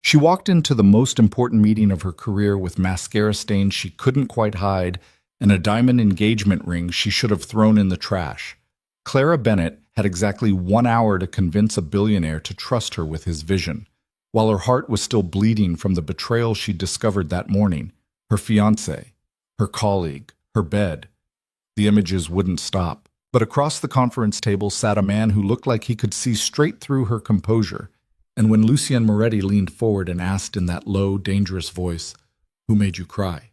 She walked into the most important meeting of her career with mascara stains she couldn't quite hide and a diamond engagement ring she should have thrown in the trash. Clara Bennett had exactly 1 hour to convince a billionaire to trust her with his vision, while her heart was still bleeding from the betrayal she discovered that morning. Her fiancé, her colleague, her bed. The images wouldn't stop. But across the conference table sat a man who looked like he could see straight through her composure. And when Lucien Moretti leaned forward and asked in that low, dangerous voice, "Who made you cry?"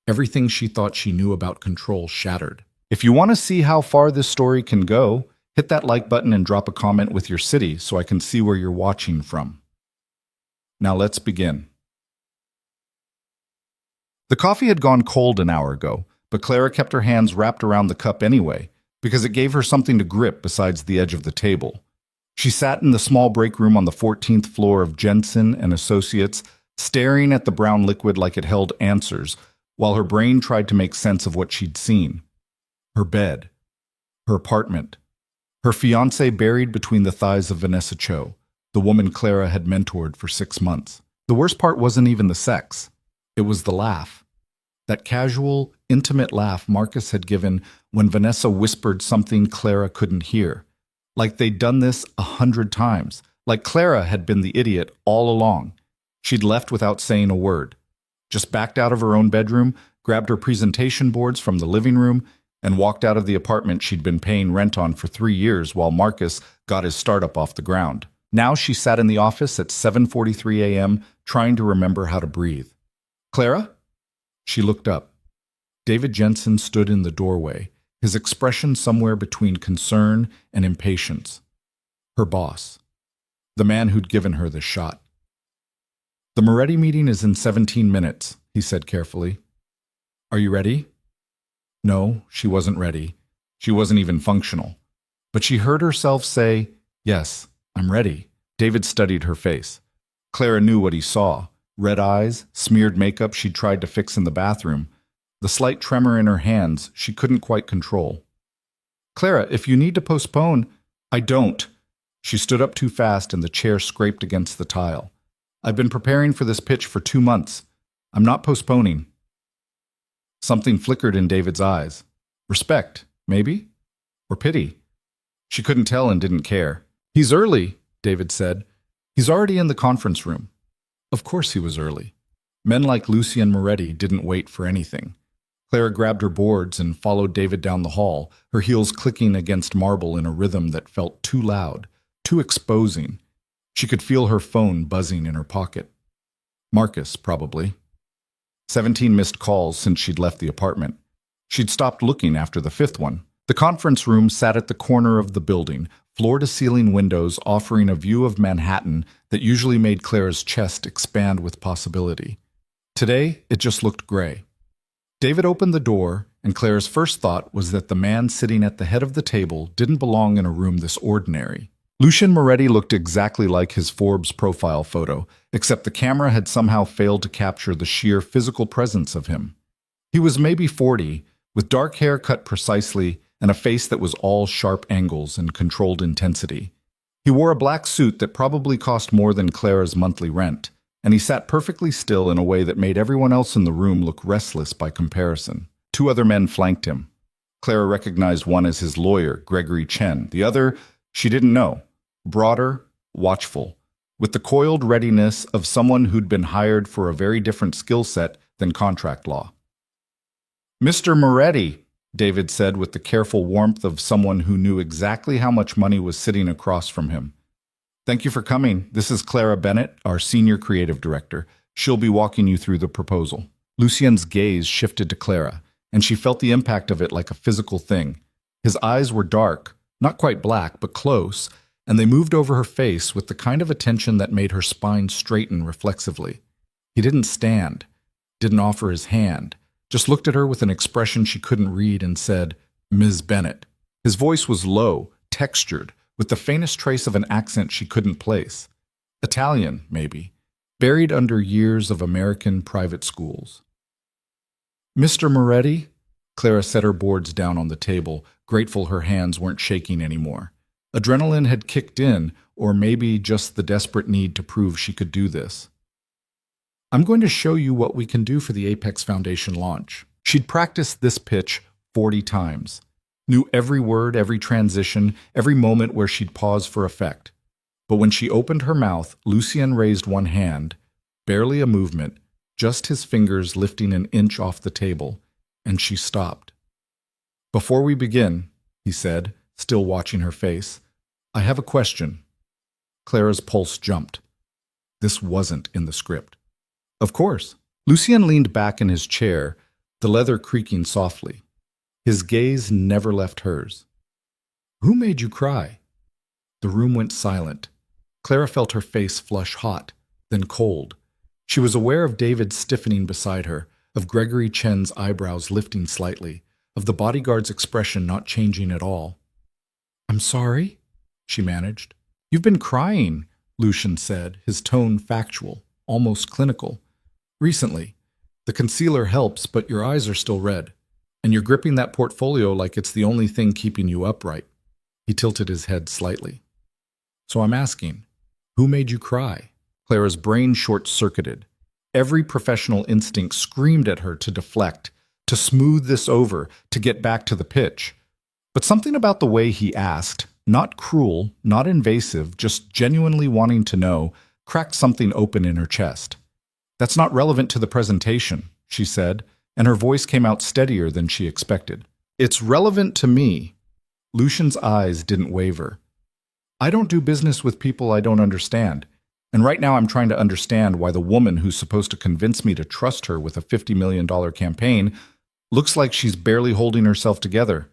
everything she thought she knew about control shattered. If you want to see how far this story can go, hit that like button and drop a comment with your city so I can see where you're watching from. Now let's begin. The coffee had gone cold an hour ago, but Clara kept her hands wrapped around the cup anyway, because it gave her something to grip besides the edge of the table. She sat in the small break room on the 14th floor of Jensen and Associates, staring at the brown liquid like it held answers, while her brain tried to make sense of what she'd seen. Her bed, her apartment, her fiancé buried between the thighs of Vanessa Cho, the woman Clara had mentored for 6 months. The worst part wasn't even the sex. It was the laugh. That casual, intimate laugh Marcus had given when Vanessa whispered something Clara couldn't hear. Like they'd done this 100 times. Like Clara had been the idiot all along. She'd left without saying a word. Just backed out of her own bedroom, grabbed her presentation boards from the living room, and walked out of the apartment she'd been paying rent on for 3 years while Marcus got his startup off the ground. Now she sat in the office at 7:43 a.m. trying to remember how to breathe. "Clara?" She looked up. David Jensen stood in the doorway, his expression somewhere between concern and impatience. Her boss. The man who'd given her the shot. "The Moretti meeting is in 17 minutes, he said carefully. "Are you ready?" No, she wasn't ready. She wasn't even functional. But she heard herself say, "Yes, I'm ready." David studied her face. Clara knew what he saw. Red eyes, smeared makeup she'd tried to fix in the bathroom. The slight tremor in her hands she couldn't quite control. "Clara, if you need to postpone—" "I don't." She stood up too fast and the chair scraped against the tile. "I've been preparing for this pitch for 2 months. I'm not postponing." Something flickered in David's eyes. Respect, maybe? Or pity? She couldn't tell and didn't care. "He's early," David said. "He's already in the conference room." Of course he was early. Men like Lucien Moretti didn't wait for anything. Clara grabbed her boards and followed David down the hall, her heels clicking against marble in a rhythm that felt too loud, too exposing. She could feel her phone buzzing in her pocket. Marcus, probably. 17 missed calls since she'd left the apartment. She'd stopped looking after the 5th one. The conference room sat at the corner of the building, floor-to-ceiling windows offering a view of Manhattan that usually made Clara's chest expand with possibility. Today, it just looked gray. David opened the door, and Clara's first thought was that the man sitting at the head of the table didn't belong in a room this ordinary. Lucien Moretti looked exactly like his Forbes profile photo, except the camera had somehow failed to capture the sheer physical presence of him. He was maybe 40, with dark hair cut precisely and a face that was all sharp angles and controlled intensity. He wore a black suit that probably cost more than Clara's monthly rent, and he sat perfectly still in a way that made everyone else in the room look restless by comparison. 2 other men flanked him. Clara recognized one as his lawyer, Gregory Chen. The other, she didn't know. Broader, watchful, with the coiled readiness of someone who'd been hired for a very different skill set than contract law. "Mr. Moretti," David said with the careful warmth of someone who knew exactly how much money was sitting across from him. "Thank you for coming. This is Clara Bennett, our senior creative director. She'll be walking you through the proposal." Lucien's gaze shifted to Clara, and she felt the impact of it like a physical thing. His eyes were dark, not quite black, but close, and they moved over her face with the kind of attention that made her spine straighten reflexively. He didn't stand, didn't offer his hand, just looked at her with an expression she couldn't read and said, "Ms. Bennett." His voice was low, textured, with the faintest trace of an accent she couldn't place. Italian, maybe, buried under years of American private schools. "Mr. Moretti?" Clara set her boards down on the table, grateful her hands weren't shaking anymore. Adrenaline had kicked in, or maybe just the desperate need to prove she could do this. I'm going to show you what we can do for the Apex Foundation launch. She'd practiced this pitch 40 times. Knew every word, every transition, every moment where she'd pause for effect. But when she opened her mouth, Lucien raised one hand, barely a movement, just his fingers lifting an inch off the table, and she stopped. "Before we begin," he said, still watching her face, "I have a question." Clara's pulse jumped. This wasn't in the script. "Of course." Lucien leaned back in his chair, the leather creaking softly. His gaze never left hers. "Who made you cry?" The room went silent. Clara felt her face flush hot, then cold. She was aware of David stiffening beside her, of Gregory Chen's eyebrows lifting slightly, of the bodyguard's expression not changing at all. "I'm sorry," she managed. "You've been crying," Lucien said, his tone factual, almost clinical. "Recently. The concealer helps, but your eyes are still red. And you're gripping that portfolio like it's the only thing keeping you upright." He tilted his head slightly. "So I'm asking, who made you cry?" Clara's brain short-circuited. Every professional instinct screamed at her to deflect, to smooth this over, to get back to the pitch. But something about the way he asked, not cruel, not invasive, just genuinely wanting to know, cracked something open in her chest. "That's not relevant to the presentation," she said, and her voice came out steadier than she expected. "It's relevant to me." Lucien's eyes didn't waver. "I don't do business with people I don't understand. And right now I'm trying to understand why the woman who's supposed to convince me to trust her with a $50 million campaign looks like she's barely holding herself together."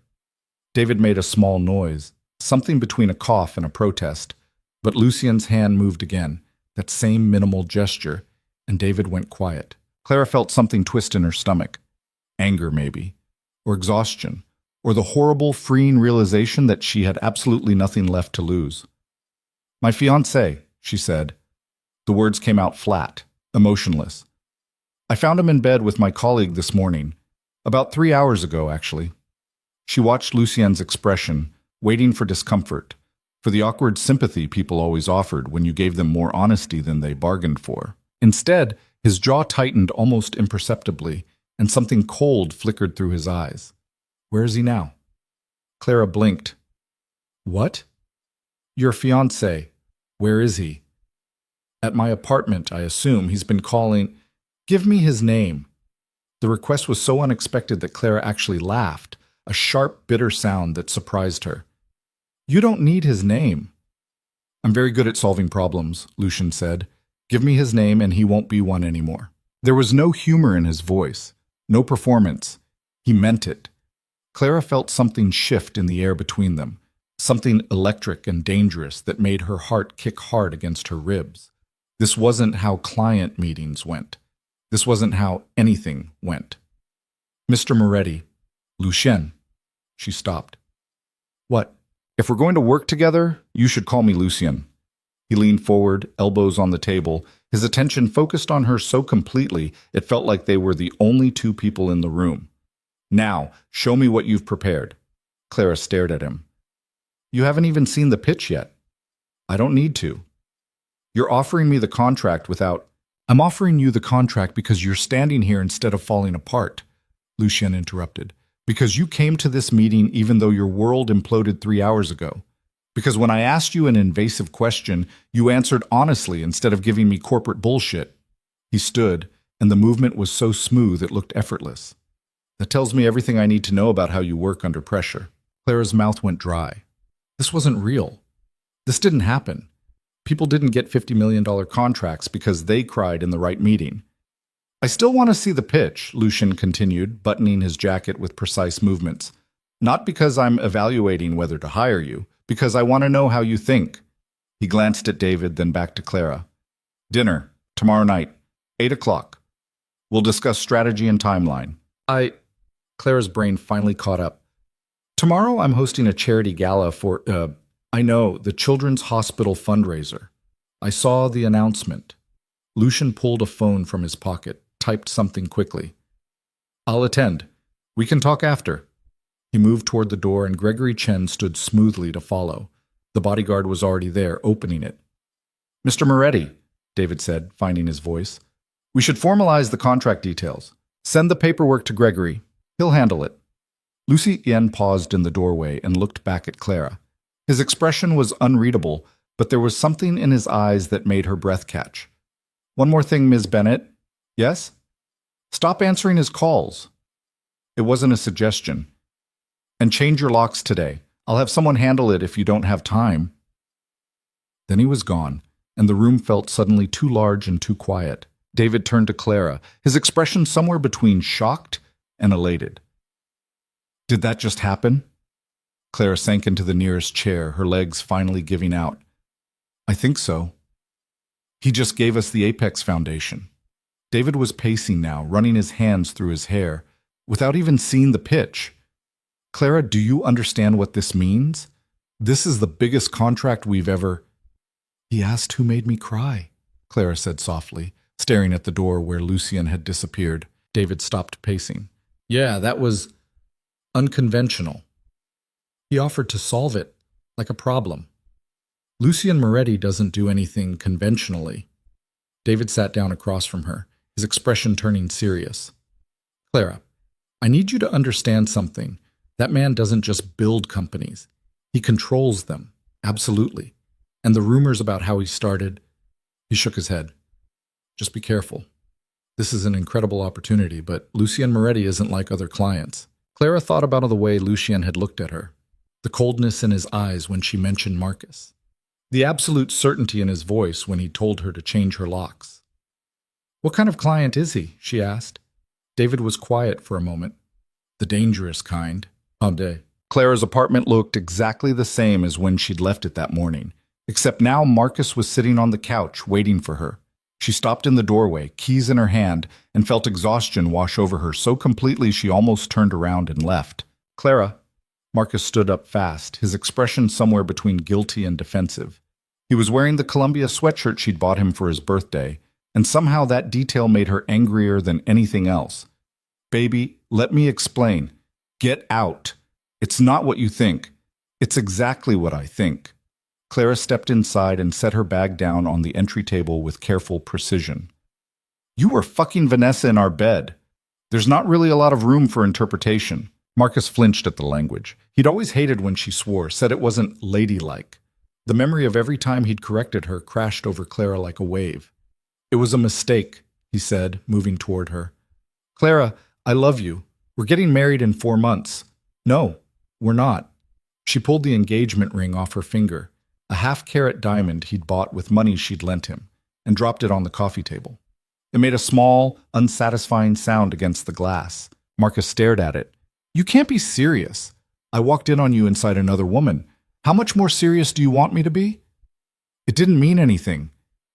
David made a small noise, something between a cough and a protest, but Lucien's hand moved again, that same minimal gesture, and David went quiet. Clara felt something twist in her stomach. Anger, maybe, or exhaustion, or the horrible, freeing realization that she had absolutely nothing left to lose. "My fiancé," she said. The words came out flat, emotionless. "I found him in bed with my colleague this morning. About 3 hours ago, actually." She watched Lucien's expression, waiting for discomfort, for the awkward sympathy people always offered when you gave them more honesty than they bargained for. Instead, his jaw tightened almost imperceptibly, and something cold flickered through his eyes. "Where is he now?" Clara blinked. "What?" "Your fiancé. Where is he?" "At my apartment, I assume. He's been calling—" "Give me his name." The request was so unexpected that Clara actually laughed, a sharp, bitter sound that surprised her. "You don't need his name." "I'm very good at solving problems," Lucien said. "Give me his name and he won't be one anymore." There was no humor in his voice, no performance. He meant it. Clara felt something shift in the air between them, something electric and dangerous that made her heart kick hard against her ribs. This wasn't how client meetings went. This wasn't how anything went. "Mr. Moretti." "Lucien." She stopped. "What?" "If we're going to work together, you should call me Lucien." He leaned forward, elbows on the table, his attention focused on her so completely it felt like they were the only two people in the room. "Now, show me what you've prepared." Clara stared at him. "You haven't even seen the pitch yet." "I don't need to." "You're offering me the contract without—" "I'm offering you the contract because you're standing here instead of falling apart," Lucien interrupted. "Because you came to this meeting even though your world imploded 3 hours ago. Because when I asked you an invasive question, you answered honestly instead of giving me corporate bullshit." He stood, and the movement was so smooth it looked effortless. "That tells me everything I need to know about how you work under pressure." Clara's mouth went dry. This wasn't real. This didn't happen. People didn't get $50 million contracts because they cried in the right meeting. "I still want to see the pitch," Lucien continued, buttoning his jacket with precise movements. "Not because I'm evaluating whether to hire you, because I want to know how you think." He glanced at David, then back to Clara. "Dinner, tomorrow night, 8 o'clock. We'll discuss strategy and timeline." Clara's brain finally caught up. "Tomorrow I'm hosting a charity gala for, I know, the Children's Hospital fundraiser. I saw the announcement." Lucien pulled a phone from his pocket, typed something quickly. "I'll attend. We can talk after." He moved toward the door and Gregory Chen stood smoothly to follow. The bodyguard was already there, opening it. "Mr. Moretti," David said, finding his voice, "we should formalize the contract details. Send the paperwork to Gregory. He'll handle it." Lucien paused in the doorway and looked back at Clara. His expression was unreadable, but there was something in his eyes that made her breath catch. "One more thing, Ms. Bennett." "Yes?" "Stop answering his calls." It wasn't a suggestion. "And change your locks today. I'll have someone handle it if you don't have time." Then he was gone, and the room felt suddenly too large and too quiet. David turned to Clara, his expression somewhere between shocked and elated. "Did that just happen?" Clara sank into the nearest chair, her legs finally giving out. "I think so. He just gave us the Apex Foundation." David was pacing now, running his hands through his hair, without even seeing the pitch. "Clara, do you understand what this means? This is the biggest contract we've ever—" "He asked who made me cry," Clara said softly, staring at the door where Lucien had disappeared. David stopped pacing. "Yeah, that was unconventional. He offered to solve it, like a problem. Lucien Moretti doesn't do anything conventionally." David sat down across from her, his expression turning serious. "Clara, I need you to understand something. That man doesn't just build companies. He controls them, absolutely. And the rumors about how he started—" He shook his head. "Just be careful. This is an incredible opportunity, but Lucien Moretti isn't like other clients." Clara thought about the way Lucien had looked at her, the coldness in his eyes when she mentioned Marcus, the absolute certainty in his voice when he told her to change her locks. "What kind of client is he?" she asked. David was quiet for a moment. "The dangerous kind." Clara's apartment looked exactly the same as when she'd left it that morning, except now Marcus was sitting on the couch waiting for her. She stopped in the doorway, keys in her hand, and felt exhaustion wash over her so completely she almost turned around and left. "Clara." Marcus stood up fast, his expression somewhere between guilty and defensive. He was wearing the Columbia sweatshirt she'd bought him for his birthday, and somehow that detail made her angrier than anything else. "Baby, let me explain. Get out. It's not what you think. It's exactly what I think." Clara stepped inside and set her bag down on the entry table with careful precision. "You were fucking Vanessa in our bed. There's not really a lot of room for interpretation." Marcus flinched at the language. He'd always hated when she swore, said it wasn't ladylike. The memory of every time he'd corrected her crashed over Clara like a wave. "It was a mistake," he said, moving toward her. "Clara, I love you. We're getting married in 4 months. No, we're not." She pulled the engagement ring off her finger, a half-carat diamond he'd bought with money she'd lent him, and dropped it on the coffee table. It made a small, unsatisfying sound against the glass. Marcus stared at it. "You can't be serious. I walked in on you inside another woman. How much more serious do you want me to be?" It didn't mean anything.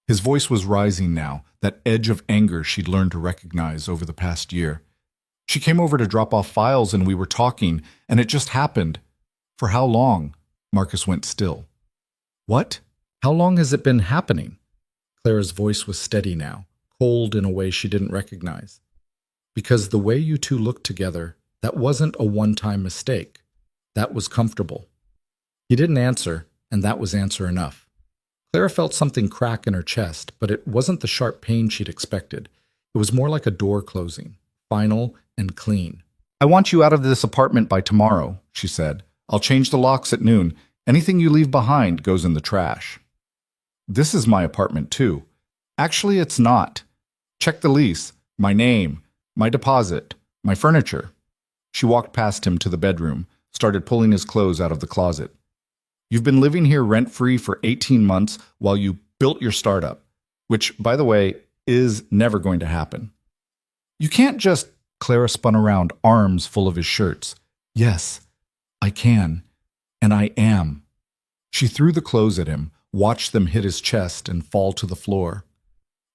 His voice was rising now, that edge of anger she'd learned to recognize over the past year. "She came over to drop off files and we were talking, and it just happened." "For how long?" Marcus went still. "What? How long has it been happening?" Clara's voice was steady now, cold in a way she didn't recognize. "Because the way you two looked together, that wasn't a one-time mistake. That was comfortable." He didn't answer, and that was answer enough. Clara felt something crack in her chest, but it wasn't the sharp pain she'd expected. It was more like a door closing, final and clean. "I want you out of this apartment by tomorrow," she said. "I'll change the locks at noon. Anything you leave behind goes in the trash." "This is my apartment, too." "Actually, it's not. Check the lease, my name, my deposit, my furniture." She walked past him to the bedroom, started pulling his clothes out of the closet. "You've been living here rent-free for 18 months while you built your startup, which, by the way, is never going to happen. You can't just—" Clara spun around, arms full of his shirts. "Yes, I can. And I am." She threw the clothes at him, watched them hit his chest and fall to the floor.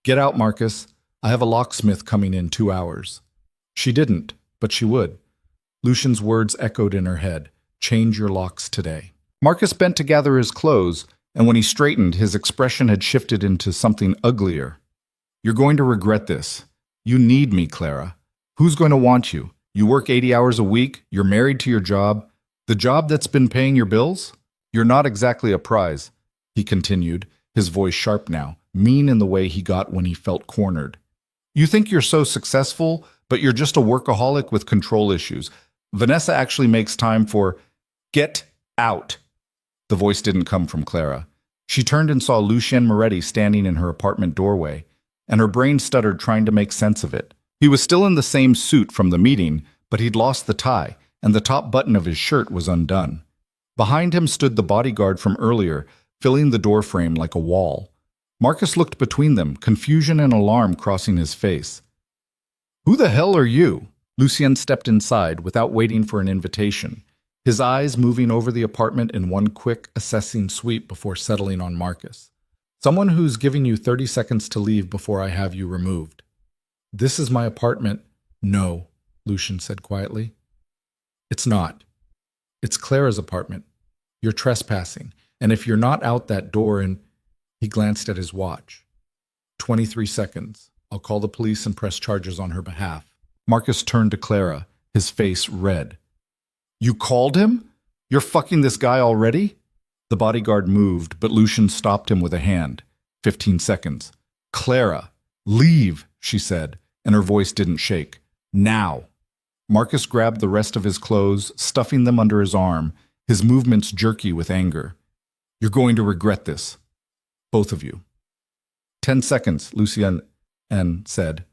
"Get out, Marcus. I have a locksmith coming in 2 hours." She didn't, but she would. Lucian's words echoed in her head. "Change your locks today." Marcus bent to gather his clothes, and when he straightened, his expression had shifted into something uglier. "You're going to regret this. You need me, Clara. Who's going to want you? You work 80 hours a week, you're married to your job, the job that's been paying your bills? You're not exactly a prize, he continued, his voice sharp now, mean in the way he got when he felt cornered. You think you're so successful, but you're just a workaholic with control issues. Vanessa actually makes time for get out. The voice didn't come from Clara. She turned and saw Lucien Moretti standing in her apartment doorway, and her brain stuttered trying to make sense of it. He was still in the same suit from the meeting, but he'd lost the tie, and the top button of his shirt was undone. Behind him stood the bodyguard from earlier, filling the doorframe like a wall. Marcus looked between them, confusion and alarm crossing his face. Who the hell are you? Lucien stepped inside without waiting for an invitation, his eyes moving over the apartment in one quick, assessing sweep before settling on Marcus. Someone who's giving you 30 seconds to leave before I have you removed. This is my apartment. No, Lucien said quietly. It's not. It's Clara's apartment. You're trespassing, and if you're not out that door and... He glanced at his watch. 23 seconds. I'll call the police and press charges on her behalf. Marcus turned to Clara, his face red. You called him? You're fucking this guy already? The bodyguard moved, but Lucien stopped him with a hand. 15 seconds. Clara, leave, she said, and her voice didn't shake. Now. Marcus grabbed the rest of his clothes, stuffing them under his arm, his movements jerky with anger. You're going to regret this. Both of you. 10 seconds, Lucien said.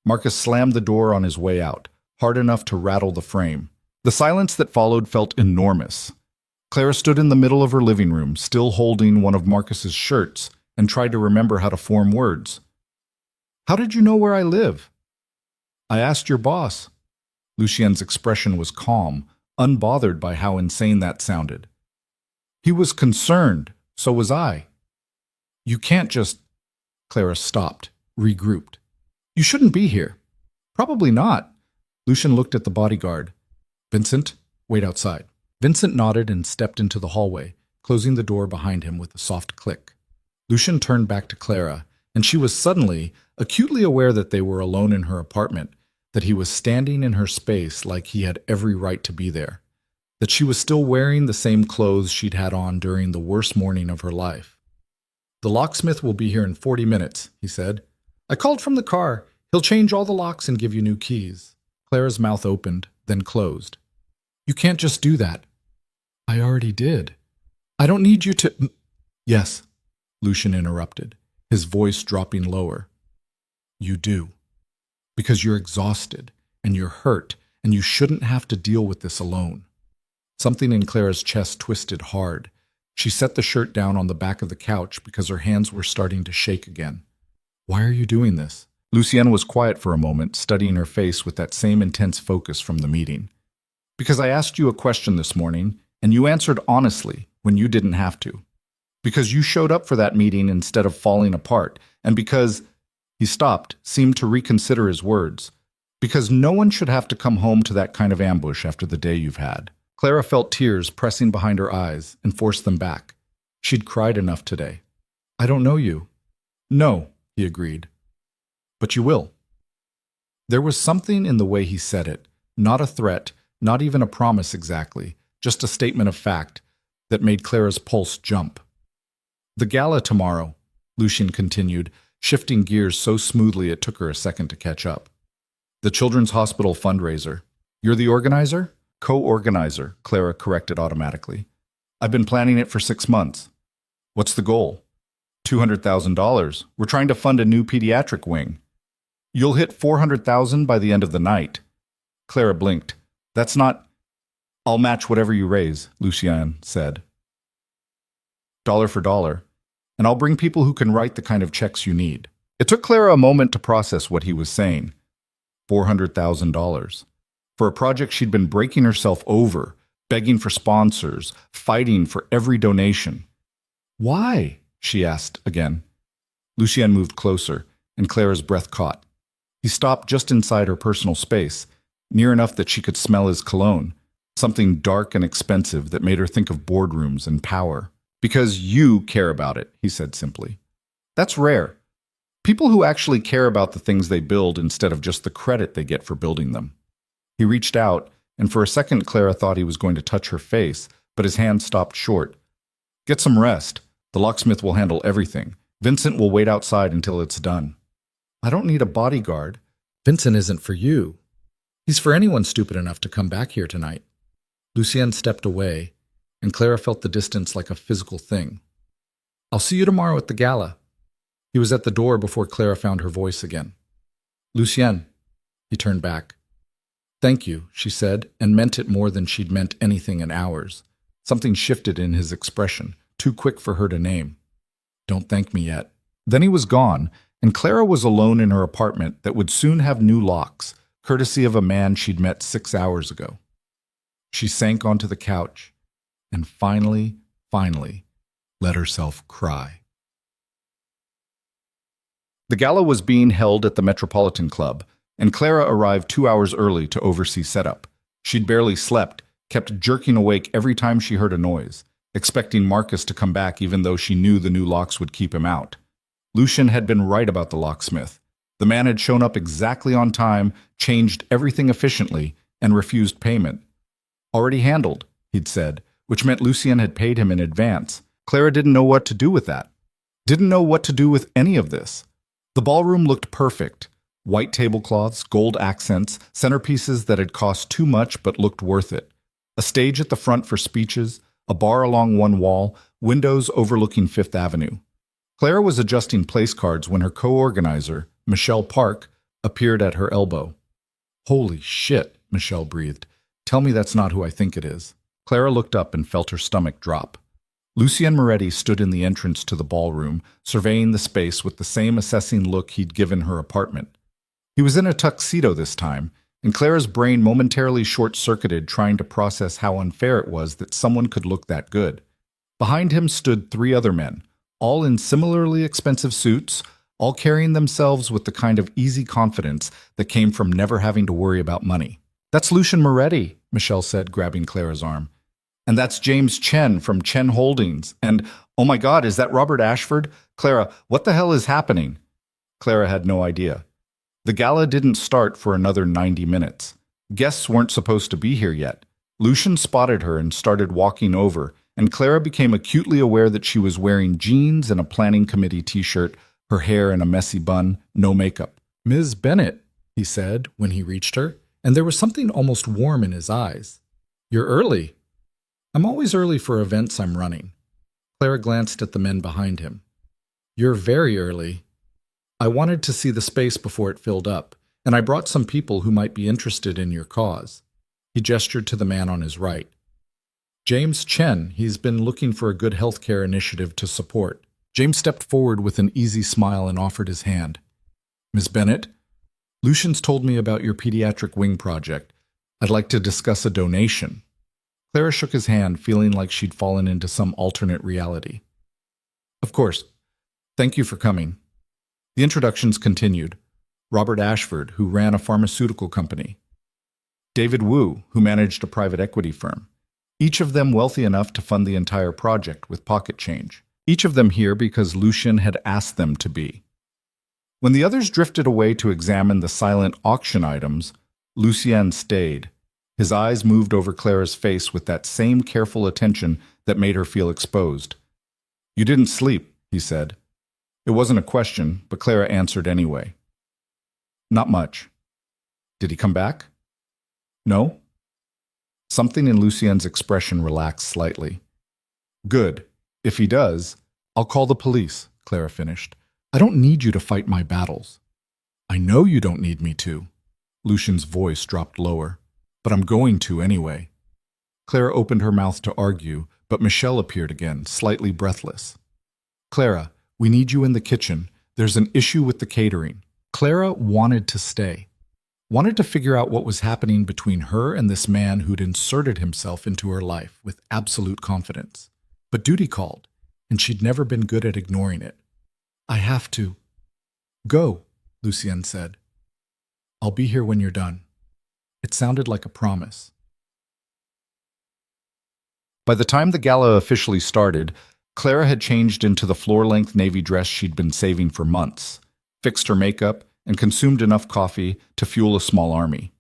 Marcus slammed the door on his way out, hard enough to rattle the frame. The silence that followed felt enormous. Clara stood in the middle of her living room, still holding one of Marcus's shirts, and tried to remember how to form words. How did you know where I live? I asked your boss. Lucien's expression was calm, unbothered by how insane that sounded. He was concerned, so was I. You can't just... Clara stopped, regrouped. You shouldn't be here. Probably not. Lucien looked at the bodyguard. Vincent, wait outside. Vincent nodded and stepped into the hallway, closing the door behind him with a soft click. Lucien turned back to Clara, and she was suddenly, acutely aware that they were alone in her apartment, that he was standing in her space like he had every right to be there, that she was still wearing the same clothes she'd had on during the worst morning of her life. The locksmith will be here in 40 minutes, he said. I called from the car. He'll change all the locks and give you new keys. Clara's mouth opened, then closed. You can't just do that. I already did. I don't need you to... Yes, Lucien interrupted, his voice dropping lower. You do. Because you're exhausted, and you're hurt, and you shouldn't have to deal with this alone. Something in Clara's chest twisted hard. She set the shirt down on the back of the couch because her hands were starting to shake again. Why are you doing this? Lucien was quiet for a moment, studying her face with that same intense focus from the meeting. Because I asked you a question this morning, and you answered honestly when you didn't have to. Because you showed up for that meeting instead of falling apart, and because... He stopped, seemed to reconsider his words. Because no one should have to come home to that kind of ambush after the day you've had. Clara felt tears pressing behind her eyes and forced them back. She'd cried enough today. I don't know you. No, he agreed. But you will. There was something in the way he said it, not a threat, not even a promise exactly, just a statement of fact, that made Clara's pulse jump. The gala tomorrow, Lucien continued, shifting gears so smoothly it took her a second to catch up. The Children's Hospital fundraiser. You're the organizer? Co-organizer, Clara corrected automatically. I've been planning it for 6 months. What's the goal? $200,000. We're trying to fund a new pediatric wing. You'll hit $400,000 by the end of the night. Clara blinked. That's not... I'll match whatever you raise, Lucien said. Dollar for dollar. And I'll bring people who can write the kind of checks you need. It took Clara a moment to process what he was saying. $400,000. For a project she'd been breaking herself over, begging for sponsors, fighting for every donation. Why? She asked again. Lucien moved closer, and Clara's breath caught. He stopped just inside her personal space, near enough that she could smell his cologne, something dark and expensive that made her think of boardrooms and power. Because you care about it, he said simply. That's rare. People who actually care about the things they build instead of just the credit they get for building them. He reached out, and for a second Clara thought he was going to touch her face, but his hand stopped short, Get some rest. The locksmith will handle everything. Vincent will wait outside until it's done. I don't need a bodyguard. Vincent isn't for you. He's for anyone stupid enough to come back here tonight. Lucienne stepped away, and Clara felt the distance like a physical thing. I'll see you tomorrow at the gala. He was at the door before Clara found her voice again. Lucienne. He turned back. Thank you, she said, and meant it more than she'd meant anything in hours. Something shifted in his expression, too quick for her to name. Don't thank me yet. Then he was gone, and Clara was alone in her apartment that would soon have new locks, courtesy of a man she'd met 6 hours ago. She sank onto the couch, and finally, let herself cry. The gala was being held at the Metropolitan Club, and Clara arrived 2 hours early to oversee setup. She'd barely slept, kept jerking awake every time she heard a noise, expecting Marcus to come back even though she knew the new locks would keep him out. Lucian had been right about the locksmith. The man had shown up exactly on time, changed everything efficiently, and refused payment. Already handled, he'd said, which meant Lucian had paid him in advance. Clara didn't know what to do with that. Didn't know what to do with any of this. The ballroom looked perfect. White tablecloths, gold accents, centerpieces that had cost too much but looked worth it. A stage at the front for speeches, a bar along one wall, windows overlooking Fifth Avenue. Clara was adjusting place cards when her co-organizer, Michelle Park, appeared at her elbow. Holy shit, Michelle breathed. Tell me that's not who I think it is. Clara looked up and felt her stomach drop. Lucien Moretti stood in the entrance to the ballroom, surveying the space with the same assessing look he'd given her apartment. He was in a tuxedo this time, and Clara's brain momentarily short-circuited trying to process how unfair it was that someone could look that good. Behind him stood 3 other men, all in similarly expensive suits, all carrying themselves with the kind of easy confidence that came from never having to worry about money. That's Lucien Moretti, Michelle said, grabbing Clara's arm. And that's James Chen from Chen Holdings. And, oh my God, is that Robert Ashford? Clara, what the hell is happening? Clara had no idea. The gala didn't start for another 90 minutes. Guests weren't supposed to be here yet. Lucien spotted her and started walking over, and Clara became acutely aware that she was wearing jeans and a planning committee t-shirt, her hair in a messy bun, no makeup. Ms. Bennett, he said when he reached her, and there was something almost warm in his eyes. You're early. I'm always early for events I'm running. Clara glanced at the men behind him. You're very early. I wanted to see the space before it filled up, and I brought some people who might be interested in your cause. He gestured to the man on his right. James Chen, he's been looking for a good healthcare initiative to support. James stepped forward with an easy smile and offered his hand. Ms. Bennett, Lucian's told me about your pediatric wing project. I'd like to discuss a donation. Clara shook his hand, feeling like she'd fallen into some alternate reality. Of course. Thank you for coming. The introductions continued. Robert Ashford, who ran a pharmaceutical company. David Wu, who managed a private equity firm. Each of them wealthy enough to fund the entire project with pocket change. Each of them here because Lucien had asked them to be. When the others drifted away to examine the silent auction items, Lucien stayed. His eyes moved over Clara's face with that same careful attention that made her feel exposed. You didn't sleep, he said. It wasn't a question, but Clara answered anyway. Not much. Did he come back? No? Something in Lucien's expression relaxed slightly. Good. If he does, I'll call the police, Clara finished. I don't need you to fight my battles. I know you don't need me to. Lucien's voice dropped lower. But I'm going to anyway. Clara opened her mouth to argue, but Michelle appeared again, slightly breathless. Clara, we need you in the kitchen. There's an issue with the catering. Clara wanted to stay. Wanted to figure out what was happening between her and this man who'd inserted himself into her life with absolute confidence. But duty called, and she'd never been good at ignoring it. I have to. Go, Lucien said. I'll be here when you're done. It sounded like a promise. By the time the gala officially started, Clara had changed into the floor-length navy dress she'd been saving for months, fixed her makeup, and consumed enough coffee to fuel a small army.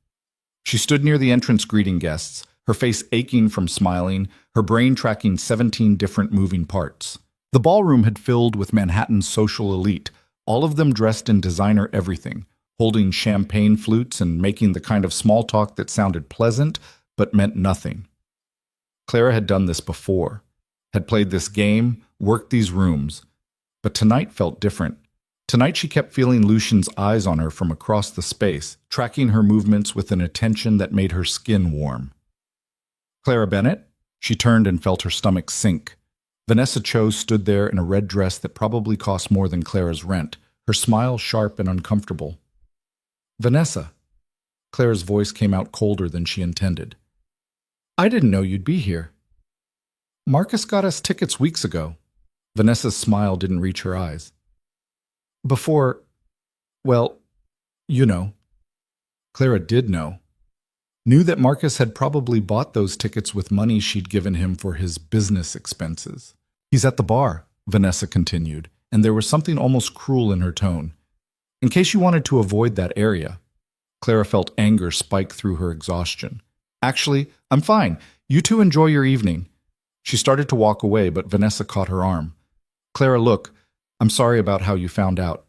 She stood near the entrance greeting guests, her face aching from smiling, her brain tracking 17 different moving parts. The ballroom had filled with Manhattan's social elite, all of them dressed in designer everything, holding champagne flutes and making the kind of small talk that sounded pleasant but meant nothing. Clara had done this before, had played this game, worked these rooms, but tonight felt different. Tonight she kept feeling Lucian's eyes on her from across the space, tracking her movements with an attention that made her skin warm. Clara Bennett? She turned and felt her stomach sink. Vanessa Cho stood there in a red dress that probably cost more than Clara's rent, her smile sharp and uncomfortable. Vanessa. Clara's voice came out colder than she intended. I didn't know you'd be here. Marcus got us tickets weeks ago. Vanessa's smile didn't reach her eyes. Before, well, you know. Clara did know. Knew that Marcus had probably bought those tickets with money she'd given him for his business expenses. He's at the bar, Vanessa continued, and there was something almost cruel in her tone. In case you wanted to avoid that area. Clara felt anger spike through her exhaustion. Actually, I'm fine. You two enjoy your evening. She started to walk away, but Vanessa caught her arm. Clara, look, I'm sorry about how you found out,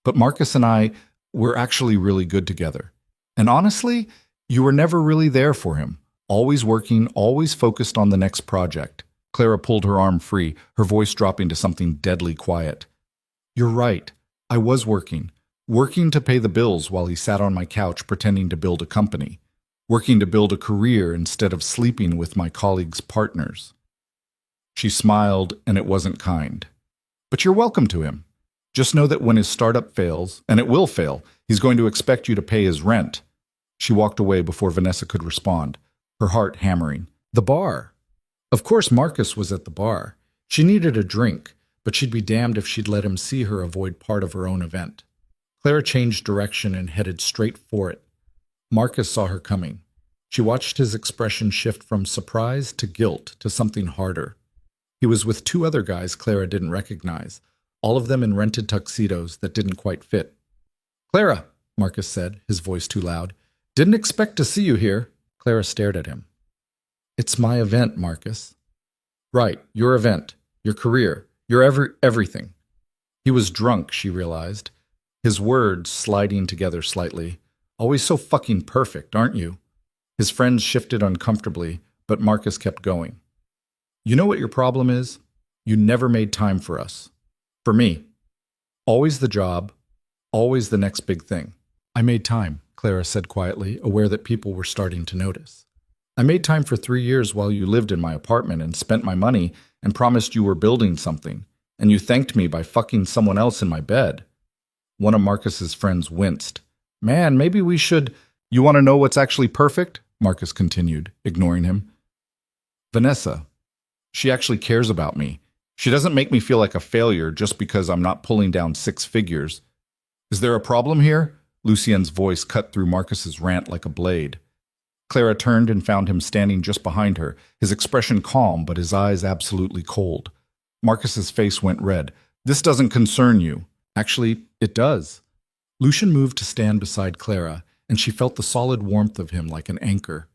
but Marcus and I, we're actually really good together. And honestly, you were never really there for him. Always working, always focused on the next project. Clara pulled her arm free, her voice dropping to something deadly quiet. You're right. I was working to pay the bills while he sat on my couch pretending to build a company. Working to build a career instead of sleeping with my colleagues' partners. She smiled, and it wasn't kind. But you're welcome to him. Just know that when his startup fails, and it will fail, he's going to expect you to pay his rent. She walked away before Vanessa could respond, her heart hammering. The bar. Of course Marcus was at the bar. She needed a drink, but she'd be damned if she'd let him see her avoid part of her own event. Clara changed direction and headed straight for it. Marcus saw her coming. She watched his expression shift from surprise to guilt to something harder. He was with two other guys Clara didn't recognize, all of them in rented tuxedos that didn't quite fit. Clara, Marcus said, his voice too loud. Didn't expect to see you here. Clara stared at him. It's my event, Marcus. Right, your event, your career, your everything. He was drunk, she realized, his words sliding together slightly. Always so fucking perfect, aren't you? His friends shifted uncomfortably, but Marcus kept going. You know what your problem is? You never made time for us. For me. Always the job, always the next big thing. I made time, Clara said quietly, aware that people were starting to notice. I made time for 3 years while you lived in my apartment and spent my money and promised you were building something, and you thanked me by fucking someone else in my bed. One of Marcus's friends winced. Man, maybe we should... You want to know what's actually perfect? Marcus continued, ignoring him. Vanessa. She actually cares about me. She doesn't make me feel like a failure just because I'm not pulling down 6 figures. Is there a problem here? Lucien's voice cut through Marcus's rant like a blade. Clara turned and found him standing just behind her, his expression calm but his eyes absolutely cold. Marcus's face went red. This doesn't concern you. Actually, it does. Lucien moved to stand beside Clara, and she felt the solid warmth of him like an anchor.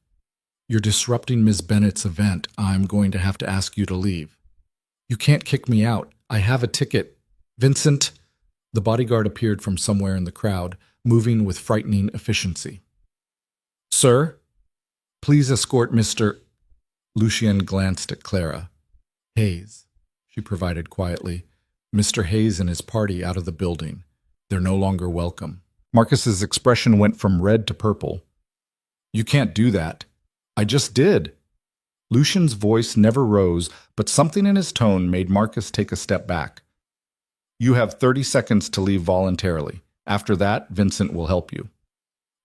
You're disrupting Ms. Bennett's event. I'm going to have to ask you to leave. You can't kick me out. I have a ticket. Vincent. The bodyguard appeared from somewhere in the crowd, moving with frightening efficiency. Sir, please escort Mr. Lucien glanced at Clara. Hayes, she provided quietly. Mr. Hayes and his party out of the building. They're no longer welcome. Marcus's expression went from red to purple. You can't do that. I just did. Lucien's voice never rose, but something in his tone made Marcus take a step back. You have 30 seconds to leave voluntarily. After that, Vincent will help you.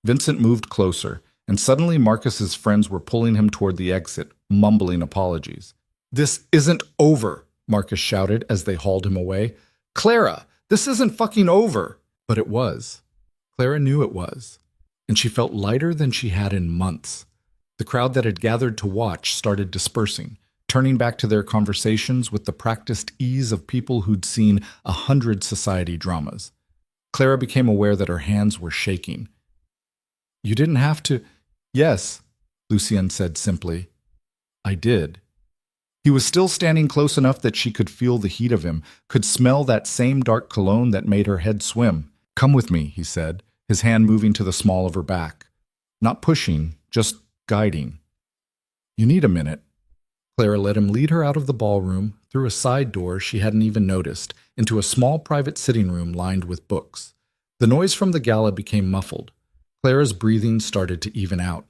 Vincent moved closer, and suddenly Marcus's friends were pulling him toward the exit, mumbling apologies. This isn't over, Marcus shouted as they hauled him away. Clara, this isn't fucking over. But it was. Clara knew it was, and she felt lighter than she had in months. The crowd that had gathered to watch started dispersing, turning back to their conversations with the practiced ease of people who'd seen 100 society dramas. Clara became aware that her hands were shaking. You didn't have to... Yes, Lucien said simply. I did. He was still standing close enough that she could feel the heat of him, could smell that same dark cologne that made her head swim. Come with me, he said, his hand moving to the small of her back. Not pushing, just guiding. You need a minute. Clara let him lead her out of the ballroom, through a side door she hadn't even noticed, into a small private sitting room lined with books. The noise from the gala became muffled. Clara's breathing started to even out.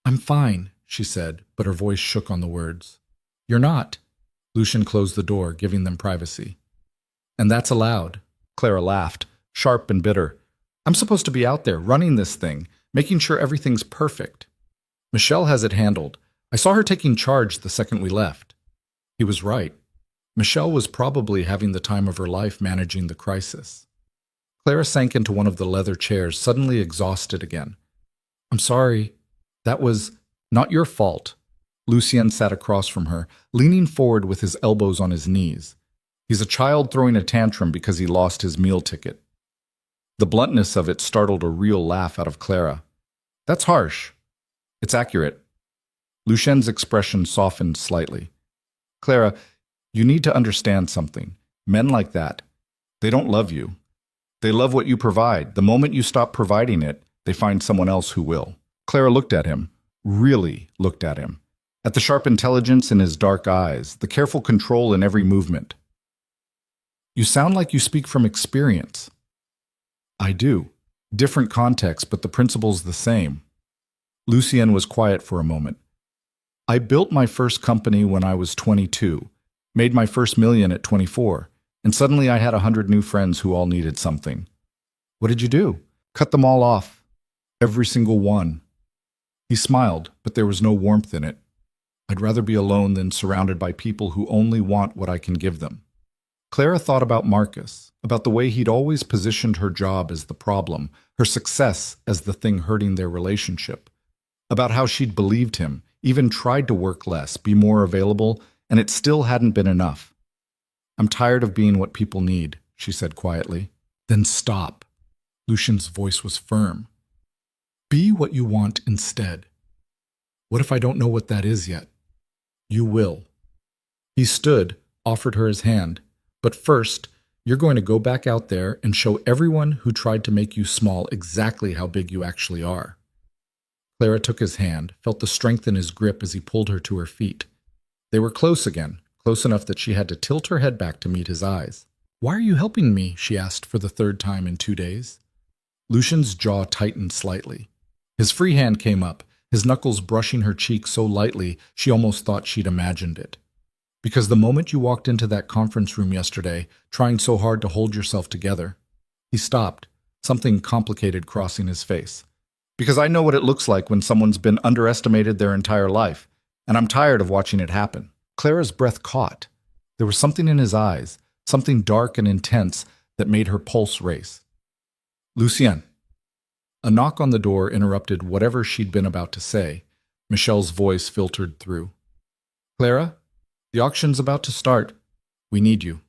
I'm fine, she said, but her voice shook on the words. You're not. Lucien closed the door, giving them privacy. And that's allowed. Clara laughed, sharp and bitter. I'm supposed to be out there, running this thing, making sure everything's perfect. Michelle has it handled. I saw her taking charge the second we left. He was right. Michelle was probably having the time of her life managing the crisis. Clara sank into one of the leather chairs, suddenly exhausted again. I'm sorry. That was not your fault. Lucien sat across from her, leaning forward with his elbows on his knees. He's a child throwing a tantrum because he lost his meal ticket. The bluntness of it startled a real laugh out of Clara. That's harsh. It's accurate. Lucien's expression softened slightly. Clara, you need to understand something. Men like that, they don't love you. They love what you provide. The moment you stop providing it, they find someone else who will. Clara looked at him, really looked at him. At the sharp intelligence in his dark eyes, the careful control in every movement. You sound like you speak from experience. I do. Different context, but the principle's the same. Lucien was quiet for a moment. I built my first company when I was 22, made my first million at 24, and suddenly I had 100 new friends who all needed something. What did you do? Cut them all off. Every single one. He smiled, but there was no warmth in it. I'd rather be alone than surrounded by people who only want what I can give them. Clara thought about Marcus, about the way he'd always positioned her job as the problem, her success as the thing hurting their relationship, about how she'd believed him, even tried to work less, be more available, and it still hadn't been enough. I'm tired of being what people need, she said quietly. Then stop. Lucien's voice was firm. Be what you want instead. What if I don't know what that is yet? You will. He stood, offered her his hand. But first, you're going to go back out there and show everyone who tried to make you small exactly how big you actually are. Clara took his hand, felt the strength in his grip as he pulled her to her feet. They were close again, close enough that she had to tilt her head back to meet his eyes. Why are you helping me? She asked for the third time in 2 days. Lucien's jaw tightened slightly. His free hand came up, his knuckles brushing her cheek so lightly she almost thought she'd imagined it. Because the moment you walked into that conference room yesterday, trying so hard to hold yourself together, he stopped, something complicated crossing his face. Because I know what it looks like when someone's been underestimated their entire life, and I'm tired of watching it happen. Clara's breath caught. There was something in his eyes, something dark and intense that made her pulse race. Lucien. A knock on the door interrupted whatever she'd been about to say. Michelle's voice filtered through. Clara, the auction's about to start. We need you.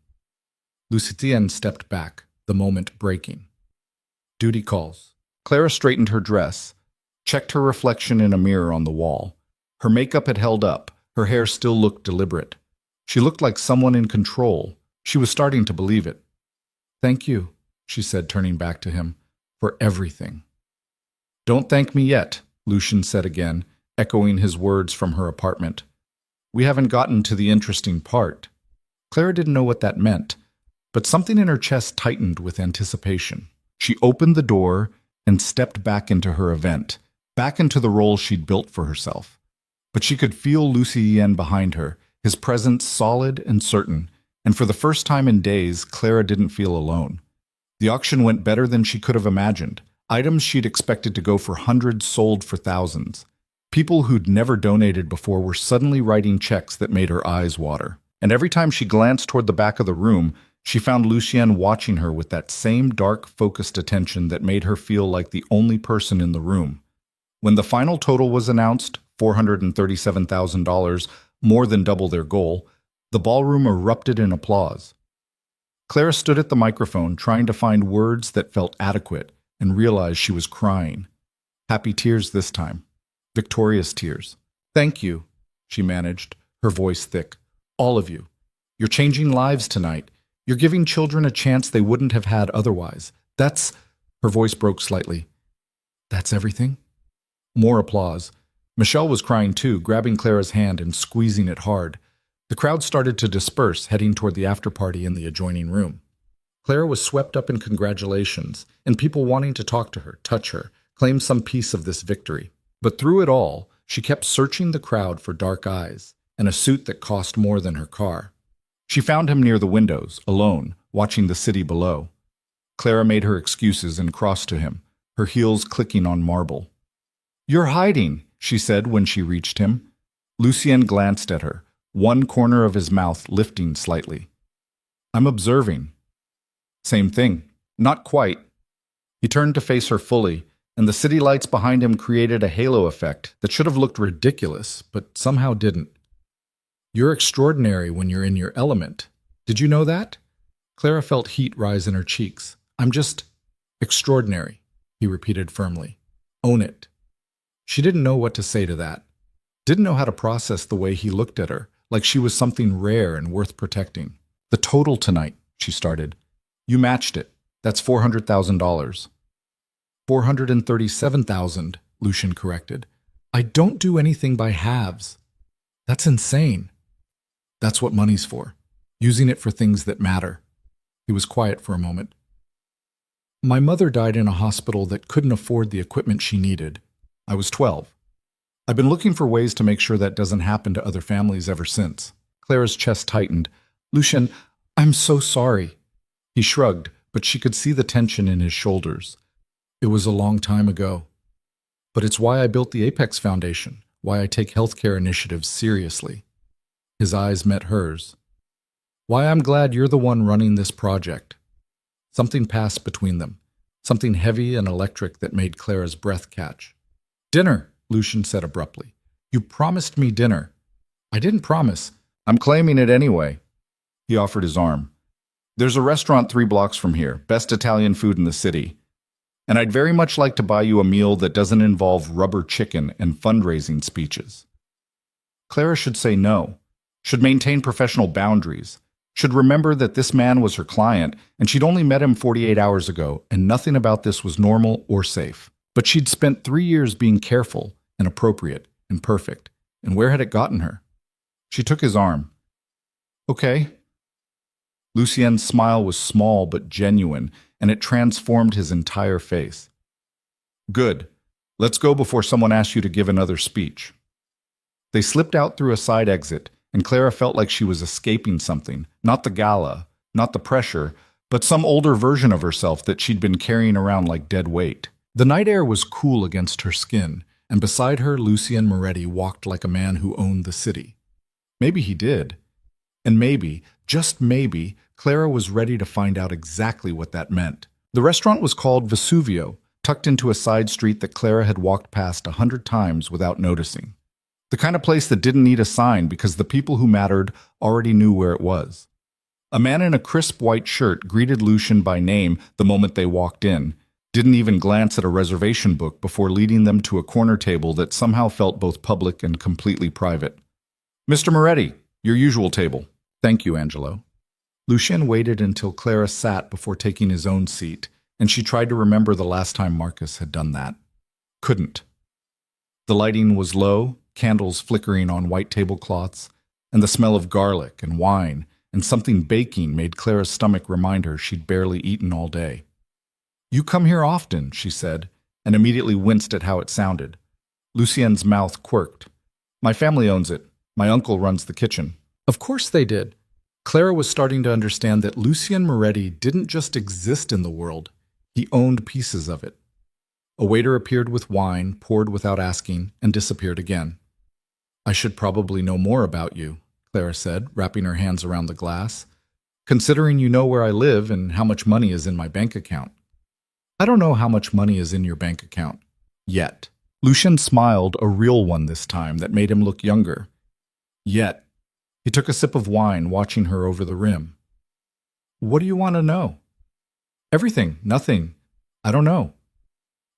Lucien stepped back, the moment breaking. Duty calls. Clara straightened her dress, checked her reflection in a mirror on the wall. Her makeup had held up. Her hair still looked deliberate. She looked like someone in control. She was starting to believe it. Thank you, she said, turning back to him, for everything. Don't thank me yet, Lucien said again, echoing his words from her apartment. We haven't gotten to the interesting part. Clara didn't know what that meant, but something in her chest tightened with anticipation. She opened the door and stepped back into her event, back into the role she'd built for herself. But she could feel Lucien behind her, his presence solid and certain, and for the first time in days, Clara didn't feel alone. The auction went better than she could have imagined. Items she'd expected to go for hundreds sold for thousands. People who'd never donated before were suddenly writing checks that made her eyes water. And every time she glanced toward the back of the room, she found Lucien watching her with that same dark, focused attention that made her feel like the only person in the room. When the final total was announced, $437,000, more than double their goal, the ballroom erupted in applause. Clara stood at the microphone, trying to find words that felt adequate, and realized she was crying. Happy tears this time. Victorious tears. Thank you, she managed, her voice thick. All of you. You're changing lives tonight. You're giving children a chance they wouldn't have had otherwise. That's... Her voice broke slightly. That's everything? More applause. Michelle was crying too, grabbing Clara's hand and squeezing it hard. The crowd started to disperse, heading toward the after-party in the adjoining room. Clara was swept up in congratulations, and people wanting to talk to her, touch her, claim some piece of this victory. But through it all, she kept searching the crowd for dark eyes and a suit that cost more than her car. She found him near the windows, alone, watching the city below. Clara made her excuses and crossed to him, her heels clicking on marble. "You're hiding," she said when she reached him. Lucien glanced at her, one corner of his mouth lifting slightly. "I'm observing." "Same thing. Not quite." He turned to face her fully, and the city lights behind him created a halo effect that should have looked ridiculous, but somehow didn't. "You're extraordinary when you're in your element. Did you know that?" Clara felt heat rise in her cheeks. "I'm just extraordinary," he repeated firmly. "Own it." She didn't know what to say to that. Didn't know how to process the way he looked at her, like she was something rare and worth protecting. "The total tonight," she started. "You matched it. That's $400,000. $437,000, Lucien corrected. "I don't do anything by halves. That's insane." "That's what money's for. Using it for things that matter." He was quiet for a moment. "My mother died in a hospital that couldn't afford the equipment she needed. I was 12. I've been looking for ways to make sure that doesn't happen to other families ever since." Clara's chest tightened. "Lucien, I'm so sorry." He shrugged, but she could see the tension in his shoulders. "It was a long time ago. But it's why I built the Apex Foundation, why I take healthcare initiatives seriously." His eyes met hers. "Why I'm glad you're the one running this project." Something passed between them, something heavy and electric that made Clara's breath catch. "Dinner," Lucien said abruptly. "You promised me dinner." "I didn't promise." "I'm claiming it anyway." He offered his arm. "There's a restaurant 3 blocks from here, best Italian food in the city. And I'd very much like to buy you a meal that doesn't involve rubber chicken and fundraising speeches." Clara should say no, should maintain professional boundaries, should remember that this man was her client and she'd only met him 48 hours ago and nothing about this was normal or safe. But she'd spent 3 years being careful and appropriate and perfect, and where had it gotten her? She took his arm. "Okay." Lucien's smile was small but genuine, and it transformed his entire face. "Good. Let's go before someone asks you to give another speech." They slipped out through a side exit, and Clara felt like she was escaping something, not the gala, not the pressure, but some older version of herself that she'd been carrying around like dead weight. The night air was cool against her skin, and beside her Lucien Moretti walked like a man who owned the city. Maybe he did. And maybe, just maybe, Clara was ready to find out exactly what that meant. The restaurant was called Vesuvio, tucked into a side street that Clara had walked past 100 times without noticing. The kind of place that didn't need a sign because the people who mattered already knew where it was. A man in a crisp white shirt greeted Lucien by name the moment they walked in, didn't even glance at a reservation book before leading them to a corner table that somehow felt both public and completely private. "Mr. Moretti, your usual table." "Thank you, Angelo." Lucien waited until Clara sat before taking his own seat, and she tried to remember the last time Marcus had done that. Couldn't. The lighting was low, candles flickering on white tablecloths, and the smell of garlic and wine and something baking made Clara's stomach remind her she'd barely eaten all day. "You come here often," she said, and immediately winced at how it sounded. Lucien's mouth quirked. "My family owns it. My uncle runs the kitchen." Of course they did. Clara was starting to understand that Lucien Moretti didn't just exist in the world, he owned pieces of it. A waiter appeared with wine, poured without asking, and disappeared again. "I should probably know more about you," Clara said, wrapping her hands around the glass, "considering you know where I live and how much money is in my bank account." "I don't know how much money is in your bank account. Yet." Lucien smiled, a real one this time, that made him look younger. "Yet." He took a sip of wine, watching her over the rim. "What do you want to know?" "Everything. Nothing. I don't know."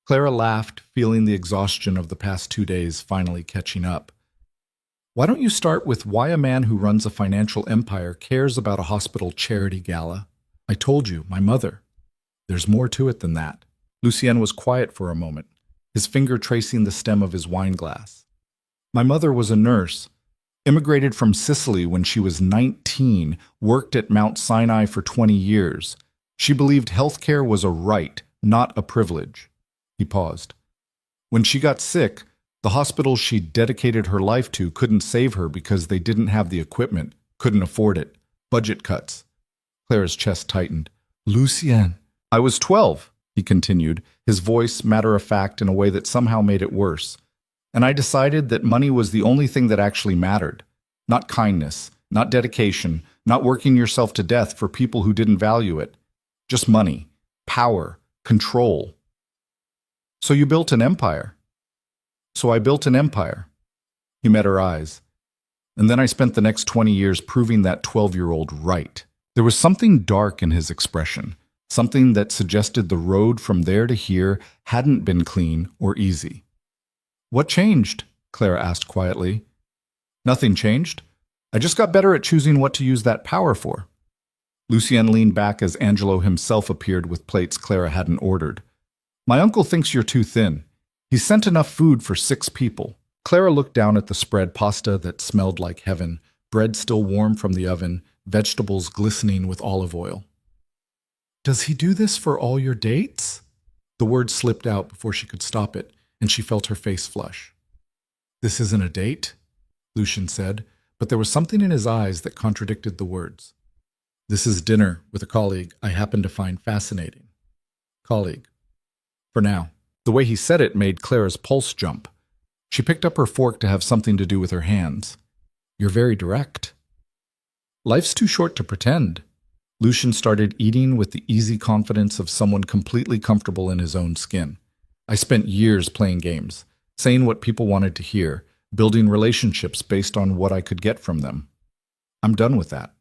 Clara laughed, feeling the exhaustion of the past 2 days finally catching up. Why don't you start with why a man who runs a financial empire cares about a hospital charity gala? I told you, my mother. There's more to it than that. Lucien was quiet for a moment, his finger tracing the stem of his wine glass. My mother was a nurse, immigrated from Sicily when she was 19, worked at Mount Sinai for 20 years. She believed healthcare was a right, not a privilege. He paused. When she got sick, the hospital she dedicated her life to couldn't save her because they didn't have the equipment, couldn't afford it. Budget cuts. Clara's chest tightened. Lucien. I was 12, he continued, his voice matter-of-fact in a way that somehow made it worse. And I decided that money was the only thing that actually mattered. Not kindness, not dedication, not working yourself to death for people who didn't value it. Just money, power, control. So you built an empire. So I built an empire. He met her eyes. And then I spent the next 20 years proving that 12-year-old right. There was something dark in his expression, something that suggested the road from there to here hadn't been clean or easy. What changed? Clara asked quietly. Nothing changed. I just got better at choosing what to use that power for. Lucien leaned back as Angelo himself appeared with plates Clara hadn't ordered. My uncle thinks you're too thin. He sent enough food for 6 people. Clara looked down at the spread pasta that smelled like heaven, bread still warm from the oven, vegetables glistening with olive oil. Does he do this for all your dates? The word slipped out before she could stop it, and she felt her face flush. This isn't a date, Lucien said, but there was something in his eyes that contradicted the words. This is dinner with a colleague I happen to find fascinating. Colleague. For now. The way he said it made Clara's pulse jump. She picked up her fork to have something to do with her hands. You're very direct. Life's too short to pretend. Lucien started eating with the easy confidence of someone completely comfortable in his own skin. I spent years playing games, saying what people wanted to hear, building relationships based on what I could get from them. I'm done with that.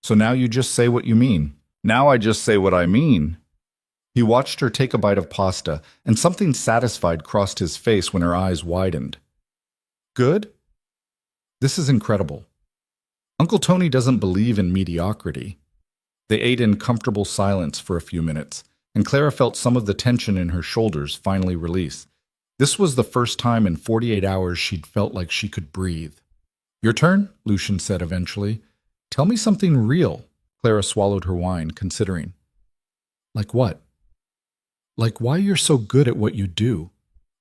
So now you just say what you mean. Now I just say what I mean. He watched her take a bite of pasta, and something satisfied crossed his face when her eyes widened. Good? This is incredible. Uncle Tony doesn't believe in mediocrity. They ate in comfortable silence for a few minutes, and Clara felt some of the tension in her shoulders finally release. This was the first time in 48 hours she'd felt like she could breathe. Your turn, Lucien said eventually. Tell me something real. Clara swallowed her wine, considering. Like what? Like why you're so good at what you do.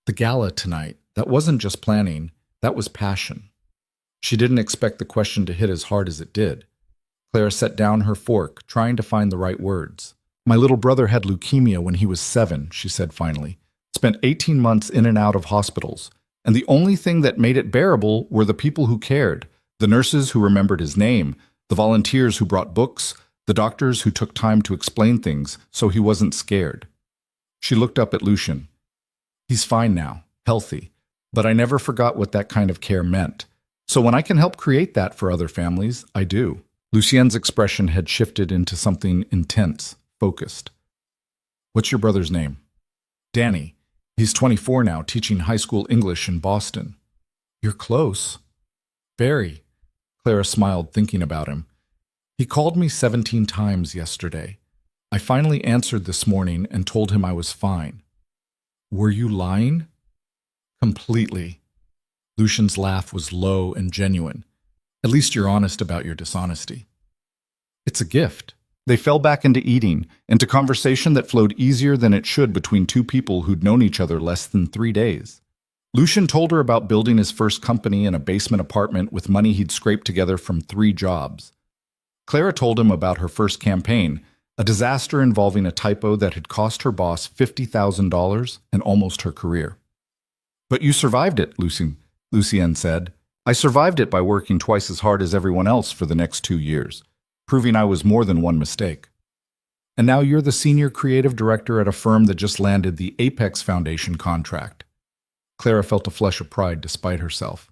The gala tonight, that wasn't just planning, that was passion. She didn't expect the question to hit as hard as it did. Clara set down her fork, trying to find the right words. My little brother had leukemia when he was 7, she said finally. Spent 18 months in and out of hospitals. And the only thing that made it bearable were the people who cared. The nurses who remembered his name, the volunteers who brought books, the doctors who took time to explain things so he wasn't scared. She looked up at Lucien. He's fine now, healthy, but I never forgot what that kind of care meant. So when I can help create that for other families, I do. Lucien's expression had shifted into something intense, focused. What's your brother's name? Danny. He's 24 now, teaching high school English in Boston. You're close. Very. Clara smiled, thinking about him. He called me 17 times yesterday. I finally answered this morning and told him I was fine. Were you lying? Completely. Lucien's laugh was low and genuine. At least you're honest about your dishonesty. It's a gift. They fell back into eating, into conversation that flowed easier than it should between 2 people who'd known each other less than 3 days. Lucien told her about building his first company in a basement apartment with money he'd scraped together from 3 jobs. Clara told him about her first campaign, a disaster involving a typo that had cost her boss $50,000 and almost her career. But you survived it, Lucien said. I survived it by working twice as hard as everyone else for the next 2 years, proving I was more than one mistake. And now you're the senior creative director at a firm that just landed the Apex Foundation contract. Clara felt a flush of pride despite herself.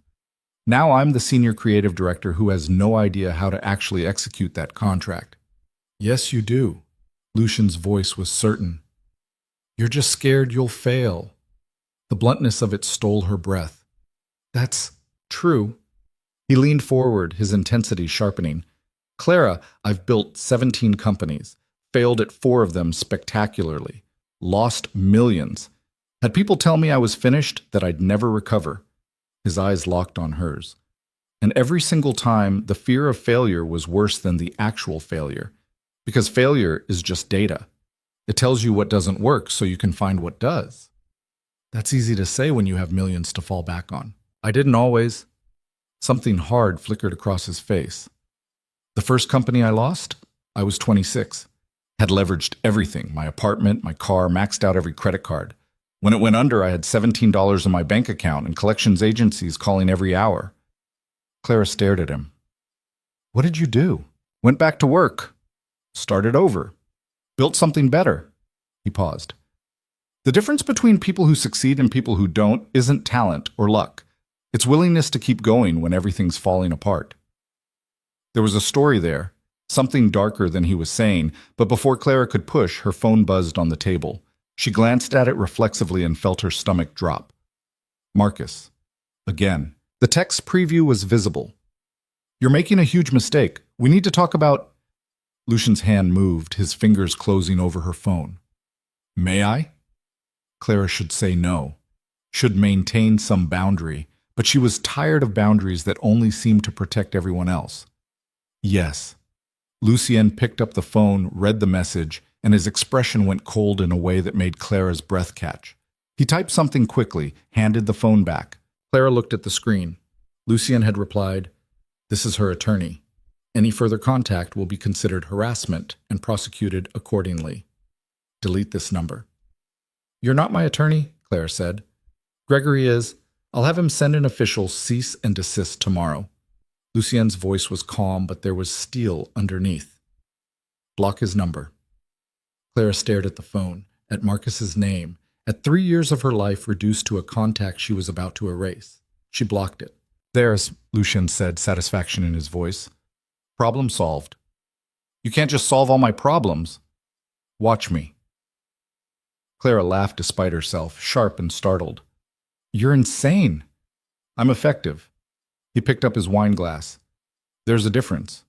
Now I'm the senior creative director who has no idea how to actually execute that contract. Yes, you do. Lucien's voice was certain. You're just scared you'll fail. The bluntness of it stole her breath. That's true. He leaned forward, his intensity sharpening. Clara, I've built 17 companies, failed at 4 of them spectacularly, lost millions. Had people tell me I was finished, that I'd never recover. His eyes locked on hers. And every single time, the fear of failure was worse than the actual failure. Because failure is just data. It tells you what doesn't work so you can find what does. That's easy to say when you have millions to fall back on. I didn't always. Something hard flickered across his face. The first company I lost, I was 26. Had leveraged everything, my apartment, my car, maxed out every credit card. When it went under, I had $17 in my bank account and collections agencies calling every hour. Clara stared at him. What did you do? Went back to work. Started over. Built something better. He paused. The difference between people who succeed and people who don't isn't talent or luck. It's willingness to keep going when everything's falling apart. There was a story there, something darker than he was saying, but before Clara could push, her phone buzzed on the table. She glanced at it reflexively and felt her stomach drop. Marcus. Again. The text preview was visible. You're making a huge mistake. We need to talk about... Lucian's hand moved, his fingers closing over her phone. May I? Clara should say no, should maintain some boundary, but she was tired of boundaries that only seemed to protect everyone else. Yes. Lucien picked up the phone, read the message, and his expression went cold in a way that made Clara's breath catch. He typed something quickly, handed the phone back. Clara looked at the screen. Lucien had replied, "This is her attorney. Any further contact will be considered harassment and prosecuted accordingly. Delete this number." "You're not my attorney," Clara said. "Gregory is. I'll have him send an official cease and desist tomorrow." Lucien's voice was calm, but there was steel underneath. "Block his number." Clara stared at the phone, at Marcus's name, at 3 years of her life reduced to a contact she was about to erase. She blocked it. "There's," Lucien said, satisfaction in his voice. "Problem solved." "You can't just solve all my problems." "Watch me." Clara laughed despite herself, sharp and startled. "You're insane." "I'm effective." He picked up his wine glass. "There's a difference."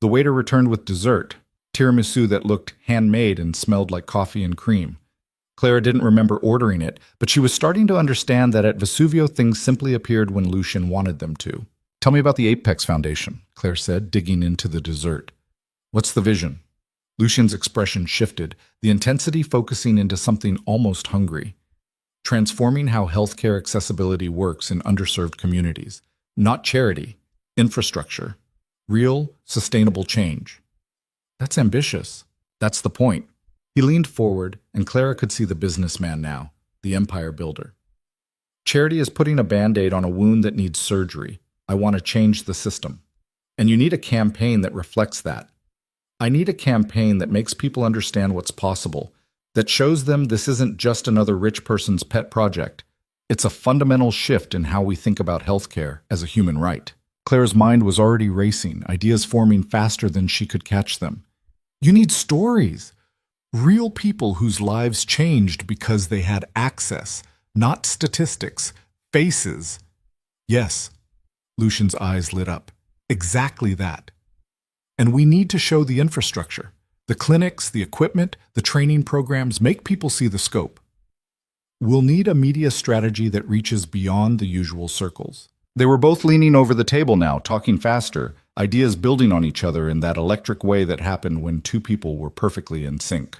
The waiter returned with dessert, tiramisu that looked handmade and smelled like coffee and cream. Clara didn't remember ordering it, but she was starting to understand that at Vesuvio things simply appeared when Lucien wanted them to. "Tell me about the Apex Foundation," Claire said, digging into the dessert. "What's the vision?" Lucien's expression shifted, the intensity focusing into something almost hungry. Transforming how healthcare accessibility works in underserved communities. Not charity, infrastructure. Real, sustainable change. That's ambitious. That's the point. He leaned forward, and Clara could see the businessman now, the empire builder. Charity is putting a Band-Aid on a wound that needs surgery. I want to change the system. And you need a campaign that reflects that. I need a campaign that makes people understand what's possible, that shows them this isn't just another rich person's pet project. It's a fundamental shift in how we think about healthcare as a human right. Clara's mind was already racing, ideas forming faster than she could catch them. You need stories. Real people whose lives changed because they had access, not statistics, faces. Yes, Lucian's eyes lit up. Exactly that. And we need to show the infrastructure. The clinics, the equipment, the training programs make people see the scope. We'll need a media strategy that reaches beyond the usual circles. They were both leaning over the table now, talking faster, ideas building on each other in that electric way that happened when two people were perfectly in sync.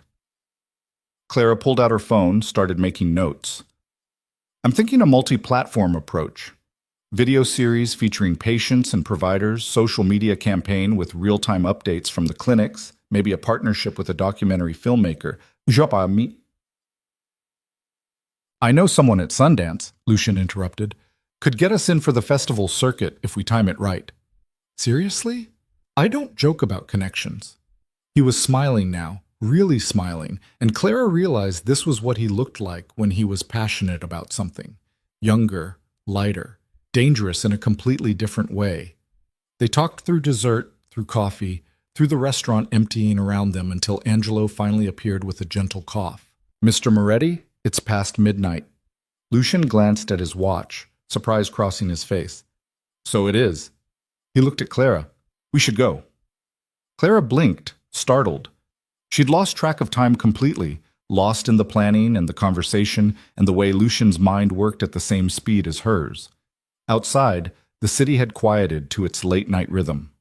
Clara pulled out her phone, started making notes. I'm thinking a multi-platform approach. Video series featuring patients and providers, social media campaign with real-time updates from the clinics, maybe a partnership with a documentary filmmaker. I know someone at Sundance, Lucien interrupted, could get us in for the festival circuit if we time it right. Seriously? I don't joke about connections. He was smiling now, really smiling, and Clara realized this was what he looked like when he was passionate about something. Younger, lighter, dangerous in a completely different way. They talked through dessert, through coffee, through the restaurant emptying around them until Angelo finally appeared with a gentle cough. Mr. Moretti, it's past midnight. Lucian glanced at his watch, surprise crossing his face. So it is. He looked at Clara. We should go. Clara blinked, startled. She'd lost track of time completely, lost in the planning and the conversation and the way Lucian's mind worked at the same speed as hers. Outside, the city had quieted to its late-night rhythm.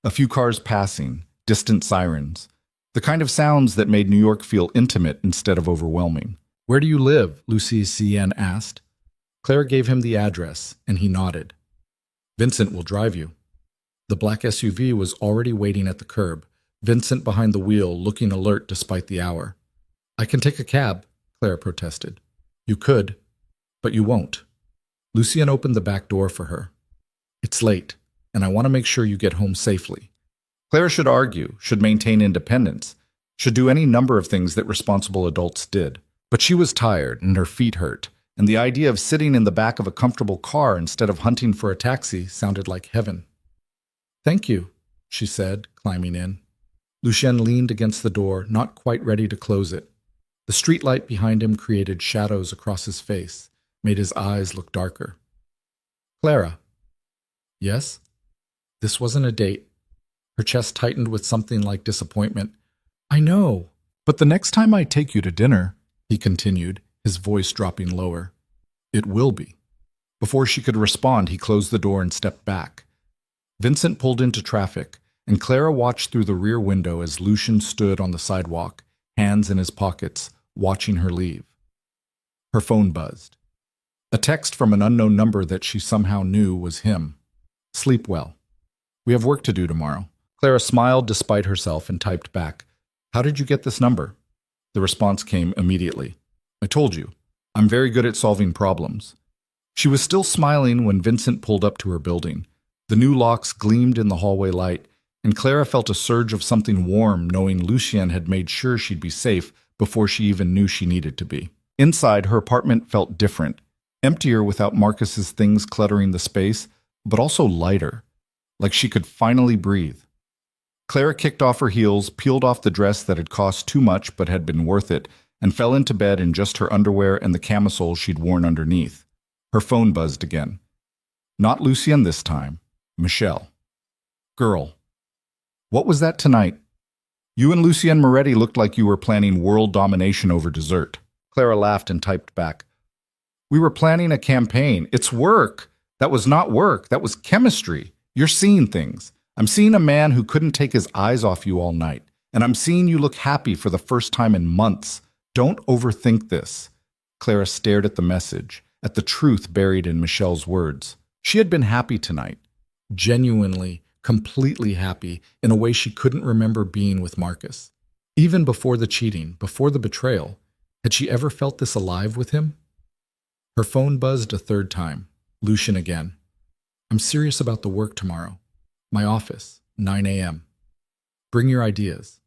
A few cars passing, distant sirens, the kind of sounds that made New York feel intimate instead of overwhelming. Where do you live? Sicilian asked. Clara gave him the address, and he nodded. Vincent will drive you. The black SUV was already waiting at the curb, Vincent behind the wheel, looking alert despite the hour. I can take a cab, Clara protested. You could, but you won't. Lucien opened the back door for her. It's late, and I want to make sure you get home safely. Clara should argue, should maintain independence, should do any number of things that responsible adults did. But she was tired, and her feet hurt, and the idea of sitting in the back of a comfortable car instead of hunting for a taxi sounded like heaven. Thank you, she said, climbing in. Lucien leaned against the door, not quite ready to close it. The streetlight behind him created shadows across his face, made his eyes look darker. Clara. Yes? This wasn't a date. Her chest tightened with something like disappointment. I know, but the next time I take you to dinner, he continued, his voice dropping lower, it will be. Before she could respond, he closed the door and stepped back. Vincent pulled into traffic, and Clara watched through the rear window as Lucien stood on the sidewalk, hands in his pockets, watching her leave. Her phone buzzed. A text from an unknown number that she somehow knew was him. Sleep well. We have work to do tomorrow. Clara smiled despite herself and typed back, How did you get this number? The response came immediately. I told you, I'm very good at solving problems. She was still smiling when Vincent pulled up to her building. The new locks gleamed in the hallway light, and Clara felt a surge of something warm knowing Lucien had made sure she'd be safe before she even knew she needed to be. Inside, her apartment felt different, emptier without Marcus's things cluttering the space, but also lighter, like she could finally breathe. Clara kicked off her heels, peeled off the dress that had cost too much but had been worth it, and fell into bed in just her underwear and the camisole she'd worn underneath. Her phone buzzed again. Not Lucien this time. Michelle. Girl. What was that tonight? You and Lucien Moretti looked like you were planning world domination over dessert. Clara laughed and typed back. We were planning a campaign. It's work. That was not work. That was chemistry. You're seeing things. I'm seeing a man who couldn't take his eyes off you all night. And I'm seeing you look happy for the first time in months. Don't overthink this. Clara stared at the message, at the truth buried in Michelle's words. She had been happy tonight. Genuinely, completely happy in a way she couldn't remember being with Marcus. Even before the cheating, before the betrayal, had she ever felt this alive with him? Her phone buzzed a third time. Lucien again. I'm serious about the work tomorrow. My office, 9 a.m. Bring your ideas.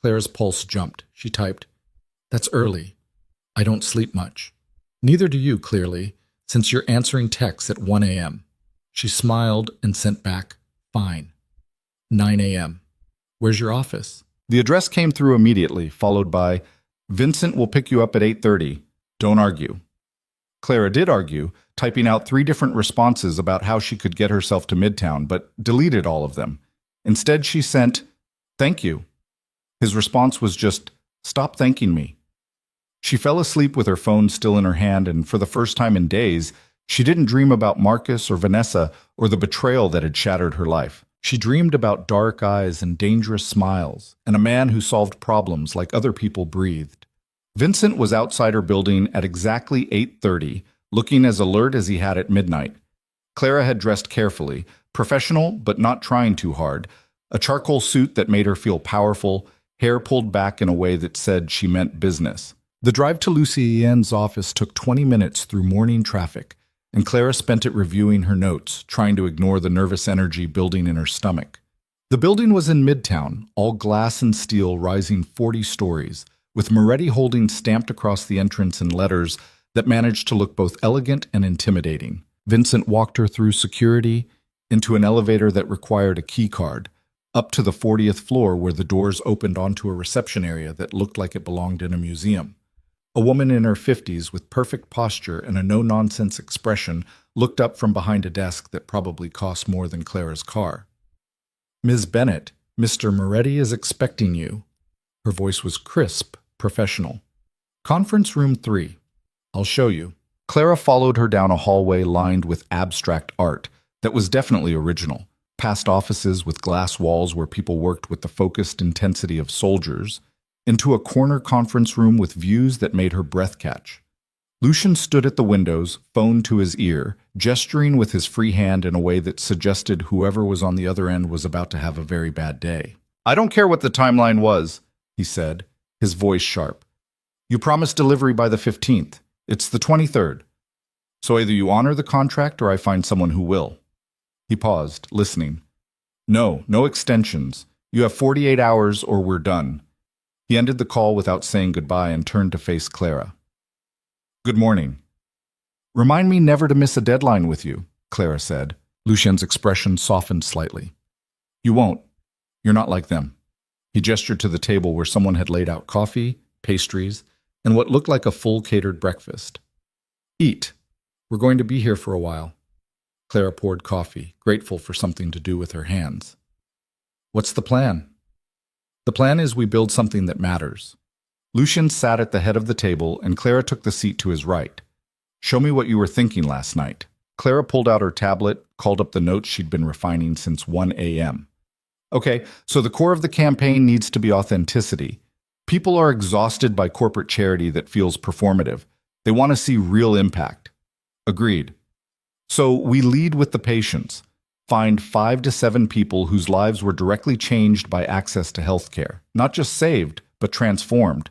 Clara's pulse jumped. She typed, That's early. I don't sleep much. Neither do you, clearly, since you're answering texts at 1 a.m. She smiled and sent back, Fine. 9 a.m. Where's your office? The address came through immediately, followed by, Vincent will pick you up at 8:30. Don't argue. Clara did argue, typing out 3 different responses about how she could get herself to Midtown, but deleted all of them. Instead, she sent, Thank you. His response was just, Stop thanking me. She fell asleep with her phone still in her hand, and for the first time in days, she didn't dream about Marcus or Vanessa or the betrayal that had shattered her life. She dreamed about dark eyes and dangerous smiles, and a man who solved problems like other people breathed. Vincent was outside her building at exactly 8:30, looking as alert as he had at midnight. Clara had dressed carefully, professional but not trying too hard, a charcoal suit that made her feel powerful, hair pulled back in a way that said she meant business. The drive to Lucien's office took 20 minutes through morning traffic, and Clara spent it reviewing her notes, trying to ignore the nervous energy building in her stomach. The building was in Midtown, all glass and steel rising 40 stories, with Moretti Holdings stamped across the entrance in letters that managed to look both elegant and intimidating. Vincent walked her through security, into an elevator that required a key card, up to the 40th floor where the doors opened onto a reception area that looked like it belonged in a museum. A woman in her 50s with perfect posture and a no-nonsense expression looked up from behind a desk that probably cost more than Clara's car. "Ms. Bennett, Mr. Moretti is expecting you." Her voice was crisp, professional. "Conference room 3. I'll show you." Clara followed her down a hallway lined with abstract art that was definitely original, past offices with glass walls where people worked with the focused intensity of soldiers, into a corner conference room with views that made her breath catch. Lucian stood at the windows, phone to his ear, gesturing with his free hand in a way that suggested whoever was on the other end was about to have a very bad day. "I don't care what the timeline was," he said, his voice sharp. "You promised delivery by the 15th. It's the 23rd. So either you honor the contract or I find someone who will." He paused, listening. "No, no extensions. You have 48 hours or we're done." He ended the call without saying goodbye and turned to face Clara. "Good morning." "Remind me never to miss a deadline with you," Clara said. Lucien's expression softened slightly. "You won't. You're not like them." He gestured to the table where someone had laid out coffee, pastries, and what looked like a full catered breakfast. "Eat. We're going to be here for a while." Clara poured coffee, grateful for something to do with her hands. "What's the plan?" "The plan is we build something that matters." Lucian sat at the head of the table, and Clara took the seat to his right. "Show me what you were thinking last night." Clara pulled out her tablet, called up the notes she'd been refining since 1 a.m. "Okay, so the core of the campaign needs to be authenticity. People are exhausted by corporate charity that feels performative. They want to see real impact." "Agreed." "So we lead with the patients. Find 5 to 7 people whose lives were directly changed by access to healthcare. Not just saved, but transformed.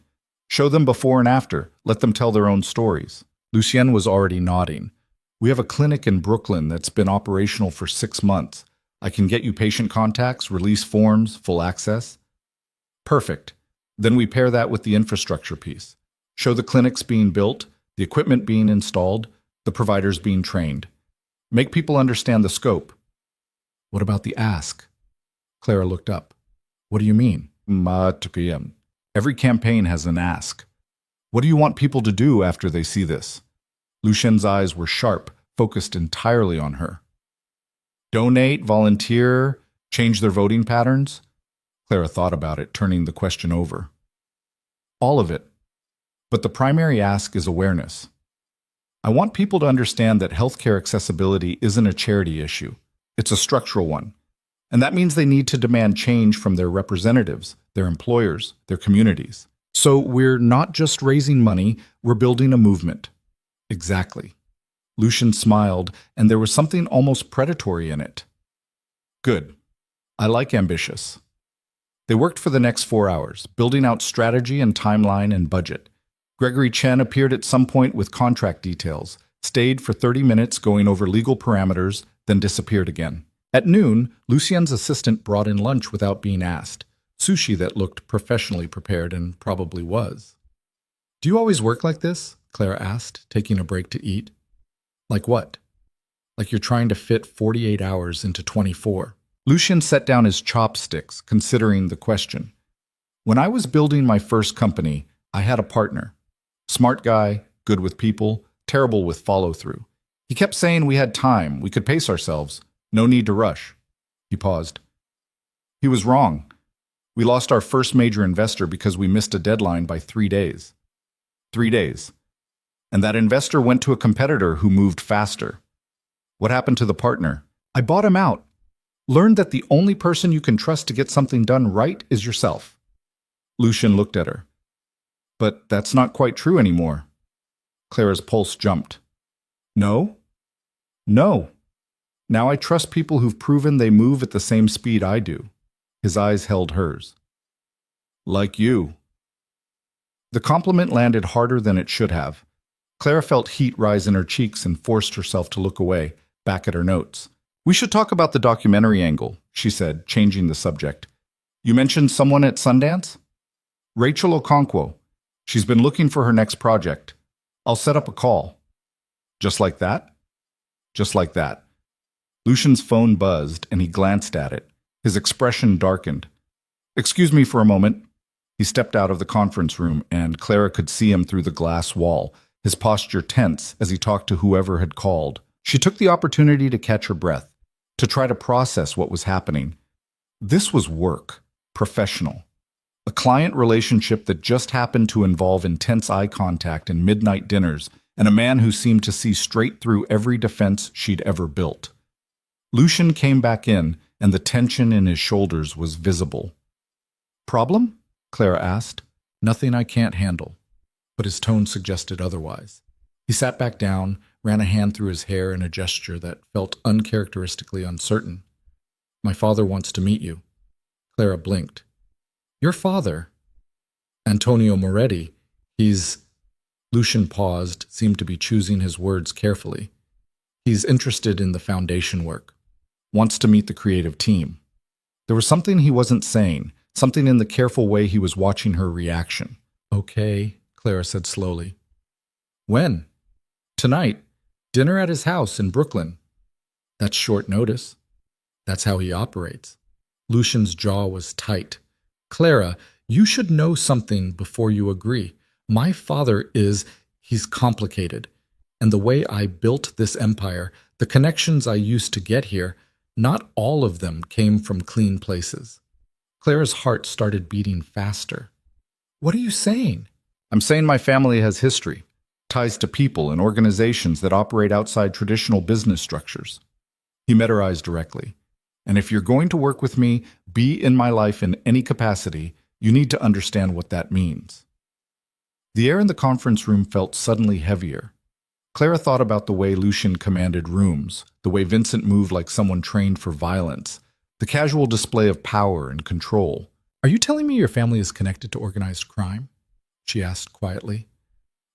Show them before and after. Let them tell their own stories." Lucien was already nodding. "We have a clinic in Brooklyn that's been operational for 6 months. I can get you patient contacts, release forms, full access." "Perfect. Then we pair that with the infrastructure piece. Show the clinics being built, the equipment being installed, the providers being trained. Make people understand the scope." "What about the ask?" Clara looked up. "What do you mean?" "Every campaign has an ask. What do you want people to do after they see this?" Lucien's eyes were sharp, focused entirely on her. "Donate, volunteer, change their voting patterns?" Clara thought about it, turning the question over. "All of it. But the primary ask is awareness. I want people to understand that healthcare accessibility isn't a charity issue. It's a structural one. And that means they need to demand change from their representatives, their employers, their communities. So we're not just raising money, we're building a movement." "Exactly." Lucian smiled, and there was something almost predatory in it. "Good. I like ambitious." They worked for the next 4 hours, building out strategy and timeline and budget. Gregory Chen appeared at some point with contract details, stayed for 30 minutes going over legal parameters, then disappeared again. At noon, Lucien's assistant brought in lunch without being asked, sushi that looked professionally prepared and probably was. "Do you always work like this?" Clara asked, taking a break to eat. "Like what?" "Like you're trying to fit 48 hours into 24. Lucian set down his chopsticks, considering the question. "When I was building my first company, I had a partner. Smart guy, good with people, terrible with follow-through. He kept saying we had time, we could pace ourselves, no need to rush." He paused. "He was wrong. We lost our first major investor because we missed a deadline by 3 days. 3 days. And that investor went to a competitor who moved faster. What happened to the partner? I bought him out. Learned that the only person you can trust to get something done right is yourself." Lucian looked at her. "But that's not quite true anymore." Clara's pulse jumped. "No? No. Now I trust people who've proven they move at the same speed I do." His eyes held hers. "Like you." The compliment landed harder than it should have. Clara felt heat rise in her cheeks and forced herself to look away, back at her notes. "We should talk about the documentary angle," she said, changing the subject. "You mentioned someone at Sundance?" "Rachel Okonkwo. She's been looking for her next project. I'll set up a call." "Just like that?" "Just like that." Lucian's phone buzzed, and he glanced at it. His expression darkened. "Excuse me for a moment." He stepped out of the conference room, and Clara could see him through the glass wall, his posture tense as he talked to whoever had called. She took the opportunity to catch her breath, to try to process what was happening. This was work, professional. A client relationship that just happened to involve intense eye contact and midnight dinners, and a man who seemed to see straight through every defense she'd ever built. Lucian came back in, and the tension in his shoulders was visible. "Problem?" Clara asked. "Nothing I can't handle." But his tone suggested otherwise. He sat back down, ran a hand through his hair in a gesture that felt uncharacteristically uncertain. "My father wants to meet you." Clara blinked. "Your father?" "Antonio Moretti. He's—" Lucian paused, seemed to be choosing his words carefully. "He's interested in the foundation work. Wants to meet the creative team." There was something he wasn't saying, something in the careful way he was watching her reaction. "Okay," Clara said slowly. "When?" "Tonight. Dinner at his house in Brooklyn." "That's short notice." "That's how he operates." Lucian's jaw was tight. "Clara, you should know something before you agree. My father he's complicated. And the way I built this empire, the connections I used to get here, not all of them came from clean places." Clara's heart started beating faster. "What are you saying?" "I'm saying my family has history, ties to people and organizations that operate outside traditional business structures." He met her eyes directly. "And if you're going to work with me, be in my life in any capacity, you need to understand what that means." The air in the conference room felt suddenly heavier. Clara thought about the way Lucian commanded rooms, the way Vincent moved like someone trained for violence, the casual display of power and control. "Are you telling me your family is connected to organized crime?" she asked quietly.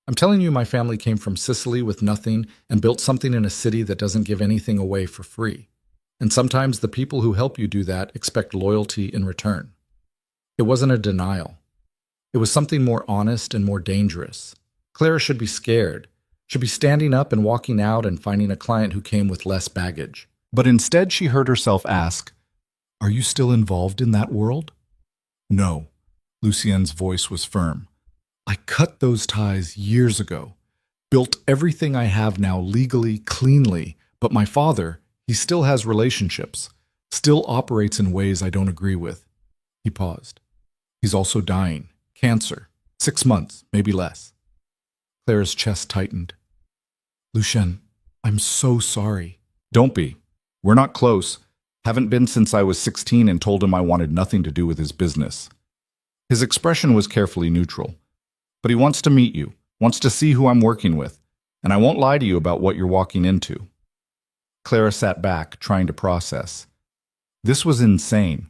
"I'm telling you my family came from Sicily with nothing and built something in a city that doesn't give anything away for free. And sometimes the people who help you do that expect loyalty in return." It wasn't a denial. It was something more honest and more dangerous. Clara should be scared, should be standing up and walking out and finding a client who came with less baggage. But instead she heard herself ask, "Are you still involved in that world?" "No." Lucien's voice was firm. "I cut those ties years ago, built everything I have now legally, cleanly, but my father, he still has relationships, still operates in ways I don't agree with." He paused. "He's also dying. Cancer. 6 months, maybe less." Clara's chest tightened. "Lucien, I'm so sorry." "Don't be. We're not close. Haven't been since I was 16 and told him I wanted nothing to do with his business." His expression was carefully neutral. "But he wants to meet you, wants to see who I'm working with, and I won't lie to you about what you're walking into." Clara sat back, trying to process. This was insane.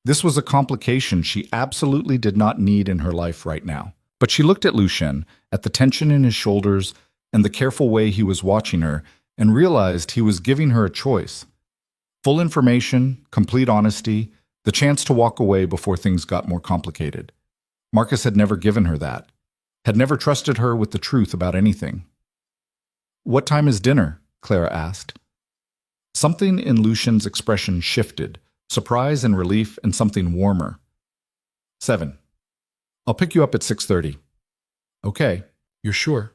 This was a complication she absolutely did not need in her life right now. But she looked at Lucien, at the tension in his shoulders and the careful way he was watching her, and realized he was giving her a choice. Full information, complete honesty, the chance to walk away before things got more complicated. Marcus had never given her that, had never trusted her with the truth about anything. "What time is dinner?" Clara asked. Something in Lucien's expression shifted, surprise and relief and something warmer. 7. I'll pick you up at 6:30. "Okay, you're sure?"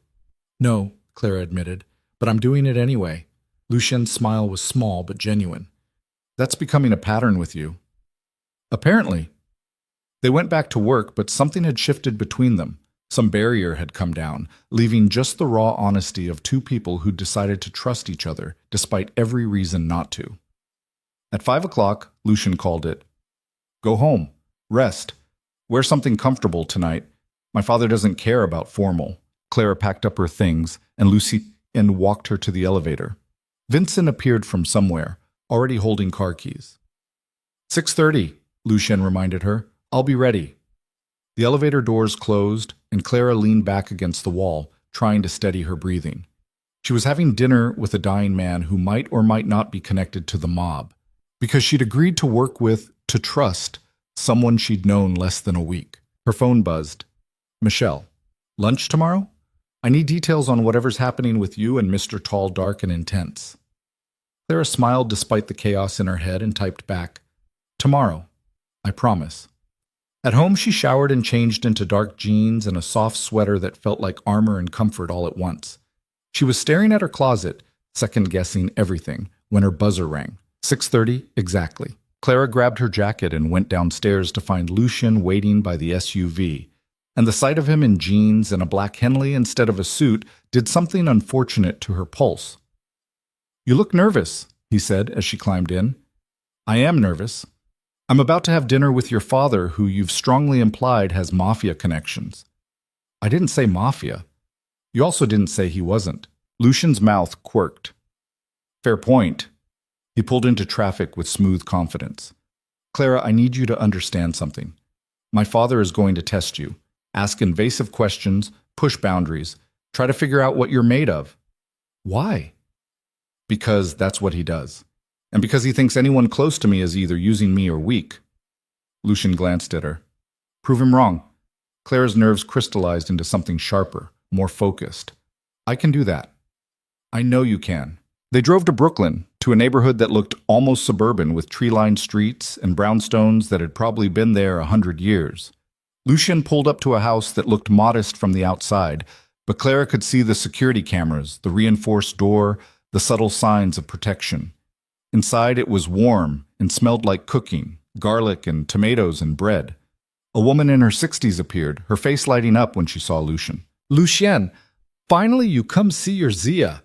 "No," Clara admitted, "but I'm doing it anyway." Lucien's smile was small but genuine. "That's becoming a pattern with you." "Apparently." They went back to work, but something had shifted between them. Some barrier had come down, leaving just the raw honesty of two people who decided to trust each other, despite every reason not to. At 5 o'clock, Lucian called it. "Go home. Rest. Wear something comfortable tonight. My father doesn't care about formal." Clara packed up her things, and Lucien walked her to the elevator. Vincent appeared from somewhere, already holding car keys. 6:30, Lucien reminded her. "I'll be ready." The elevator doors closed, and Clara leaned back against the wall, trying to steady her breathing. She was having dinner with a dying man who might or might not be connected to the mob, because she'd agreed to work with, to trust, someone she'd known less than a week. Her phone buzzed. "Michelle, lunch tomorrow? I need details on whatever's happening with you and Mr. Tall, Dark, and Intense." Clara smiled despite the chaos in her head and typed back, "Tomorrow. I promise." At home, she showered and changed into dark jeans and a soft sweater that felt like armor and comfort all at once. She was staring at her closet, second-guessing everything, when her buzzer rang. 6:30 exactly. Clara grabbed her jacket and went downstairs to find Lucien waiting by the SUV, and the sight of him in jeans and a black Henley instead of a suit did something unfortunate to her pulse. "You look nervous," he said as she climbed in. "I am nervous. I'm about to have dinner with your father, who you've strongly implied has mafia connections." "I didn't say mafia. You also didn't say he wasn't." Lucien's mouth quirked. "Fair point." He pulled into traffic with smooth confidence. "Clara, I need you to understand something. My father is going to test you, ask invasive questions, push boundaries, try to figure out what you're made of." "Why?" "Because that's what he does. And because he thinks anyone close to me is either using me or weak." Lucien glanced at her. "Prove him wrong." Clara's nerves crystallized into something sharper, more focused. "I can do that." "I know you can." They drove to Brooklyn, to a neighborhood that looked almost suburban with tree-lined streets and brownstones that had probably been there 100 years. Lucien pulled up to a house that looked modest from the outside, but Clara could see the security cameras, the reinforced door, the subtle signs of protection. Inside it was warm and smelled like cooking, garlic and tomatoes and bread. A woman in her 60s appeared, her face lighting up when she saw Lucien. "Lucien, finally you come see your Zia."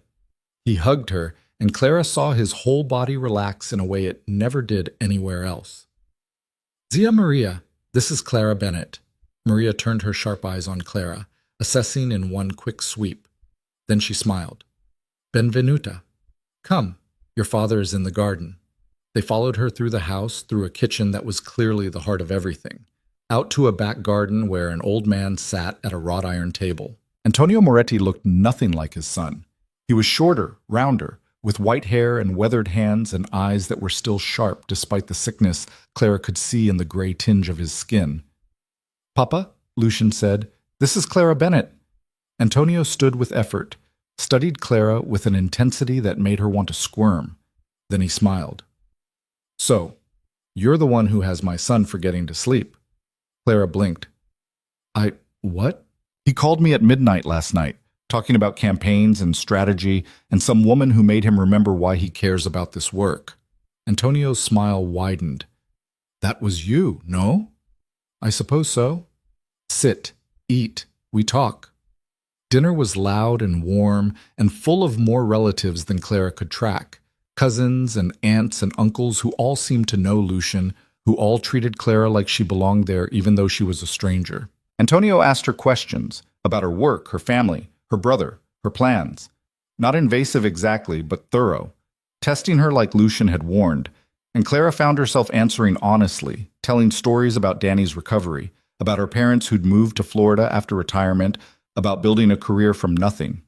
He hugged her, and Clara saw his whole body relax in a way it never did anywhere else. "Zia Maria, this is Clara Bennett." Maria turned her sharp eyes on Clara, assessing in one quick sweep. Then she smiled. "Benvenuta. Come, your father is in the garden." They followed her through the house, through a kitchen that was clearly the heart of everything, out to a back garden where an old man sat at a wrought iron table. Antonio Moretti looked nothing like his son. He was shorter, rounder, with white hair and weathered hands and eyes that were still sharp despite the sickness Clara could see in the gray tinge of his skin. "Papa," Lucien said, "this is Clara Bennett." Antonio stood with effort, studied Clara with an intensity that made her want to squirm. Then he smiled. "So, you're the one who has my son forgetting to sleep." Clara blinked. What?" "He called me at midnight last night, talking about campaigns and strategy and some woman who made him remember why he cares about this work." Antonio's smile widened. "That was you, no?" "I suppose so." "Sit, eat, we talk." Dinner was loud and warm and full of more relatives than Clara could track. Cousins and aunts and uncles who all seemed to know Lucien, who all treated Clara like she belonged there even though she was a stranger. Antonio asked her questions about her work, her family, her brother, her plans. Not invasive exactly, but thorough, testing her like Lucien had warned. And Clara found herself answering honestly, telling stories about Danny's recovery, about her parents who'd moved to Florida after retirement, about building a career from nothing.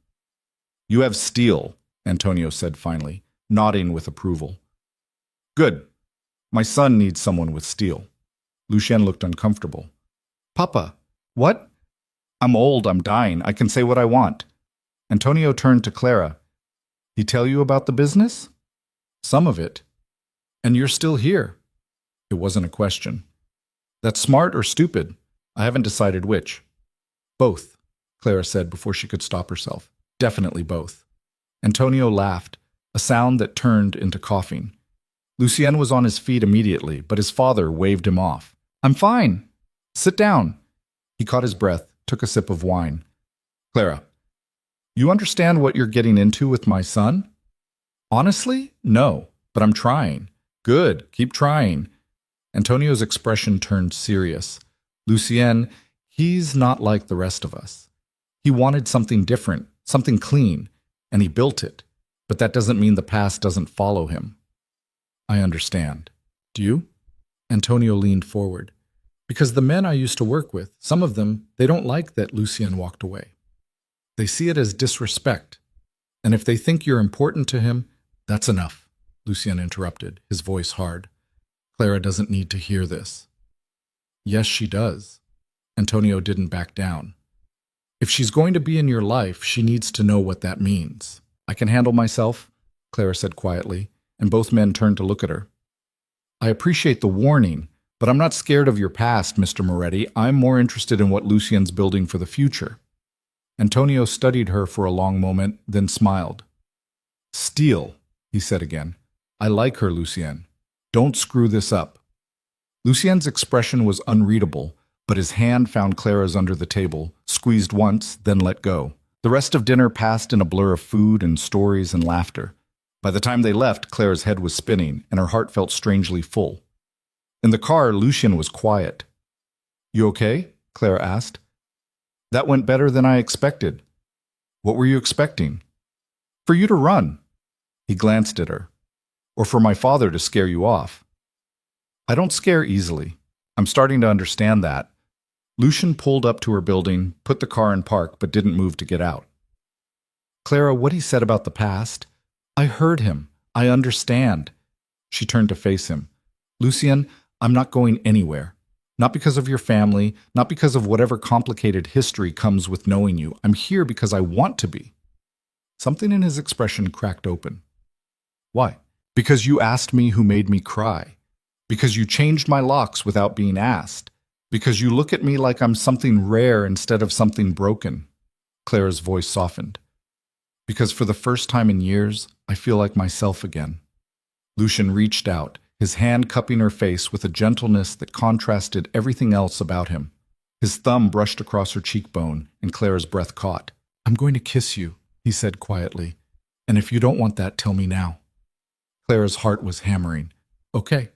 "You have steel," Antonio said finally, nodding with approval. "Good. My son needs someone with steel." Lucien looked uncomfortable. "Papa, what?" "I'm old, I'm dying, I can say what I want." Antonio turned to Clara. "He tell you about the business?" "Some of it." "And you're still here?" It wasn't a question. "That's smart or stupid? I haven't decided which." "Both," Clara said before she could stop herself. "Definitely both." Antonio laughed, a sound that turned into coughing. Lucien was on his feet immediately, but his father waved him off. "I'm fine. Sit down." He caught his breath, took a sip of wine. "Clara, you understand what you're getting into with my son?" "Honestly, no, but I'm trying." "Good, keep trying." Antonio's expression turned serious. "Lucien, he's not like the rest of us. He wanted something different, something clean, and he built it. But that doesn't mean the past doesn't follow him." "I understand. Do you?" Antonio leaned forward. "Because the men I used to work with, some of them, they don't like that Lucien walked away. They see it as disrespect. And if they think you're important to him, that's enough," Lucien interrupted, his voice hard. "Clara doesn't need to hear this." "Yes, she does." Antonio didn't back down. "If she's going to be in your life, she needs to know what that means." "I can handle myself," Clara said quietly, and both men turned to look at her. "I appreciate the warning, But I'm not scared of your past, Mr. Moretti. I'm more interested in what Lucien's building for the future. Antonio studied her for a long moment, then smiled. Steal, he said again. I like her, Lucien. Don't screw this up. Lucien's expression was unreadable, but his hand found Clara's under the table, squeezed once, then let go. The rest of dinner passed in a blur of food and stories and laughter. By the time they left, Clara's head was spinning, and her heart felt strangely full. In the car, Lucien was quiet. You okay? Clara asked. That went better than I expected. What were you expecting? For you to run. He glanced at her. Or for my father to scare you off. I don't scare easily. I'm starting to understand that. Lucien pulled up to her building, put the car in park, but didn't move to get out. Clara, what he said about the past, I heard him. I understand. She turned to face him. Lucien, I'm not going anywhere. Not because of your family, not because of whatever complicated history comes with knowing you. I'm here because I want to be. Something in his expression cracked open. Why? Because you asked me who made me cry. Because you changed my locks without being asked. Because you look at me like I'm something rare instead of something broken. Clara's voice softened. Because for the first time in years, I feel like myself again. Lucien reached out, his hand cupping her face with a gentleness that contrasted everything else about him. His thumb brushed across her cheekbone, and Clara's breath caught. I'm going to kiss you, he said quietly. And if you don't want that, tell me now. Clara's heart was hammering. Okay.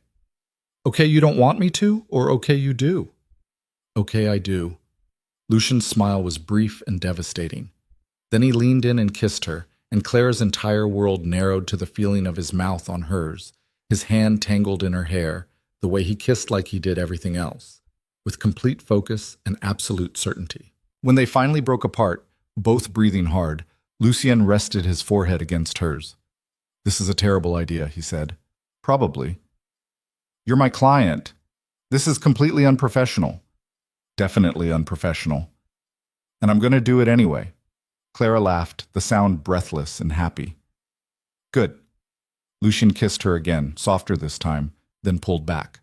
Okay, you don't want me to, or okay, you do? Okay, I do. Lucien's smile was brief and devastating. Then he leaned in and kissed her, and Clara's entire world narrowed to the feeling of his mouth on hers, his hand tangled in her hair, the way he kissed like he did everything else, with complete focus and absolute certainty. When they finally broke apart, both breathing hard, Lucien rested his forehead against hers. This is a terrible idea, he said. Probably. You're my client. This is completely unprofessional. Definitely unprofessional. And I'm going to do it anyway. Clara laughed, the sound breathless and happy. Good. Lucien kissed her again, softer this time, then pulled back.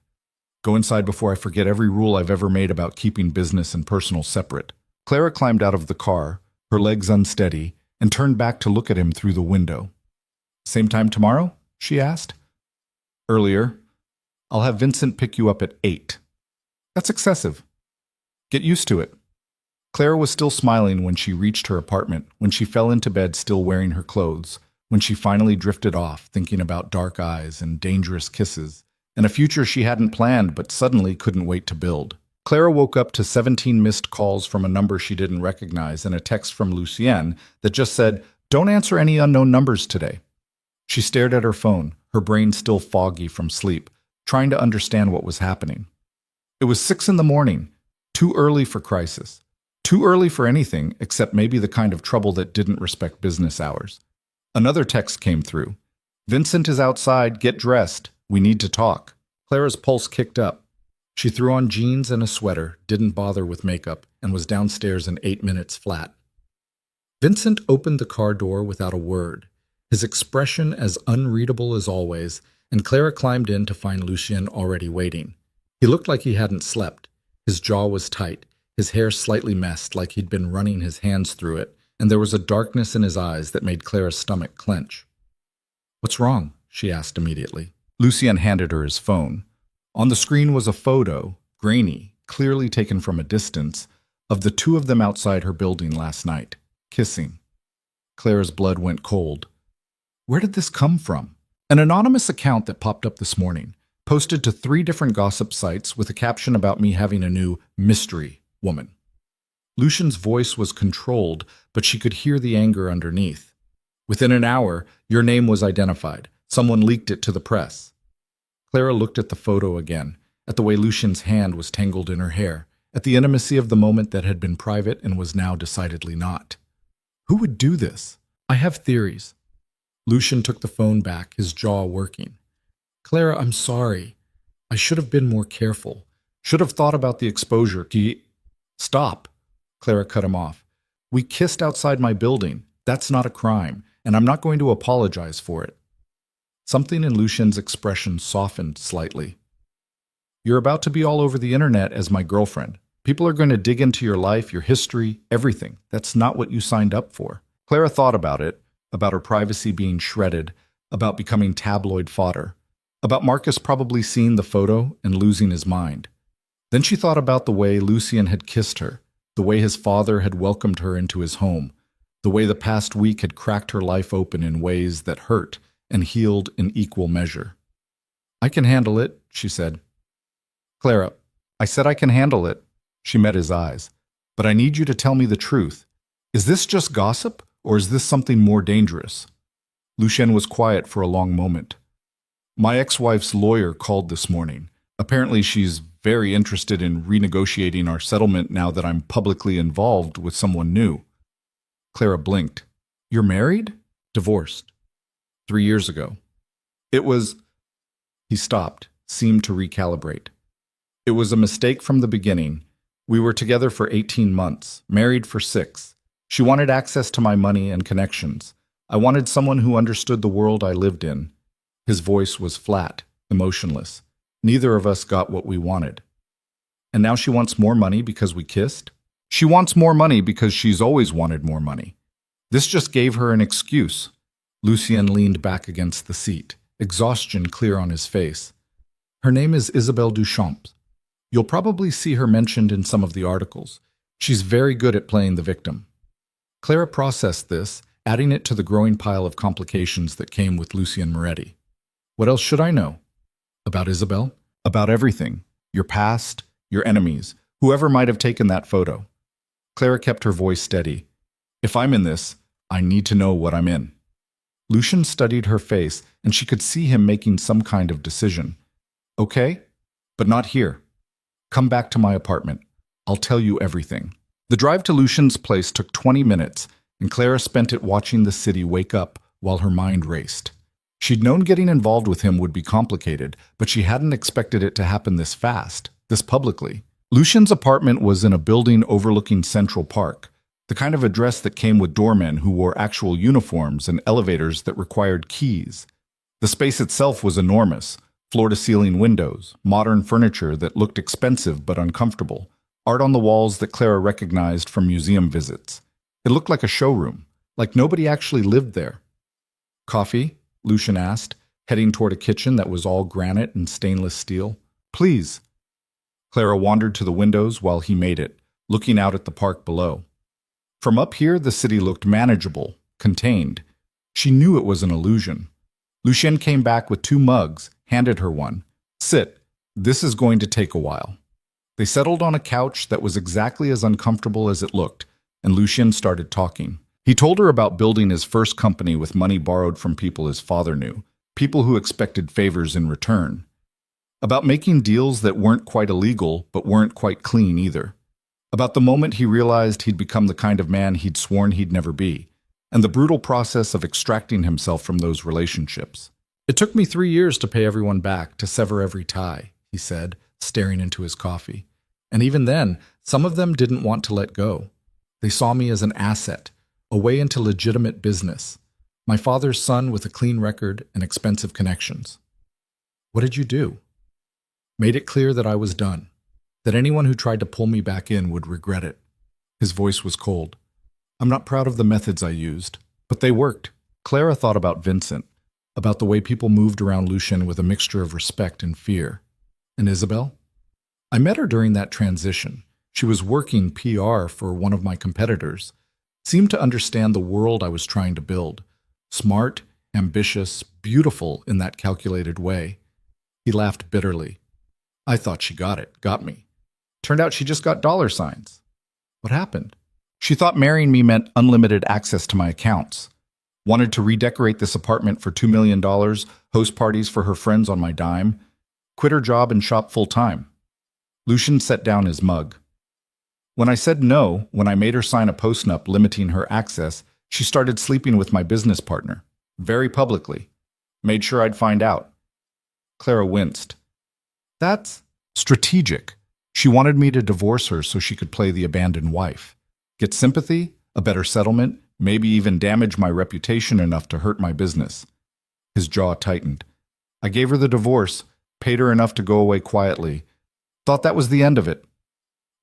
Go inside before I forget every rule I've ever made about keeping business and personal separate. Clara climbed out of the car, her legs unsteady, and turned back to look at him through the window. Same time tomorrow? She asked. Earlier. I'll have Vincent pick you up at 8. That's excessive. Get used to it. Clara was still smiling when she reached her apartment, when she fell into bed still wearing her clothes, when she finally drifted off, thinking about dark eyes and dangerous kisses, and a future she hadn't planned but suddenly couldn't wait to build. Clara woke up to 17 missed calls from a number she didn't recognize and a text from Lucien that just said, "Don't answer any unknown numbers today." She stared at her phone, her brain still foggy from sleep, trying to understand what was happening. It was 6 in the morning, too early for crisis, too early for anything except maybe the kind of trouble that didn't respect business hours. Another text came through. Vincent is outside, get dressed, we need to talk. Clara's pulse kicked up. She threw on jeans and a sweater, didn't bother with makeup, and was downstairs in 8 minutes flat. Vincent opened the car door without a word, his expression as unreadable as always, and Clara climbed in to find Lucien already waiting. He looked like he hadn't slept. His jaw was tight, his hair slightly messed like he'd been running his hands through it, and there was a darkness in his eyes that made Clara's stomach clench. What's wrong? She asked immediately. Lucien handed her his phone. On the screen was a photo, grainy, clearly taken from a distance, of the two of them outside her building last night, kissing. Clara's blood went cold. Where did this come from? An anonymous account that popped up this morning, posted to 3 different gossip sites with a caption about me having a new mystery woman. Lucien's voice was controlled, but she could hear the anger underneath. Within an hour, your name was identified. Someone leaked it to the press. Clara looked at the photo again, at the way Lucien's hand was tangled in her hair, at the intimacy of the moment that had been private and was now decidedly not. Who would do this? I have theories. Lucien took the phone back, his jaw working. Clara, I'm sorry. I should have been more careful. Should have thought about the exposure. Stop. Clara cut him off. We kissed outside my building. That's not a crime, and I'm not going to apologize for it. Something in Lucien's expression softened slightly. You're about to be all over the internet as my girlfriend. People are going to dig into your life, your history, everything. That's not what you signed up for. Clara thought about it, about her privacy being shredded, about becoming tabloid fodder, about Marcus probably seeing the photo and losing his mind. Then she thought about the way Lucien had kissed her, the way his father had welcomed her into his home, the way the past week had cracked her life open in ways that hurt and healed in equal measure. I can handle it, she said. Clara, I said I can handle it. She met his eyes. But I need you to tell me the truth. Is this just gossip, or is this something more dangerous? Lucien was quiet for a long moment. My ex-wife's lawyer called this morning. Apparently she's very interested in renegotiating our settlement now that I'm publicly involved with someone new. Clara blinked. You're married? Divorced. 3 years ago. It was... He stopped, seemed to recalibrate. It was a mistake from the beginning. We were together for 18 months, married for 6. She wanted access to my money and connections. I wanted someone who understood the world I lived in. His voice was flat, emotionless. Neither of us got what we wanted. And now she wants more money because we kissed? She wants more money because she's always wanted more money. This just gave her an excuse. Lucien leaned back against the seat, exhaustion clear on his face. Her name is Isabelle Duchamp. You'll probably see her mentioned in some of the articles. She's very good at playing the victim. Clara processed this, adding it to the growing pile of complications that came with Lucien Moretti. What else should I know? About Isabelle? About everything. Your past, your enemies, whoever might have taken that photo. Clara kept her voice steady. If I'm in this, I need to know what I'm in. Lucien studied her face, and she could see him making some kind of decision. Okay, but not here. Come back to my apartment. I'll tell you everything. The drive to Lucien's place took 20 minutes, and Clara spent it watching the city wake up while her mind raced. She'd known getting involved with him would be complicated, but she hadn't expected it to happen this fast, this publicly. Lucien's apartment was in a building overlooking Central Park, the kind of address that came with doormen who wore actual uniforms and elevators that required keys. The space itself was enormous, floor-to-ceiling windows, modern furniture that looked expensive but uncomfortable, art on the walls that Clara recognized from museum visits. It looked like a showroom, like nobody actually lived there. Coffee? Lucien asked, heading toward a kitchen that was all granite and stainless steel. Please. Clara wandered to the windows while he made it, looking out at the park below. From up here, the city looked manageable, contained. She knew it was an illusion. Lucien came back with 2 mugs, handed her one. Sit. This is going to take a while. They settled on a couch that was exactly as uncomfortable as it looked, and Lucien started talking. He told her about building his first company with money borrowed from people his father knew, people who expected favors in return. About making deals that weren't quite illegal, but weren't quite clean either. About the moment he realized he'd become the kind of man he'd sworn he'd never be, and the brutal process of extracting himself from those relationships. It took me 3 years to pay everyone back, to sever every tie, he said, staring into his coffee. And even then, some of them didn't want to let go. They saw me as an asset, a way into legitimate business. My father's son with a clean record and expensive connections. What did you do? Made it clear that I was done, that anyone who tried to pull me back in would regret it. His voice was cold. I'm not proud of the methods I used, but they worked. Clara thought about Vincent, about the way people moved around Lucien with a mixture of respect and fear. And Isabelle? I met her during that transition. She was working PR for one of my competitors, seemed to understand the world I was trying to build. Smart, ambitious, beautiful in that calculated way. He laughed bitterly. I thought she got me. Turned out she just got $signs. What happened? She thought marrying me meant unlimited access to my accounts. Wanted to redecorate this apartment for $2 million, host parties for her friends on my dime. Quit her job and shop full-time. Lucien set down his mug. When I said no, when I made her sign a postnup limiting her access, she started sleeping with my business partner. Very publicly. Made sure I'd find out. Clara winced. That's strategic. She wanted me to divorce her so she could play the abandoned wife. Get sympathy, a better settlement, maybe even damage my reputation enough to hurt my business. His jaw tightened. I gave her the divorce, paid her enough to go away quietly, Thought that was the end of it.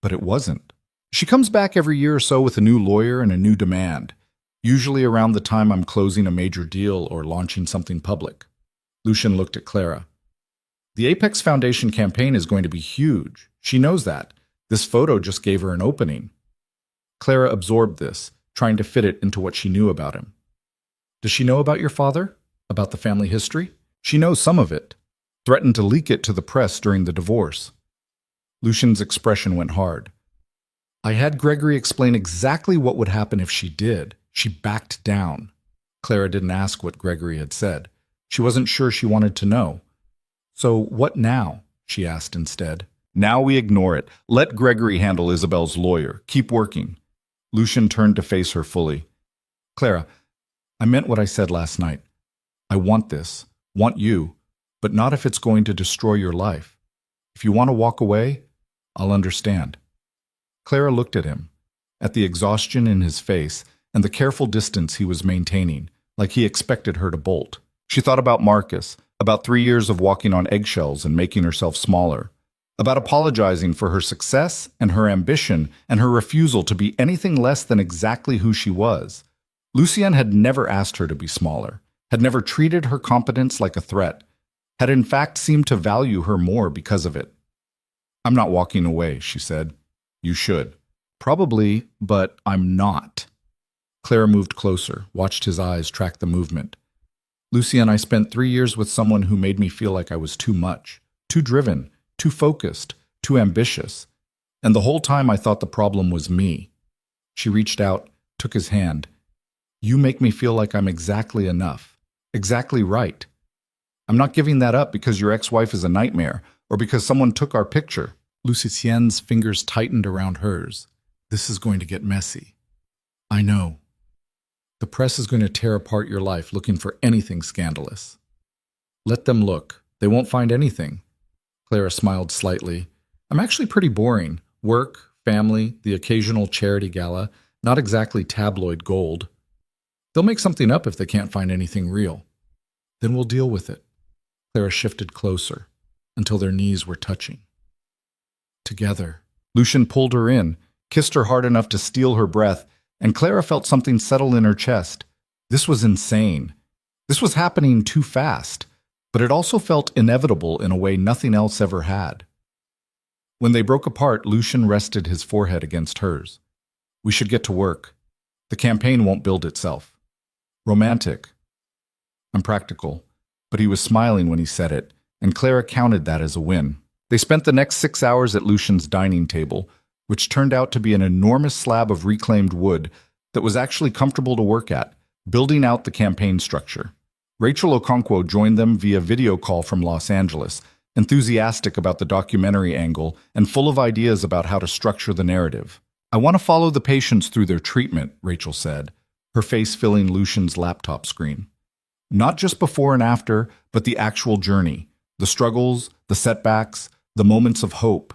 But it wasn't. She comes back every year or so with a new lawyer and a new demand, usually around the time I'm closing a major deal or launching something public. Lucian looked at Clara. The Apex Foundation campaign is going to be huge. She knows that. This photo just gave her an opening. Clara absorbed this, trying to fit it into what she knew about him. Does she know about your father? About the family history? She knows some of it. Threatened to leak it to the press during the divorce. Lucian's expression went hard. I had Gregory explain exactly what would happen if she did. She backed down. Clara didn't ask what Gregory had said. She wasn't sure she wanted to know. So what now? She asked instead. Now we ignore it. Let Gregory handle Isabel's lawyer. Keep working. Lucian turned to face her fully. Clara, I meant what I said last night. I want this, want you, but not if it's going to destroy your life. If you want to walk away, I'll understand. Clara looked at him, at the exhaustion in his face and the careful distance he was maintaining, like he expected her to bolt. She thought about Marcus, about 3 years of walking on eggshells and making herself smaller, about apologizing for her success and her ambition and her refusal to be anything less than exactly who she was. Lucien had never asked her to be smaller, had never treated her competence like a threat, had in fact seemed to value her more because of it. I'm not walking away, she said. You should. Probably, but I'm not. Clara moved closer, watched his eyes track the movement. Lucien, I spent 3 years with someone who made me feel like I was too much, too driven, too focused, too ambitious. And the whole time I thought the problem was me. She reached out, took his hand. You make me feel like I'm exactly enough, exactly right. I'm not giving that up because your ex-wife is a nightmare or because someone took our picture. Lucien's fingers tightened around hers. This is going to get messy. I know. The press is going to tear apart your life looking for anything scandalous. Let them look. They won't find anything. Clara smiled slightly. I'm actually pretty boring. Work, family, the occasional charity gala, not exactly tabloid gold. They'll make something up if they can't find anything real. Then we'll deal with it. Clara shifted closer until their knees were touching. Together. Lucian pulled her in, kissed her hard enough to steal her breath, and Clara felt something settle in her chest. This was insane. This was happening too fast, but it also felt inevitable in a way nothing else ever had. When they broke apart, Lucian rested his forehead against hers. We should get to work. The campaign won't build itself. Romantic. I'm practical, but he was smiling when he said it, and Clara counted that as a win. They spent the next 6 hours at Lucian's dining table, which turned out to be an enormous slab of reclaimed wood that was actually comfortable to work at, building out the campaign structure. Rachel Okonkwo joined them via video call from Los Angeles, enthusiastic about the documentary angle and full of ideas about how to structure the narrative. I want to follow the patients through their treatment, Rachel said, her face filling Lucian's laptop screen. Not just before and after, but the actual journey, the struggles, the setbacks, the moments of hope.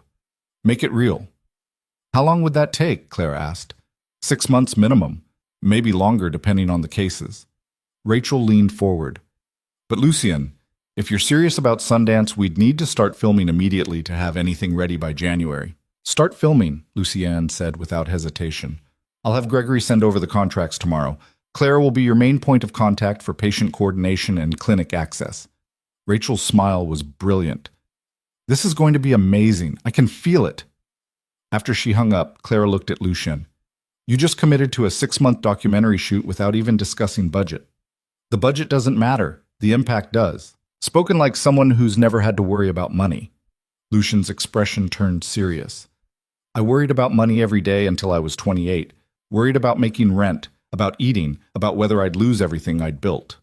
Make it real. How long would that take? Claire asked. 6 months minimum, maybe longer depending on the cases. Rachel leaned forward. But Lucien, if you're serious about Sundance, we'd need to start filming immediately to have anything ready by January. Start filming, Lucien said without hesitation. I'll have Gregory send over the contracts tomorrow. Claire will be your main point of contact for patient coordination and clinic access. Rachel's smile was brilliant. This is going to be amazing. I can feel it. After she hung up, Clara looked at Lucien. You just committed to a 6-month documentary shoot without even discussing budget. The budget doesn't matter. The impact does. Spoken like someone who's never had to worry about money. Lucien's expression turned serious. I worried about money every day until I was 28. Worried about making rent, about eating, about whether I'd lose everything I'd built.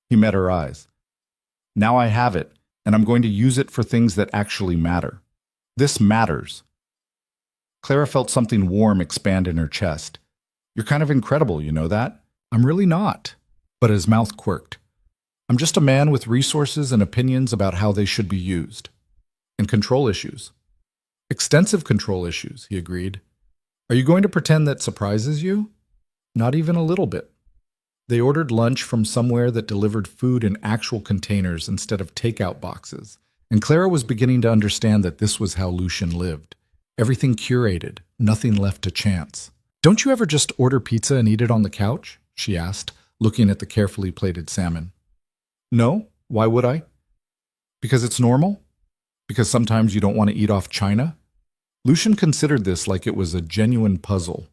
He met her eyes. Now I have it, and I'm going to use it for things that actually matter. This matters. Clara felt something warm expand in her chest. You're kind of incredible, you know that? I'm really not. But his mouth quirked. I'm just a man with resources and opinions about how they should be used. And control issues. Extensive control issues, he agreed. Are you going to pretend that surprises you? Not even a little bit. They ordered lunch from somewhere that delivered food in actual containers instead of takeout boxes, And Clara was beginning to understand that this was how Lucian lived. Everything curated, nothing left to chance. "Don't you ever just order pizza and eat it on the couch?" she asked, looking at the carefully plated salmon. "No, why would I? Because it's normal? Because sometimes you don't want to eat off china?" Lucian considered this like it was a genuine puzzle.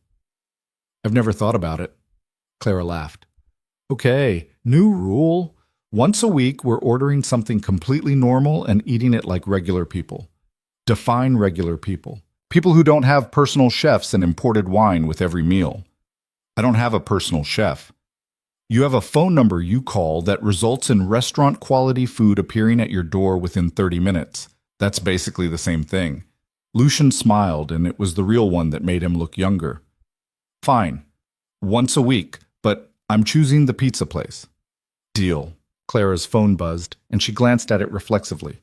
"I've never thought about it." Clara laughed. "Okay, new rule. Once a week, we're ordering something completely normal and eating it like regular people. Define regular people. People who don't have personal chefs and imported wine with every meal. I don't have a personal chef. You have a phone number you call that results in restaurant-quality food appearing at your door within 30 minutes. That's basically the same thing." Lucian smiled, and it was the real one that made him look younger. "Fine. Once a week, but I'm choosing the pizza place." "Deal." Clara's phone buzzed, and she glanced at it reflexively.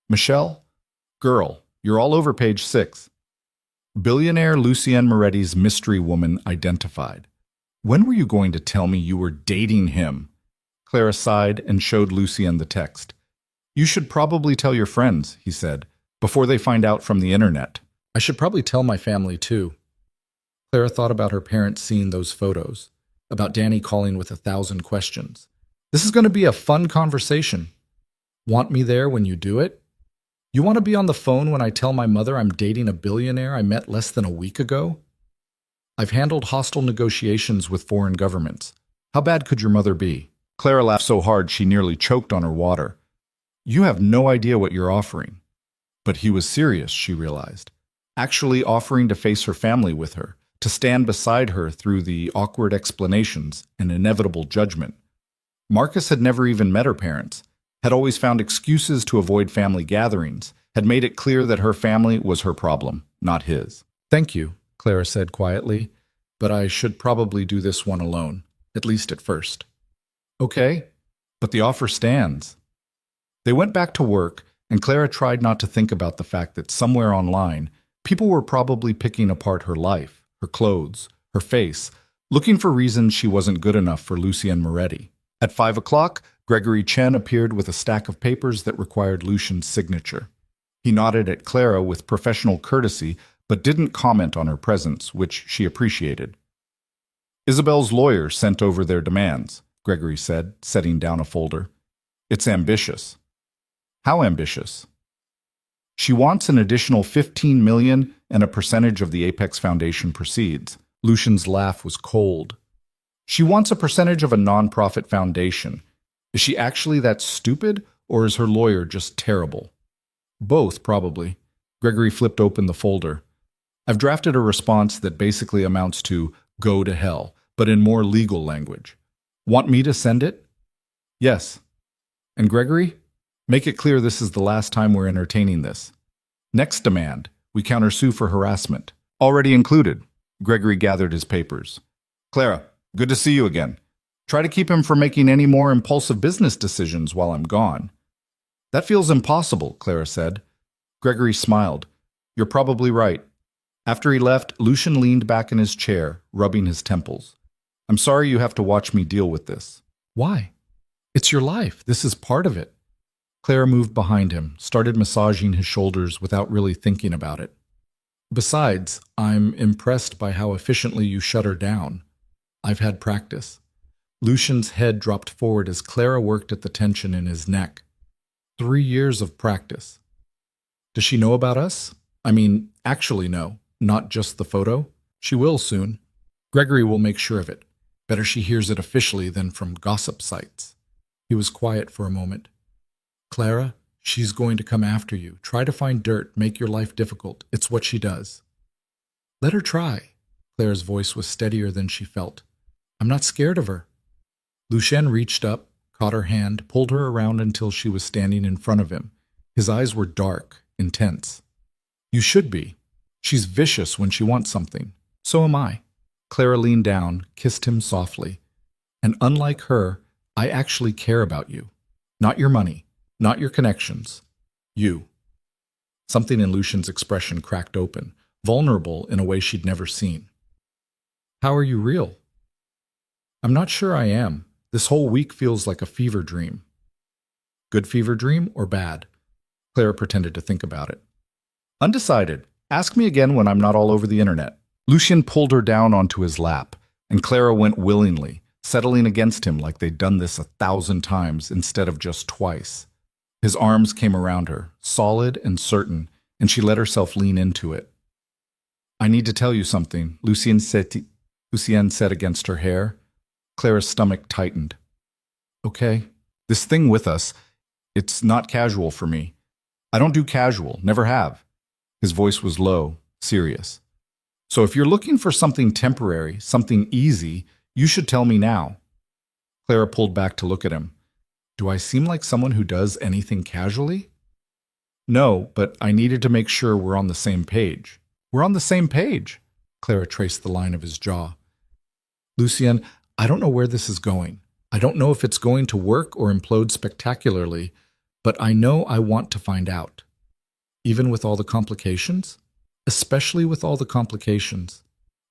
"Michelle? Girl, you're all over page 6. Billionaire Lucien Moretti's mystery woman identified. When were you going to tell me you were dating him?" Clara sighed and showed Lucien the text. "You should probably tell your friends," he said, "before they find out from the internet." "I should probably tell my family, too." Clara thought about her parents seeing those photos, about Danny calling with 1,000 questions. "This is going to be a fun conversation. Want me there when you do it? You want to be on the phone when I tell my mother I'm dating a billionaire I met less than a week ago? I've handled hostile negotiations with foreign governments. How bad could your mother be?" Clara laughed so hard she nearly choked on her water. "You have no idea what you're offering." But he was serious, she realized. Actually offering to face her family with her, to stand beside her through the awkward explanations and inevitable judgment. Marcus had never even met her parents, had always found excuses to avoid family gatherings, had made it clear that her family was her problem, not his. "Thank you," Clara said quietly, "but I should probably do this one alone, at least at first." "Okay, but the offer stands." They went back to work, and Clara tried not to think about the fact that somewhere online, people were probably picking apart her life, her clothes, her face, looking for reasons she wasn't good enough for Lucien Moretti. At 5 o'clock, Gregory Chen appeared with a stack of papers that required Lucian's signature. He nodded at Clara with professional courtesy, but didn't comment on her presence, which she appreciated. "Isabel's lawyer sent over their demands," Gregory said, setting down a folder. "It's ambitious." "How ambitious?" "She wants an additional $15 million and a percentage of the Apex Foundation proceeds." Lucian's laugh was cold. "She wants a percentage of a nonprofit foundation. Is she actually that stupid, or is her lawyer just terrible?" "Both, probably." Gregory flipped open the folder. "I've drafted a response that basically amounts to go to hell, but in more legal language. Want me to send it?" "Yes." "And Gregory, make it clear this is the last time we're entertaining this. Next demand, we countersue for harassment. Already included." Gregory gathered his papers. "Clara, good to see you again. Try to keep him from making any more impulsive business decisions while I'm gone." "That feels impossible," Clara said. Gregory smiled. "You're probably right." After he left, Lucian leaned back in his chair, rubbing his temples. "I'm sorry you have to watch me deal with this." "Why? It's your life. This is part of it." Clara moved behind him, started massaging his shoulders without really thinking about it. "Besides, I'm impressed by how efficiently you shut her down. I've had practice." Lucian's head dropped forward as Clara worked at the tension in his neck. 3 years of practice. "Does she know about us? I mean, actually know, not just the photo? She will soon. Gregory will make sure of it. Better she hears it officially than from gossip sites." He was quiet for a moment. "Clara, she's going to come after you. Try to find dirt, make your life difficult. It's what she does." "Let her try." Clara's voice was steadier than she felt. "I'm not scared of her." Lucien reached up, caught her hand, pulled her around until she was standing in front of him. His eyes were dark, intense. "You should be. She's vicious when she wants something. So am I." Clara leaned down, kissed him softly. "And unlike her, I actually care about you. Not your money, not your connections. You." Something in Lucian's expression cracked open, vulnerable in a way she'd never seen. "How are you real?" "I'm not sure I am. This whole week feels like a fever dream." "Good fever dream or bad?" Clara pretended to think about it. Undecided. Ask me again when I'm not all over the internet. Lucien pulled her down onto his lap, and Clara went willingly, settling against him like they'd done this 1,000 times instead of just twice. His arms came around her, solid and certain, and she let herself lean into it. I need to tell you something, Lucien said against her hair. Clara's stomach tightened. Okay, this thing with us, it's not casual for me. I don't do casual, never have. His voice was low, serious. So if you're looking for something temporary, something easy, you should tell me now. Clara pulled back to look at him. Do I seem like someone who does anything casually? No, but I needed to make sure we're on the same page. We're on the same page. Clara traced the line of his jaw. Lucien, I don't know where this is going. I don't know if it's going to work or implode spectacularly, but I know I want to find out. Even with all the complications? Especially with all the complications.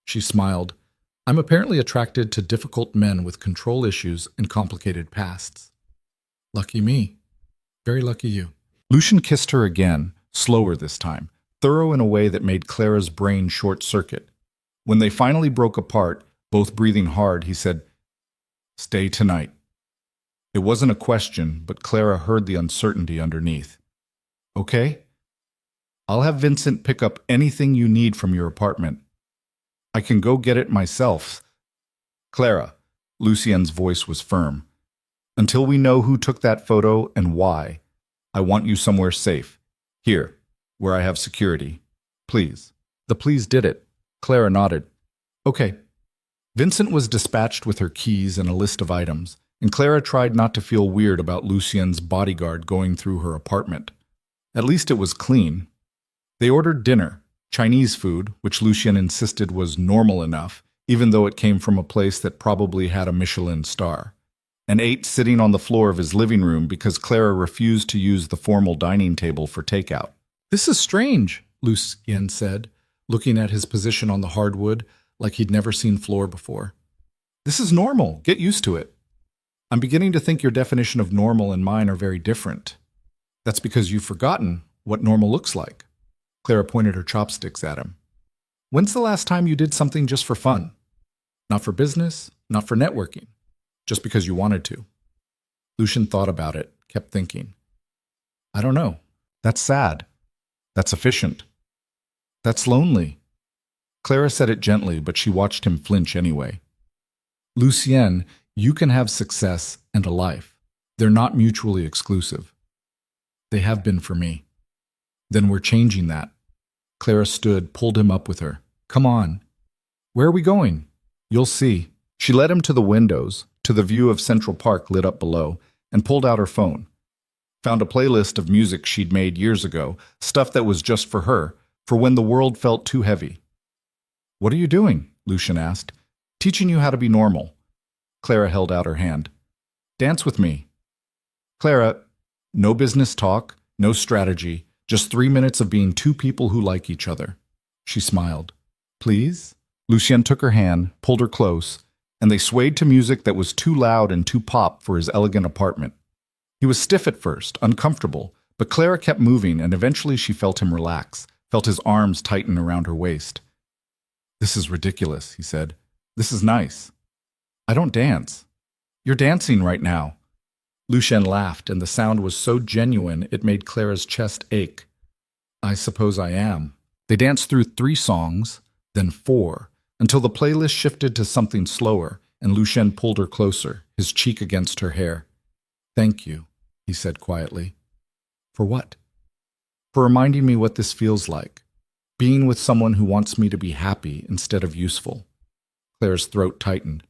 She smiled. I'm apparently attracted to difficult men with control issues and complicated pasts. Lucky me. Very lucky you. Lucien kissed her again, slower this time, thorough in a way that made Clara's brain short-circuit. When they finally broke apart, both breathing hard, he said, Stay tonight. It wasn't a question, but Clara heard the uncertainty underneath. Okay? I'll have Vincent pick up anything you need from your apartment. I can go get it myself. Clara, Lucien's voice was firm. Until we know who took that photo and why, I want you somewhere safe. Here, where I have security. Please. The please did it. Clara nodded. Okay. Vincent was dispatched with her keys and a list of items, and Clara tried not to feel weird about Lucien's bodyguard going through her apartment. At least it was clean. They ordered dinner, Chinese food, which Lucien insisted was normal enough, even though it came from a place that probably had a Michelin star, and ate sitting on the floor of his living room because Clara refused to use the formal dining table for takeout. This is strange, Lucien said, looking at his position on the hardwood like he'd never seen floor before. This is normal. Get used to it. I'm beginning to think your definition of normal and mine are very different. That's because you've forgotten what normal looks like. Clara pointed her chopsticks at him. When's the last time you did something just for fun? Not for business, not for networking. Just because you wanted to. Lucien thought about it, kept thinking. I don't know. That's sad. That's efficient. That's lonely. Clara said it gently, but she watched him flinch anyway. Lucien, you can have success and a life. They're not mutually exclusive. They have been for me. Then we're changing that. Clara stood, pulled him up with her. Come on. Where are we going? You'll see. She led him to the windows, to the view of Central Park lit up below, and pulled out her phone. Found a playlist of music she'd made years ago, stuff that was just for her, for when the world felt too heavy. What are you doing? Lucien asked. Teaching you how to be normal. Clara held out her hand. Dance with me. Clara, no business talk, no strategy, just 3 minutes of being two people who like each other. She smiled. Please? Lucien took her hand, pulled her close, and they swayed to music that was too loud and too pop for his elegant apartment. He was stiff at first, uncomfortable, but Clara kept moving, and eventually she felt him relax, felt his arms tighten around her waist. This is ridiculous, he said. This is nice. I don't dance. You're dancing right now. Lucien laughed, and the sound was so genuine it made Clara's chest ache. I suppose I am. They danced through 3 songs, then 4, until the playlist shifted to something slower, and Lucien pulled her closer, his cheek against her hair. Thank you, he said quietly. For what? For reminding me what this feels like. Being with someone who wants me to be happy instead of useful. Clara's throat tightened.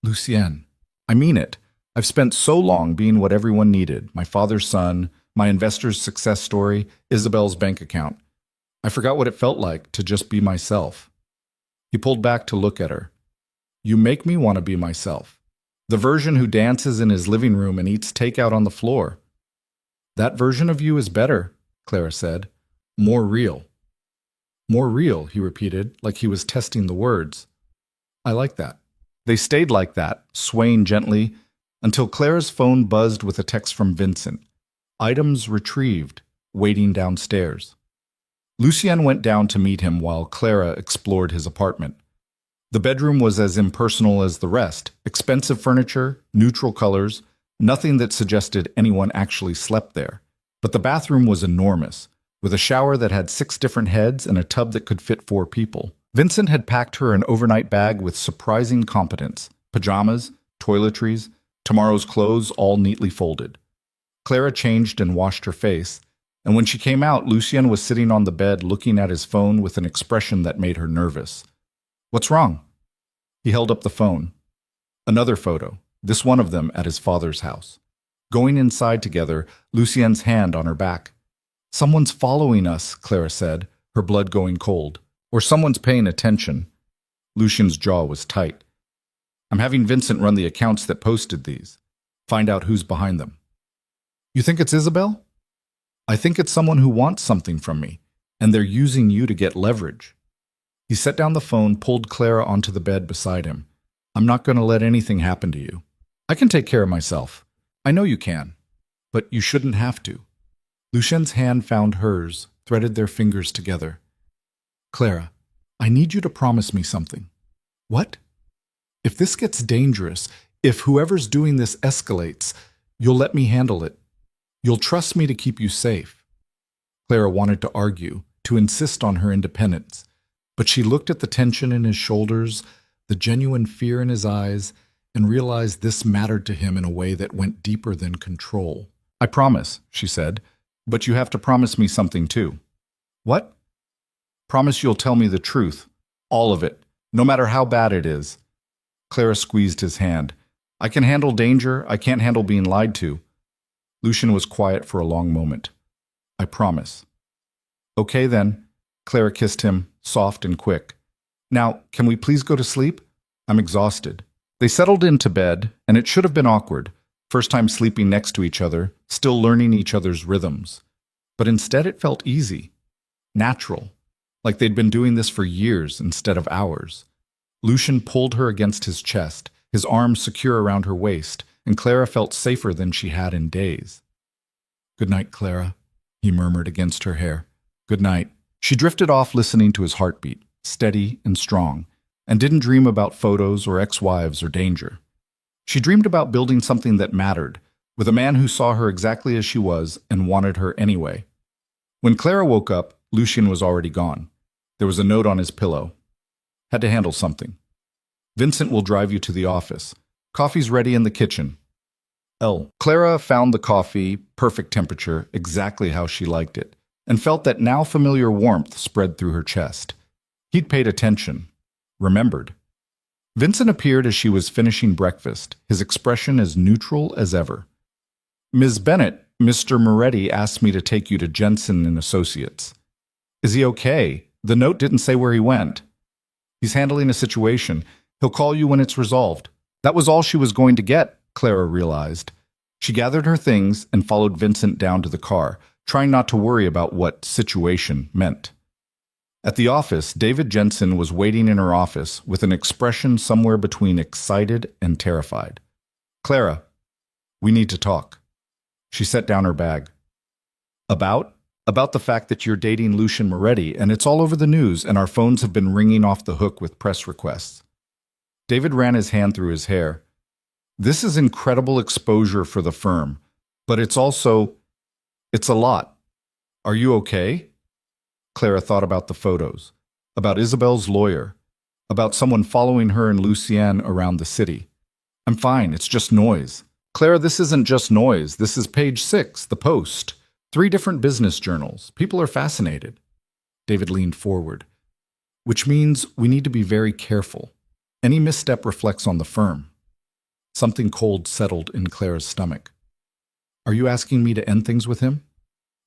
Lucien, I mean it. I've spent so long being what everyone needed, my father's son, my investor's success story, Isabel's bank account. I forgot what it felt like to just be myself. He pulled back to look at her. You make me want to be myself. The version who dances in his living room and eats takeout on the floor. That version of you is better, Clara said. More real. More real, he repeated, like he was testing the words. I like that. They stayed like that, swaying gently, until Clara's phone buzzed with a text from Vincent. Items retrieved. waiting downstairs. Lucien went down to meet him while Clara explored his apartment. The bedroom was as impersonal as the rest, expensive furniture, neutral colors, nothing that suggested anyone actually slept there. But the bathroom was enormous, with a shower that had 6 different heads and a tub that could fit 4 people. Vincent had packed her an overnight bag with surprising competence: pajamas, toiletries, tomorrow's clothes all neatly folded. Clara changed and washed her face, and when she came out, Lucien was sitting on the bed looking at his phone with an expression that made her nervous. "What's wrong?" He held up the phone. Another photo, this one of them at his father's house. Going inside together, Lucien's hand on her back. "Someone's following us," Clara said, her blood going cold. "Or someone's paying attention." Lucien's jaw was tight. "I'm having Vincent run the accounts that posted these. Find out who's behind them." "You think it's Isabel?" "I think it's someone who wants something from me, and they're using you to get leverage." He set down the phone, pulled Clara onto the bed beside him. "I'm not going to let anything happen to you. I can take care of myself. I know you can. But you shouldn't have to." Lucien's hand found hers, threaded their fingers together. "Clara, I need you to promise me something." "What?" "If this gets dangerous, if whoever's doing this escalates, you'll let me handle it. You'll trust me to keep you safe." Clara wanted to argue, to insist on her independence, but she looked at the tension in his shoulders, the genuine fear in his eyes, and realized this mattered to him in a way that went deeper than control. "I promise," she said, "but you have to promise me something too." "What?" "Promise you'll tell me the truth, all of it, no matter how bad it is." Clara squeezed his hand. "I can handle danger, I can't handle being lied to." Lucien was quiet for a long moment. "I promise." "Okay then." Clara kissed him, soft and quick. "Now, can we please go to sleep? I'm exhausted." They settled into bed, and it should have been awkward, first time sleeping next to each other, still learning each other's rhythms. But instead it felt easy, natural, like they'd been doing this for years instead of hours. Lucien pulled her against his chest, his arms secure around her waist, and Clara felt safer than she had in days. "Good night, Clara," he murmured against her hair. "Good night." She drifted off listening to his heartbeat, steady and strong, and didn't dream about photos or ex-wives or danger. She dreamed about building something that mattered, with a man who saw her exactly as she was and wanted her anyway. When Clara woke up, Lucien was already gone. There was a note on his pillow. "Had to handle something. Vincent will drive you to the office. Coffee's ready in the kitchen. L." Clara found the coffee, perfect temperature, exactly how she liked it, and felt that now familiar warmth spread through her chest. He'd paid attention, remembered. Vincent appeared as she was finishing breakfast, his expression as neutral as ever. "Ms. Bennett, Mr. Moretti asked me to take you to Jensen and Associates." "Is he okay? The note didn't say where he went." "He's handling a situation. He'll call you when it's resolved." That was all she was going to get, Clara realized. She gathered her things and followed Vincent down to the car, trying not to worry about what situation meant. At the office, David Jensen was waiting in her office with an expression somewhere between excited and terrified. "Clara, we need to talk." She set down her bag. About the fact that you're dating Lucien Moretti, and it's all over the news, and our phones have been ringing off the hook with press requests." David ran his hand through his hair. "This is incredible exposure for the firm, but it's a lot. Are you okay?" Clara thought about the photos, about Isabel's lawyer, about someone following her and Lucien around the city. "I'm fine, it's just noise." "Clara, this isn't just noise. This is page 6, the Post. 3 different business journals. People are fascinated." David leaned forward. "Which means we need to be very careful. Any misstep reflects on the firm." Something cold settled in Clara's stomach. "Are you asking me to end things with him?"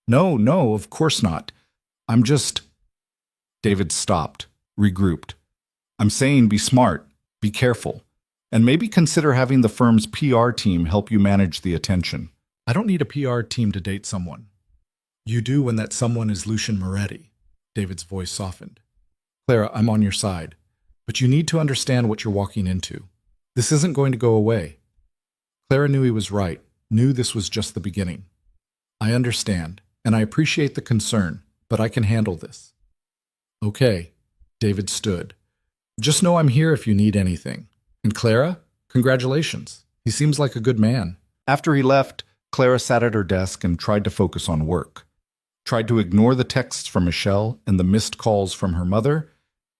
No, of course not. I'm just..." David stopped, regrouped. "I'm saying be smart, be careful, and maybe consider having the firm's PR team help you manage the attention." "I don't need a PR team to date someone." "You do when that someone is Lucien Moretti." David's voice softened. "Clara, I'm on your side, but you need to understand what you're walking into. This isn't going to go away." Clara knew he was right, knew this was just the beginning. "I understand. and I appreciate the concern, but I can handle this. Okay, David stood. Just know I'm here if you need anything. And Clara, congratulations. He seems like a good man. After he left, Clara sat at her desk and tried to focus on work. Tried to ignore the texts from Michelle and the missed calls from her mother,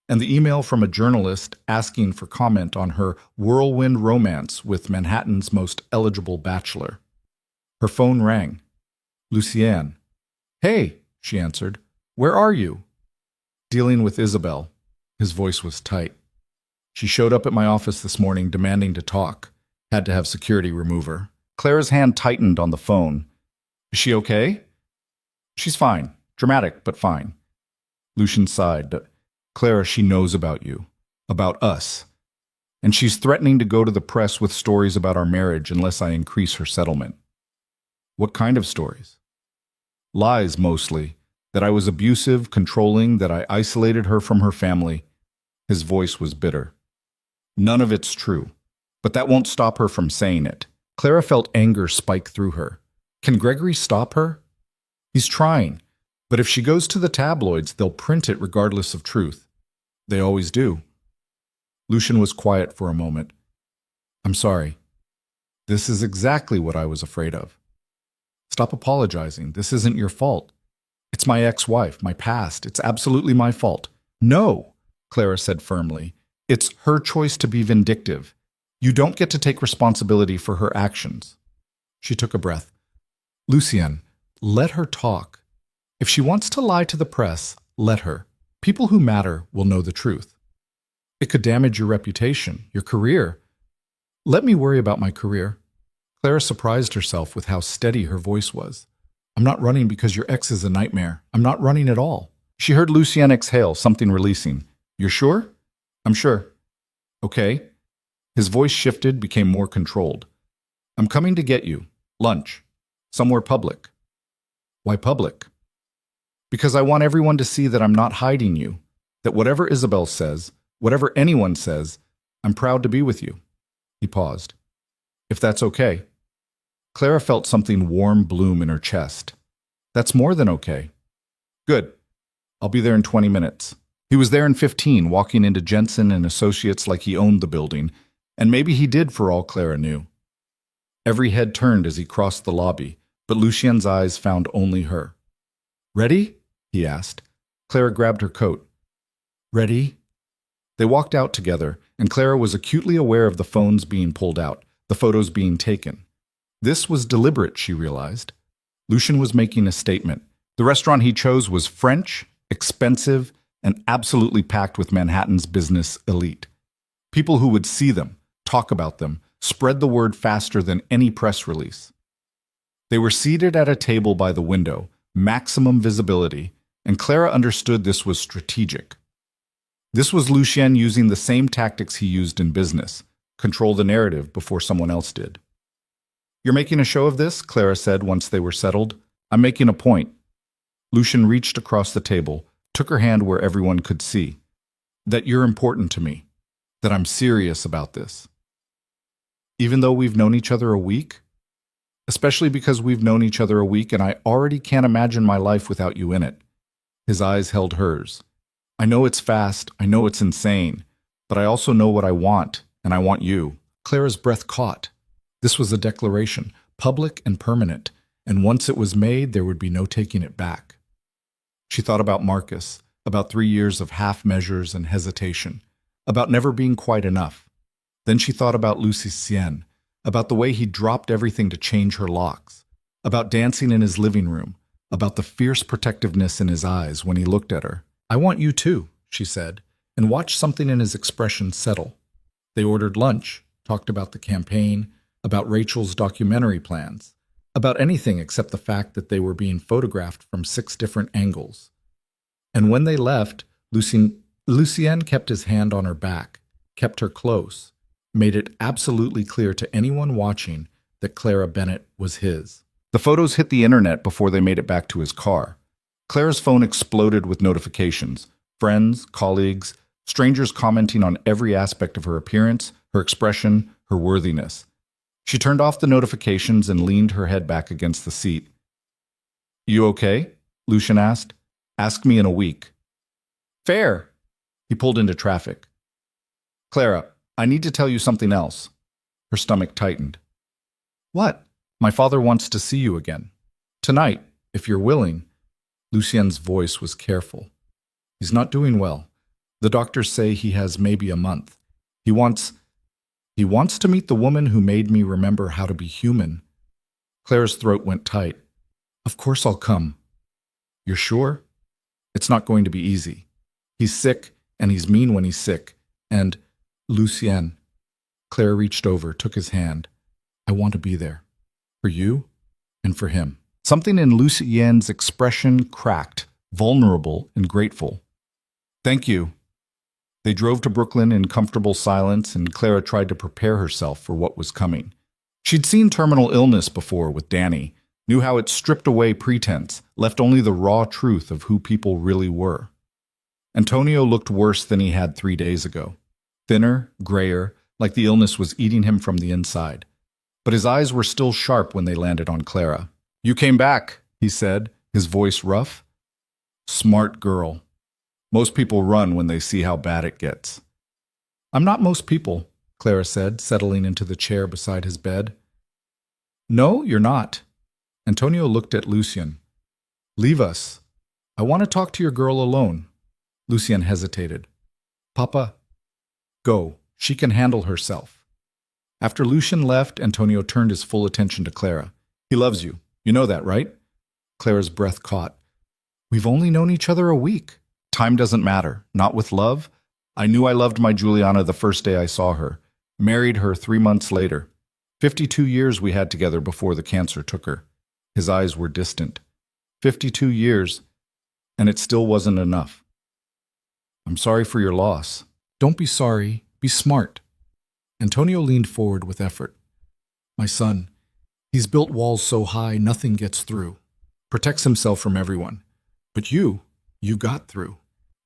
and the email from a journalist asking for comment on her whirlwind romance with Manhattan's most eligible bachelor. Her phone rang. Lucienne. Hey, she answered. Where are you? Dealing with Isabel. His voice was tight. She showed up at my office this morning demanding to talk. Had to have security remove her. Clara's hand tightened on the phone. Is she okay? She's fine. Dramatic, but fine. Lucian sighed. Clara, she knows about you. About us. And she's threatening to go to the press with stories about our marriage unless I increase her settlement. What kind of stories? Lies, mostly. That I was abusive, controlling, that I isolated her from her family. His voice was bitter. None of it's true. But that won't stop her from saying it. Clara felt anger spike through her. Can Gregory stop her? He's trying. But if she goes to the tabloids, they'll print it regardless of truth. They always do. Lucian was quiet for a moment. I'm sorry. This is exactly what I was afraid of. Stop apologizing. This isn't your fault. It's my ex-wife, my past. It's absolutely my fault. No, Clara said firmly. It's her choice to be vindictive. You don't get to take responsibility for her actions. She took a breath. Lucienne, let her talk. If she wants to lie to the press, let her. People who matter will know the truth. It could damage your reputation, your career. Let me worry about my career. Clara surprised herself with how steady her voice was. I'm not running because your ex is a nightmare. I'm not running at all. She heard Lucienne exhale, something releasing. You're sure? I'm sure. Okay. His voice shifted, became more controlled. I'm coming to get you. Lunch. Somewhere public. Why public? Because I want everyone to see that I'm not hiding you. That whatever Isabel says, whatever anyone says, I'm proud to be with you. He paused. If that's okay. Clara felt something warm bloom in her chest. That's more than okay. Good. I'll be there in 20 minutes. He was there in 15, walking into Jensen and Associates like he owned the building, and maybe he did for all Clara knew. Every head turned as he crossed the lobby, but Lucien's eyes found only her. Ready? He asked. Clara grabbed her coat. Ready? They walked out together, and Clara was acutely aware of the phones being pulled out, the photos being taken. This was deliberate, she realized. Lucian was making a statement. The restaurant he chose was French, expensive, and absolutely packed with Manhattan's business elite. People who would see them, talk about them, spread the word faster than any press release. They were seated at a table by the window, maximum visibility, and Clara understood this was strategic. This was Lucien using the same tactics he used in business, control the narrative before someone else did. You're making a show of this, Clara said once they were settled. I'm making a point. Lucian reached across the table, took her hand where everyone could see. That you're important to me. That I'm serious about this. Even though we've known each other a week? Especially because we've known each other a week and I already can't imagine my life without you in it. His eyes held hers. I know it's fast, I know it's insane, but I also know what I want, and I want you. Clara's breath caught. This was a declaration, public and permanent, and once it was made, there would be no taking it back. She thought about Marcus, about 3 years of half measures and hesitation, about never being quite enough. Then she thought about Lucien, about the way he dropped everything to change her locks, about dancing in his living room, about the fierce protectiveness in his eyes when he looked at her. I want you too, she said, and watched something in his expression settle. They ordered lunch, talked about the campaign, about Rachel's documentary plans, about anything except the fact that they were being photographed from 6 different angles. And when they left, Lucien kept his hand on her back, kept her close, made it absolutely clear to anyone watching that Clara Bennett was his. The photos hit the internet before they made it back to his car. Clara's phone exploded with notifications. Friends, colleagues, strangers commenting on every aspect of her appearance, her expression, her worthiness. She turned off the notifications and leaned her head back against the seat. You okay? Lucien asked. Ask me in a week. Fair. He pulled into traffic. Clara, I need to tell you something else. Her stomach tightened. What? My father wants to see you again. Tonight, if you're willing. Lucien's voice was careful. He's not doing well. The doctors say he has maybe a month. He wants to meet the woman who made me remember how to be human. Clara's throat went tight. Of course I'll come. You're sure? It's not going to be easy. He's sick, and he's mean when he's sick. And, Lucien. Clara reached over, took his hand. I want to be there. For you and for him. Something in Lucien's expression cracked, vulnerable and grateful. Thank you. They drove to Brooklyn in comfortable silence, and Clara tried to prepare herself for what was coming. She'd seen terminal illness before with Danny, knew how it stripped away pretense, left only the raw truth of who people really were. Antonio looked worse than he had 3 days ago. Thinner, grayer, like the illness was eating him from the inside. But his eyes were still sharp when they landed on Clara. You came back, he said, his voice rough. Smart girl. Most people run when they see how bad it gets. I'm not most people, Clara said, settling into the chair beside his bed. No, you're not. Antonio looked at Lucien. Leave us. I want to talk to your girl alone. Lucien hesitated. Papa, go. She can handle herself. After Lucien left, Antonio turned his full attention to Clara. He loves you. You know that, right? Clara's breath caught. We've only known each other a week. Time doesn't matter. Not with love. I knew I loved my Juliana the first day I saw her. Married her 3 months later. 52 years we had together before the cancer took her. His eyes were distant. 52 years, and it still wasn't enough. I'm sorry for your loss. Don't be sorry. Be smart. Antonio leaned forward with effort. My son, he's built walls so high nothing gets through. Protects himself from everyone. But you got through.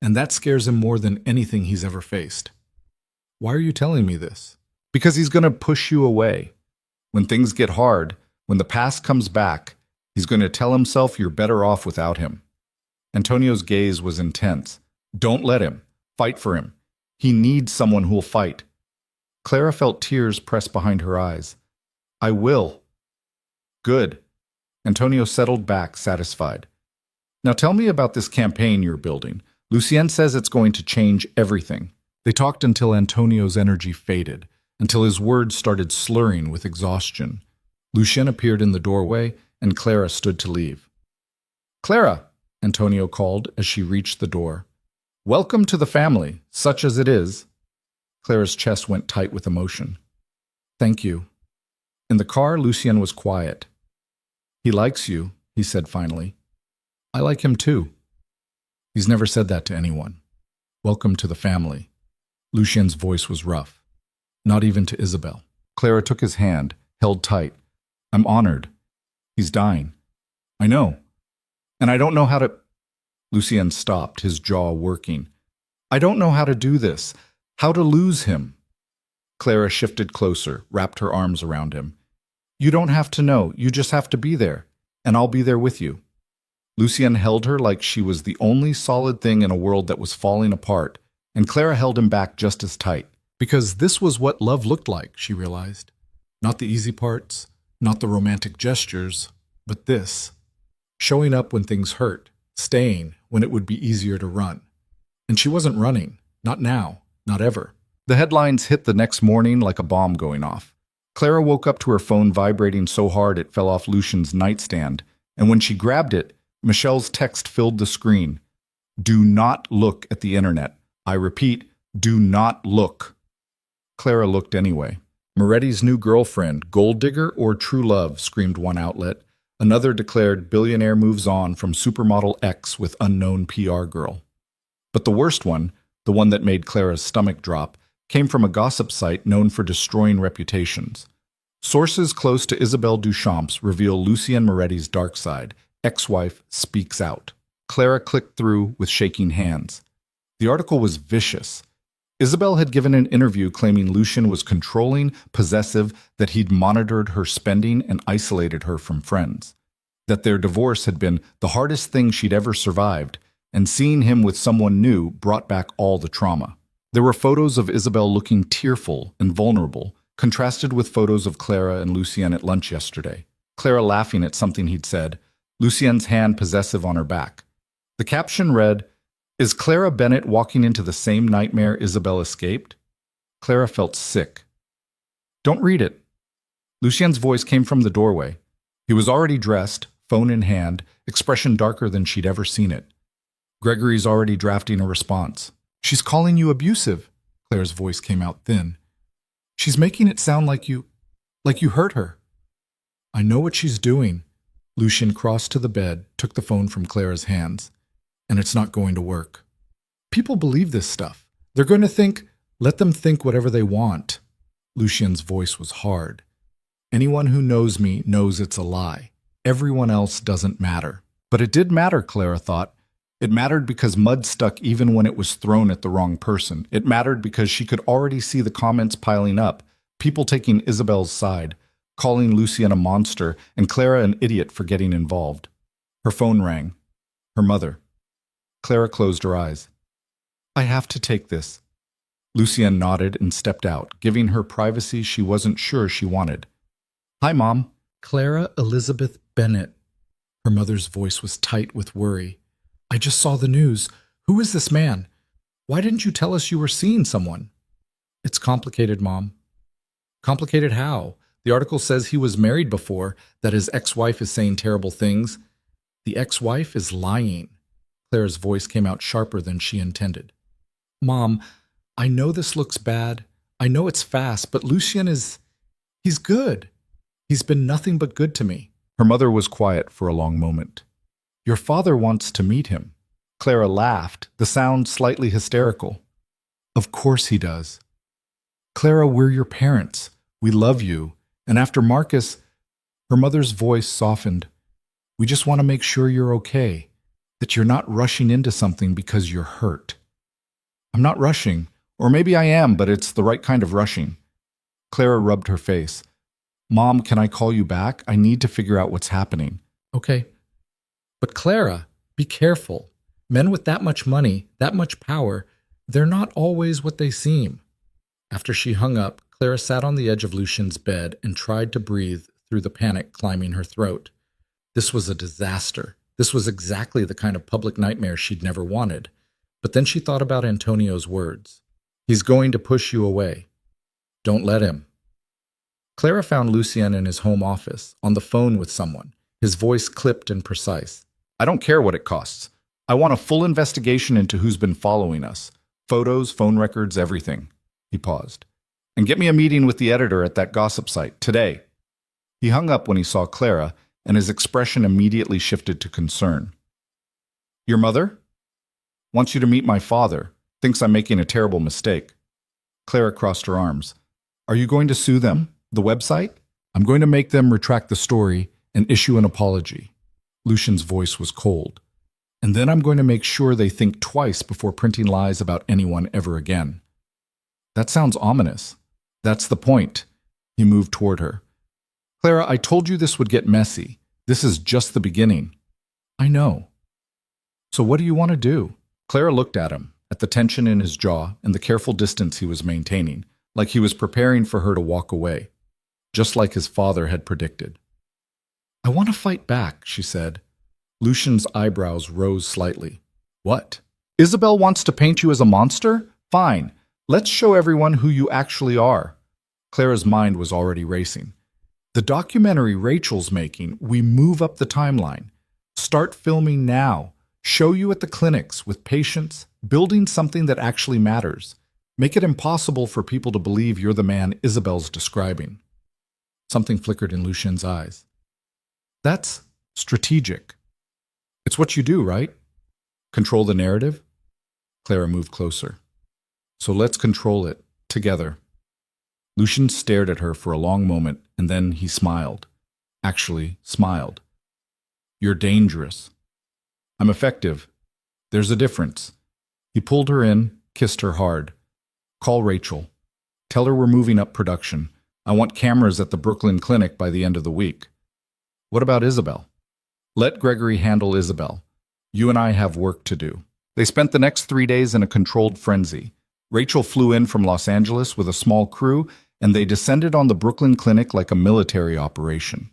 And that scares him more than anything he's ever faced. Why are you telling me this? Because he's going to push you away. When things get hard, when the past comes back, he's going to tell himself you're better off without him. Antonio's gaze was intense. Don't let him. Fight for him. He needs someone who'll fight. Clara felt tears press behind her eyes. I will. Good. Antonio settled back, satisfied. Now tell me about this campaign you're building. Lucien says it's going to change everything. They talked until Antonio's energy faded, until his words started slurring with exhaustion. Lucien appeared in the doorway, and Clara stood to leave. Clara, Antonio called as she reached the door. Welcome to the family, such as it is. Clara's chest went tight with emotion. Thank you. In the car, Lucien was quiet. He likes you, he said finally. I like him too. He's never said that to anyone. Welcome to the family. Lucien's voice was rough. Not even to Isabel. Clara took his hand, held tight. I'm honored. He's dying. I know. And I don't know how to... Lucien stopped, his jaw working. I don't know how to do this. How to lose him. Clara shifted closer, wrapped her arms around him. You don't have to know. You just have to be there. And I'll be there with you. Lucien held her like she was the only solid thing in a world that was falling apart, and Clara held him back just as tight. Because this was what love looked like, she realized. Not the easy parts, not the romantic gestures, but this. Showing up when things hurt, staying when it would be easier to run. And she wasn't running. Not now. Not ever. The headlines hit the next morning like a bomb going off. Clara woke up to her phone vibrating so hard it fell off Lucien's nightstand, and when she grabbed it, Michelle's text filled the screen. Do not look at the internet. I repeat, do not look. Clara looked anyway. Moretti's new girlfriend, gold digger or true love, screamed one outlet. Another declared billionaire moves on from supermodel X with unknown PR girl. But the worst one, the one that made Clara's stomach drop, came from a gossip site known for destroying reputations. Sources close to Isabelle Duchamps reveal Lucien Moretti's dark side. Ex-wife speaks out. Clara clicked through with shaking hands. The article was vicious. Isabelle had given an interview claiming Lucien was controlling, possessive, that he'd monitored her spending and isolated her from friends. that their divorce had been the hardest thing she'd ever survived, and seeing him with someone new brought back all the trauma. There were photos of Isabel looking tearful and vulnerable, contrasted with photos of Clara and Lucien at lunch yesterday. Clara laughing at something he'd said, Lucien's hand possessive on her back. The caption read, "Is Clara Bennett walking into the same nightmare Isabel escaped?" Clara felt sick. "Don't read it." Lucien's voice came from the doorway. He was already dressed, phone in hand, expression darker than she'd ever seen it. "Gregory's already drafting a response." "She's calling you abusive." Claire's voice came out thin. "She's making it sound like you hurt her." "I know what she's doing." Lucien crossed to the bed, took the phone from Clara's hands. "And it's not going to work. People believe this stuff. They're going to think, let them think whatever they want." Lucien's voice was hard. "Anyone who knows me knows it's a lie. Everyone else doesn't matter." But it did matter, Clara thought. It mattered because mud stuck even when it was thrown at the wrong person. It mattered because she could already see the comments piling up, people taking Isabel's side, calling Lucien a monster and Clara an idiot for getting involved. Her phone rang. Her mother. Clara closed her eyes. "I have to take this." Lucien nodded and stepped out, giving her privacy she wasn't sure she wanted. "Hi, Mom." "Clara Elizabeth Bennett." Her mother's voice was tight with worry. "I just saw the news. Who is this man? Why didn't you tell us you were seeing someone?" "It's complicated, Mom." "Complicated how? The article says he was married before, that his ex-wife is saying terrible things." "The ex-wife is lying." Clara's voice came out sharper than she intended. "Mom, I know this looks bad. I know it's fast, but Lucien he's good. He's been nothing but good to me." Her mother was quiet for a long moment. "Your father wants to meet him." Clara laughed, the sound slightly hysterical. "Of course he does. Clara, we're your parents. We love you. And after Marcus," her mother's voice softened, "we just want to make sure you're okay, that you're not rushing into something because you're hurt." "I'm not rushing. Or maybe I am, but it's the right kind of rushing." Clara rubbed her face. "Mom, can I call you back? I need to figure out what's happening." "Okay. But Clara, be careful. Men with that much money, that much power, they're not always what they seem." After she hung up, Clara sat on the edge of Lucien's bed and tried to breathe through the panic climbing her throat. This was a disaster. This was exactly the kind of public nightmare she'd never wanted. But then she thought about Antonio's words. "He's going to push you away. Don't let him." Clara found Lucien in his home office, on the phone with someone, his voice clipped and precise. "I don't care what it costs. I want a full investigation into who's been following us. Photos, phone records, everything." He paused. "And get me a meeting with the editor at that gossip site, today." He hung up when he saw Clara, and his expression immediately shifted to concern. "Your mother?" "Wants you to meet my father. Thinks I'm making a terrible mistake." Clara crossed her arms. "Are you going to sue them? The website?" "I'm going to make them retract the story and issue an apology." Lucien's voice was cold. "And then I'm going to make sure they think twice before printing lies about anyone ever again." "That sounds ominous." "That's the point." He moved toward her. "Clara, I told you this would get messy. This is just the beginning." "I know." "So what do you want to do?" Clara looked at him, at the tension in his jaw and the careful distance he was maintaining, like he was preparing for her to walk away, just like his father had predicted. "I want to fight back," she said. Lucien's eyebrows rose slightly. "What? Isabel wants to paint you as a monster? Fine. Let's show everyone who you actually are." Clara's mind was already racing. "The documentary Rachel's making, we move up the timeline. Start filming now. Show you at the clinics with patients, building something that actually matters. Make it impossible for people to believe you're the man Isabel's describing." Something flickered in Lucien's eyes. "That's strategic. It's what you do, right? Control the narrative?" Clara moved closer. "So let's control it, together." Lucien stared at her for a long moment, and then he smiled. Actually, smiled. "You're dangerous." "I'm effective. There's a difference." He pulled her in, kissed her hard. "Call Rachel. Tell her we're moving up production. I want cameras at the Brooklyn clinic by the end of the week." "What about Isabel?" Let Gregory handle Isabel. You and I have work to do. They spent the next 3 days in a controlled frenzy. Rachel flew in from Los Angeles with a small crew, and they descended on the Brooklyn clinic like a military operation.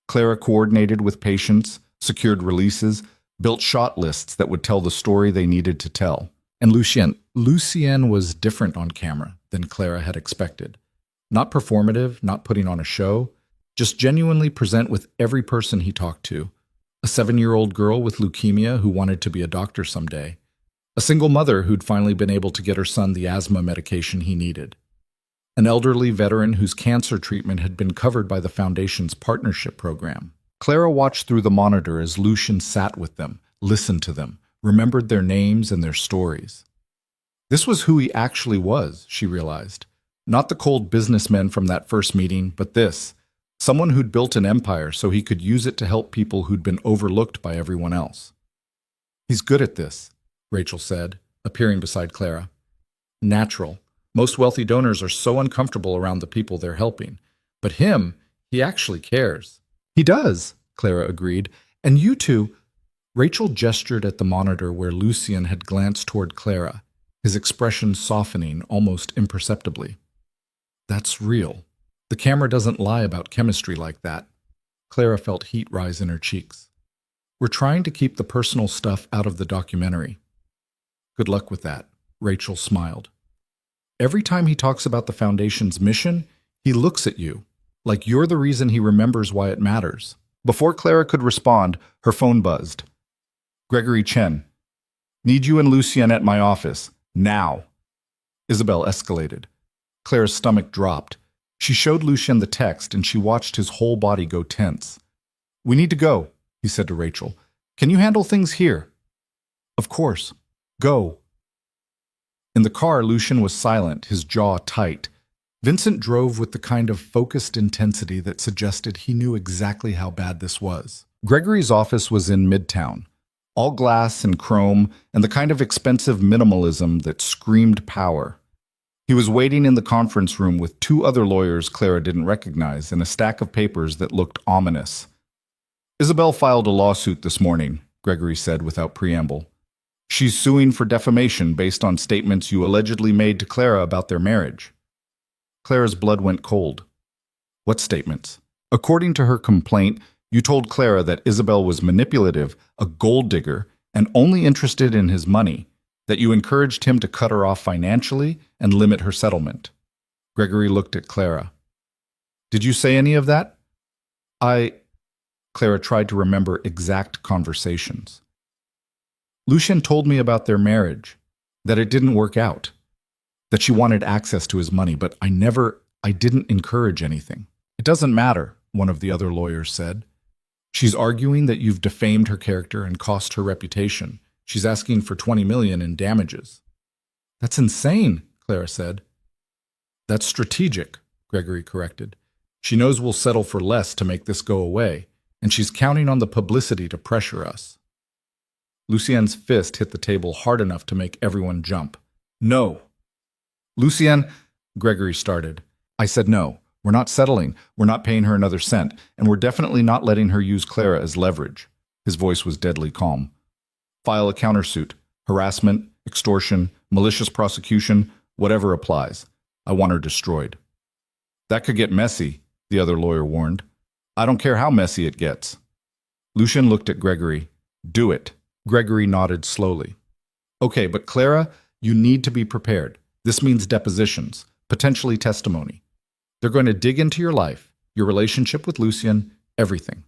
Clara coordinated with patients, secured releases, built shot lists that would tell the story they needed to tell. And Lucien was different on camera than Clara had expected. Not performative, not putting on a show, just genuinely present with every person he talked to. A 7-year-old girl with leukemia who wanted to be a doctor someday. A single mother who'd finally been able to get her son the asthma medication he needed. An elderly veteran whose cancer treatment had been covered by the Foundation's partnership program. Clara watched through the monitor as Lucien sat with them, listened to them, remembered their names and their stories. This was who he actually was, she realized. Not the cold businessman from that first meeting, but this. Someone who'd built an empire so he could use it to help people who'd been overlooked by everyone else. He's good at this, Rachel said, appearing beside Clara. Natural. Most wealthy donors are so uncomfortable around the people they're helping. But him, he actually cares. He does, Clara agreed. And you two... Rachel gestured at the monitor where Lucien had glanced toward Clara, his expression softening almost imperceptibly. That's real. The camera doesn't lie about chemistry like that. Clara felt heat rise in her cheeks. We're trying to keep the personal stuff out of the documentary. Good luck with that, Rachel smiled. Every time he talks about the Foundation's mission, he looks at you, like you're the reason he remembers why it matters. Before Clara could respond, her phone buzzed. Gregory Chen. Need you and Lucien at my office. Now. Isabel escalated. Clara's stomach dropped. She showed Lucien the text, and she watched his whole body go tense. We need to go, he said to Rachel. Can you handle things here? Of course. Go. In the car, Lucien was silent, his jaw tight. Vincent drove with the kind of focused intensity that suggested he knew exactly how bad this was. Gregory's office was in Midtown. All glass and chrome, and the kind of expensive minimalism that screamed power. He was waiting in the conference room with 2 other lawyers Clara didn't recognize and a stack of papers that looked ominous. Isabel filed a lawsuit this morning, Gregory said without preamble. She's suing for defamation based on statements you allegedly made to Clara about their marriage. Clara's blood went cold. What statements? According to her complaint, you told Clara that Isabel was manipulative, a gold digger, and only interested in his money, that you encouraged him to cut her off financially and limit her settlement. Gregory looked at Clara. Did you say any of that? Clara tried to remember exact conversations. Lucien told me about their marriage, that it didn't work out, that she wanted access to his money, but I didn't encourage anything. It doesn't matter, one of the other lawyers said. She's arguing that you've defamed her character and cost her reputation. She's asking for $20 million in damages. That's insane, Clara said. That's strategic, Gregory corrected. She knows we'll settle for less to make this go away, and she's counting on the publicity to pressure us. Lucien's fist hit the table hard enough to make everyone jump. No. Lucien, Gregory started. I said no. We're not settling, we're not paying her another cent, and we're definitely not letting her use Clara as leverage. His voice was deadly calm. File a countersuit. Harassment, extortion, malicious prosecution, whatever applies. I want her destroyed. That could get messy, the other lawyer warned. I don't care how messy it gets. Lucien looked at Gregory. Do it. Gregory nodded slowly. Okay, but Clara, you need to be prepared. This means depositions, potentially testimony. They're going to dig into your life, your relationship with Lucien, everything.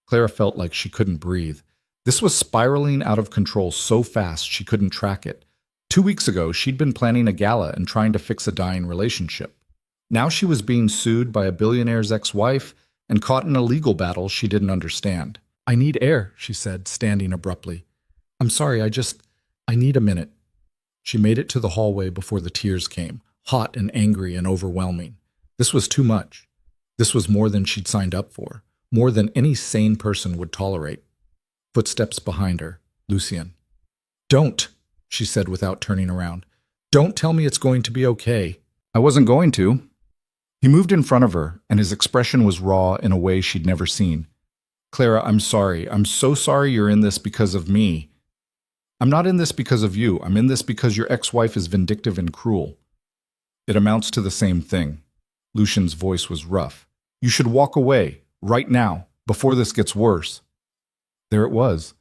Clara felt like she couldn't breathe. This was spiraling out of control so fast she couldn't track it. 2 weeks ago, she'd been planning a gala and trying to fix a dying relationship. Now she was being sued by a billionaire's ex-wife and caught in a legal battle she didn't understand. I need air, she said, standing abruptly. I'm sorry, I need a minute. She made it to the hallway before the tears came, hot and angry and overwhelming. This was too much. This was more than she'd signed up for, more than any sane person would tolerate. Footsteps behind her, Lucien. Don't, she said without turning around. Don't tell me it's going to be okay. I wasn't going to. He moved in front of her, and his expression was raw in a way she'd never seen. Clara, I'm sorry. I'm so sorry you're in this because of me. I'm not in this because of you. I'm in this because your ex-wife is vindictive and cruel. It amounts to the same thing. Lucian's voice was rough. You should walk away, right now, before this gets worse. There it was.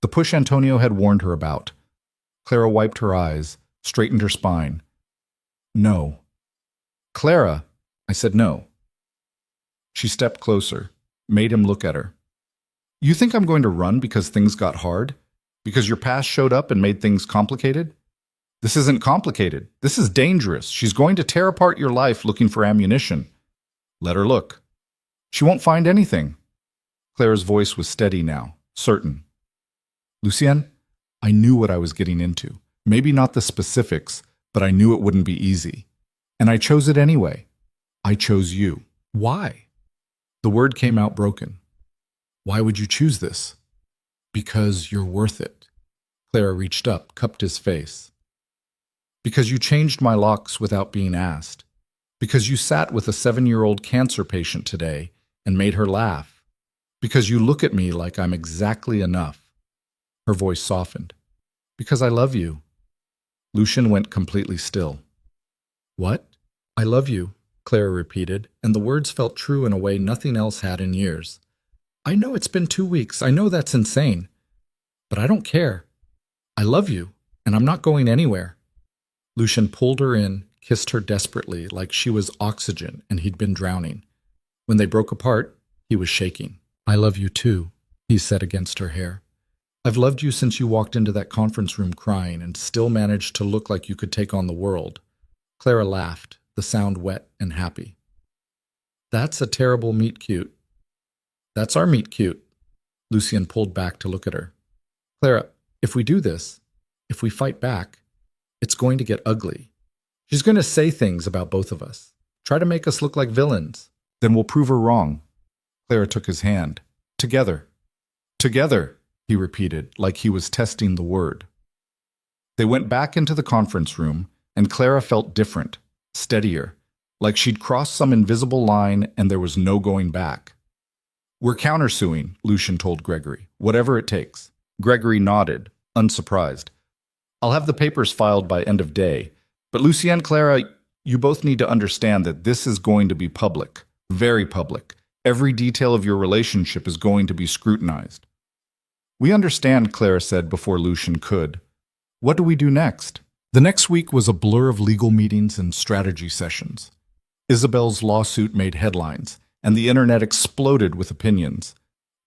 The push Antonio had warned her about. Clara wiped her eyes, straightened her spine. No. Clara, I said no. She stepped closer, made him look at her. You think I'm going to run because things got hard? Because your past showed up and made things complicated? This isn't complicated. This is dangerous. She's going to tear apart your life looking for ammunition. Let her look. She won't find anything. Clara's voice was steady now, certain. Lucien, I knew what I was getting into. Maybe not the specifics, but I knew it wouldn't be easy. And I chose it anyway. I chose you. Why? The word came out broken. Why would you choose this? Because you're worth it. Clara reached up, cupped his face. Because you changed my locks without being asked. Because you sat with a 7-year-old cancer patient today and made her laugh. Because you look at me like I'm exactly enough. Her voice softened. Because I love you. Lucian went completely still. What? I love you, Clara repeated, and the words felt true in a way nothing else had in years. I know it's been 2 weeks. I know that's insane. But I don't care. I love you, and I'm not going anywhere. Lucian pulled her in, kissed her desperately like she was oxygen and he'd been drowning. When they broke apart, he was shaking. I love you too, he said against her hair. I've loved you since you walked into that conference room crying and still managed to look like you could take on the world. Clara laughed, the sound wet and happy. That's a terrible meet cute. That's our meet cute. Lucien pulled back to look at her. Clara, if we do this, if we fight back, it's going to get ugly. She's going to say things about both of us. Try to make us look like villains. Then we'll prove her wrong. Clara took his hand. Together. Together, he repeated, like he was testing the word. They went back into the conference room, and Clara felt different, steadier, like she'd crossed some invisible line and there was no going back. We're countersuing, Lucian told Gregory, whatever it takes. Gregory nodded, unsurprised. I'll have the papers filed by end of day. But Lucien, Clara, you both need to understand that this is going to be public, very public. Every detail of your relationship is going to be scrutinized. We understand, Clara said before Lucian could. What do we do next? The next week was a blur of legal meetings and strategy sessions. Isabel's lawsuit made headlines, and the internet exploded with opinions.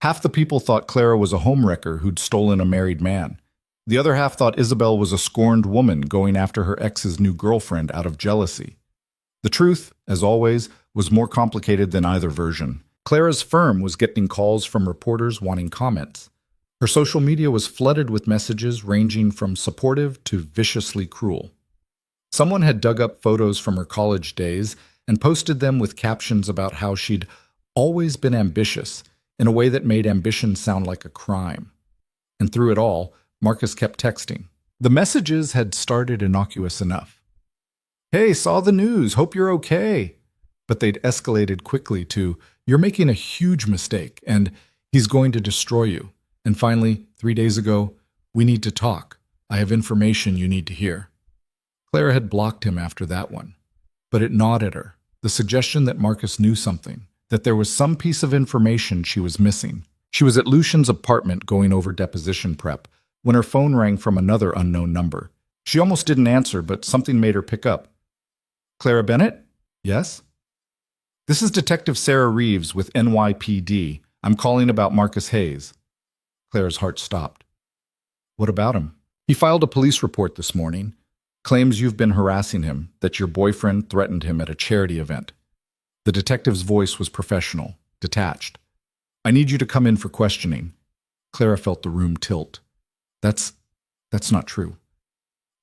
Half the people thought Clara was a homewrecker who'd stolen a married man. The other half thought Isabel was a scorned woman going after her ex's new girlfriend out of jealousy. The truth, as always, was more complicated than either version. Clara's firm was getting calls from reporters wanting comments. Her social media was flooded with messages ranging from supportive to viciously cruel. Someone had dug up photos from her college days and posted them with captions about how she'd always been ambitious in a way that made ambition sound like a crime. And through it all, Marcus kept texting. The messages had started innocuous enough. Hey, saw the news, hope you're okay. But they'd escalated quickly to, you're making a huge mistake, and he's going to destroy you. And finally, 3 days ago, we need to talk. I have information you need to hear. Clara had blocked him after that one. But it gnawed at her, the suggestion that Marcus knew something, that there was some piece of information she was missing. She was at Lucian's apartment going over deposition prep, when her phone rang from another unknown number. She almost didn't answer, but something made her pick up. Clara Bennett? Yes? This is Detective Sarah Reeves with NYPD. I'm calling about Marcus Hayes. Clara's heart stopped. What about him? He filed a police report this morning. Claims you've been harassing him, that your boyfriend threatened him at a charity event. The detective's voice was professional, detached. I need you to come in for questioning. Clara felt the room tilt. That's not true.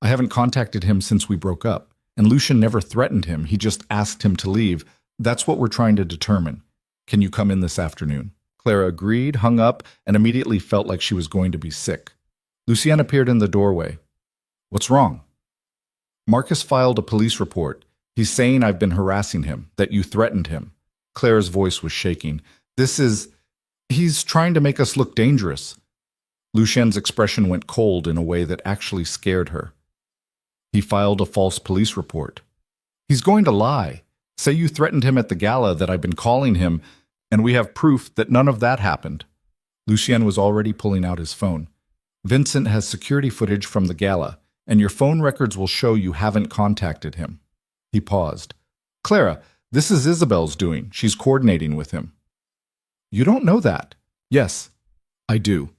I haven't contacted him since we broke up, and Lucian never threatened him. He just asked him to leave. That's what we're trying to determine. Can you come in this afternoon? Clara agreed, hung up, and immediately felt like she was going to be sick. Lucien appeared in the doorway. What's wrong? Marcus filed a police report. He's saying I've been harassing him, that you threatened him. Clara's voice was shaking. This is He's trying to make us look dangerous. Lucien's expression went cold in a way that actually scared her. He filed a false police report. He's going to lie. Say you threatened him at the gala, that I've been calling him, and we have proof that none of that happened. Lucien was already pulling out his phone. Vincent has security footage from the gala, and your phone records will show you haven't contacted him. He paused. Clara, this is Isabel's doing. She's coordinating with him. You don't know that. Yes, I do.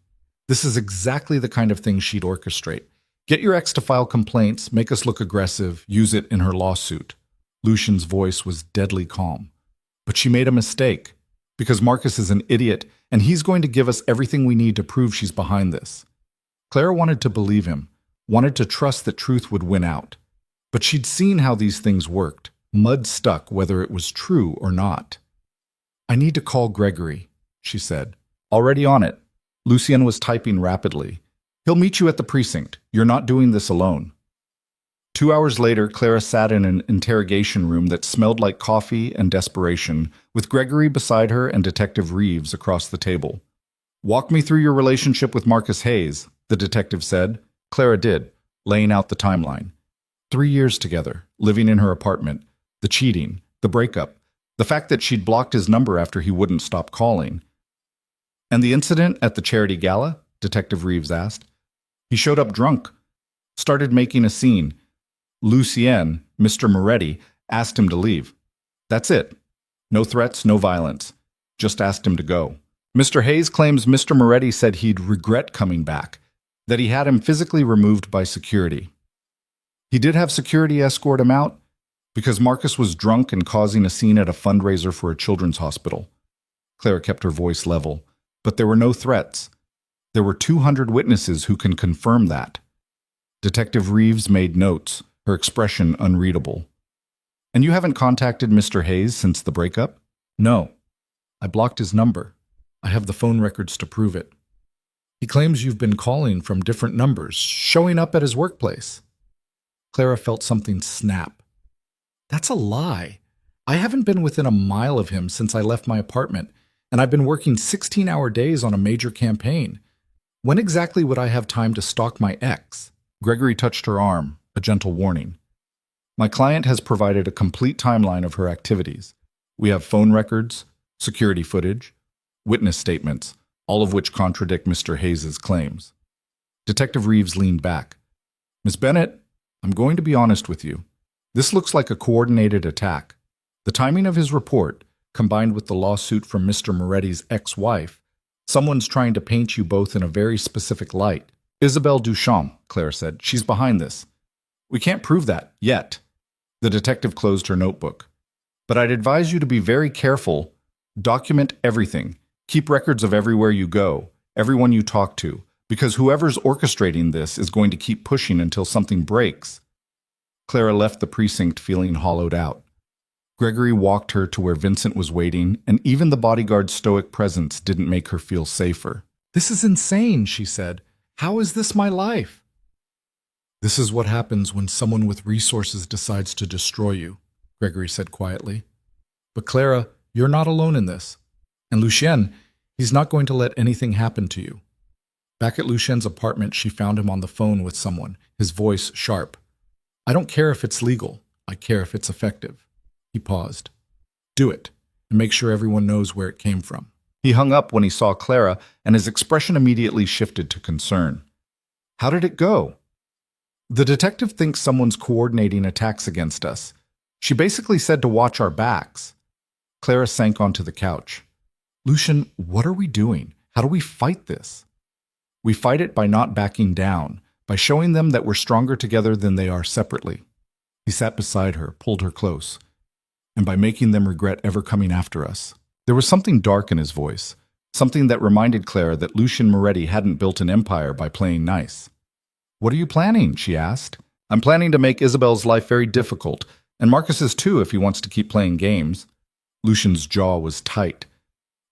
This is exactly the kind of thing she'd orchestrate. Get your ex to file complaints, make us look aggressive, use it in her lawsuit. Lucien's voice was deadly calm. But she made a mistake, because Marcus is an idiot, and he's going to give us everything we need to prove she's behind this. Clara wanted to believe him, wanted to trust that truth would win out. But she'd seen how these things worked. Mud stuck whether it was true or not. I need to call Gregory, she said. Already on it. Lucien was typing rapidly. He'll meet you at the precinct. You're not doing this alone. 2 hours later, Clara sat in an interrogation room that smelled like coffee and desperation, with Gregory beside her and Detective Reeves across the table. Walk me through your relationship with Marcus Hayes, the detective said. Clara did, laying out the timeline. 3 years together, living in her apartment, the cheating, the breakup, the fact that she'd blocked his number after he wouldn't stop calling. And the incident at the charity gala? Detective Reeves asked. He showed up drunk, started making a scene. Lucien, Mr. Moretti, asked him to leave. That's it. No threats, no violence. Just asked him to go. Mr. Hayes claims Mr. Moretti said he'd regret coming back, that he had him physically removed by security. He did have security escort him out because Marcus was drunk and causing a scene at a fundraiser for a children's hospital. Clara kept her voice level, but there were no threats. There were 200 witnesses who can confirm that. Detective Reeves made notes, her expression unreadable. And you haven't contacted Mr. Hayes since the breakup? No. I blocked his number. I have the phone records to prove it. He claims you've been calling from different numbers, showing up at his workplace. Clara felt something snap. That's a lie. I haven't been within a mile of him since I left my apartment, and I've been working 16-hour days on a major campaign. When exactly would I have time to stalk my ex? Gregory touched her arm, a gentle warning. My client has provided a complete timeline of her activities. We have phone records, security footage, witness statements, all of which contradict Mr. Hayes' claims. Detective Reeves leaned back. Miss Bennett, I'm going to be honest with you. This looks like a coordinated attack. The timing of his report, combined with the lawsuit from Mr. Moretti's ex-wife, someone's trying to paint you both in a very specific light. Isabelle Duchamp, Claire said. She's behind this. We can't prove that, yet. The detective closed her notebook. But I'd advise you to be very careful. Document everything. Keep records of everywhere you go, everyone you talk to, because whoever's orchestrating this is going to keep pushing until something breaks. Clara left the precinct feeling hollowed out. Gregory walked her to where Vincent was waiting, and even the bodyguard's stoic presence didn't make her feel safer. This is insane, she said. How is this my life? This is what happens when someone with resources decides to destroy you, Gregory said quietly. But Clara, you're not alone in this. And Lucien, he's not going to let anything happen to you. Back at Lucien's apartment, she found him on the phone with someone, his voice sharp. I don't care if it's legal. I care if it's effective. He paused. Do it, and make sure everyone knows where it came from. He hung up when he saw Clara, and his expression immediately shifted to concern. How did it go? The detective thinks someone's coordinating attacks against us. She basically said to watch our backs. Clara sank onto the couch. Lucien, what are we doing? How do we fight this? We fight it by not backing down, by showing them that we're stronger together than they are separately. He sat beside her, pulled her close, and by making them regret ever coming after us. There was something dark in his voice, something that reminded Clara that Lucien Moretti hadn't built an empire by playing nice. What are you planning? She asked. I'm planning to make Isabel's life very difficult, and Marcus's too if he wants to keep playing games. Lucien's jaw was tight.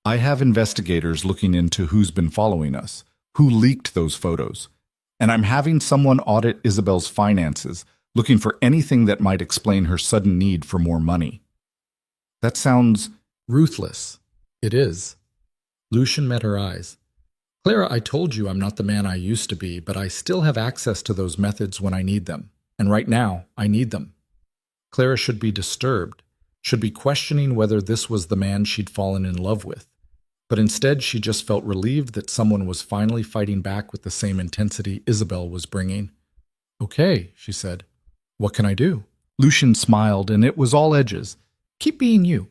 I have investigators looking into who's been following us, who leaked those photos, and I'm having someone audit Isabel's finances, looking for anything that might explain her sudden need for more money. That sounds ruthless. It is. Lucian met her eyes. Clara, I told you I'm not the man I used to be, but I still have access to those methods when I need them. And right now, I need them. Clara should be disturbed, should be questioning whether this was the man she'd fallen in love with. But instead, she just felt relieved that someone was finally fighting back with the same intensity Isabel was bringing. Okay, she said. What can I do? Lucian smiled, and it was all edges. Keep being you.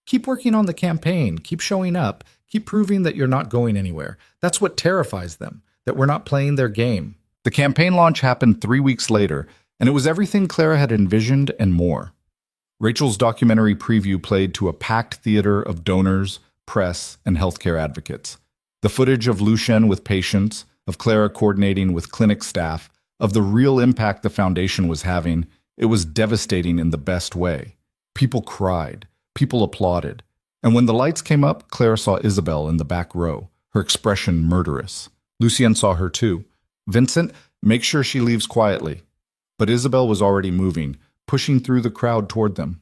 Keep working on the campaign. Keep showing up. Keep proving that you're not going anywhere. That's what terrifies them, that we're not playing their game. The campaign launch happened 3 weeks later, and it was everything Clara had envisioned and more. Rachel's documentary preview played to a packed theater of donors, press, and healthcare advocates. The footage of Lucien with patients, of Clara coordinating with clinic staff, of the real impact the foundation was having, it was devastating in the best way. People cried. People applauded. And when the lights came up, Clara saw Isabel in the back row, her expression murderous. Lucien saw her too. Vincent, make sure she leaves quietly. But Isabel was already moving, pushing through the crowd toward them.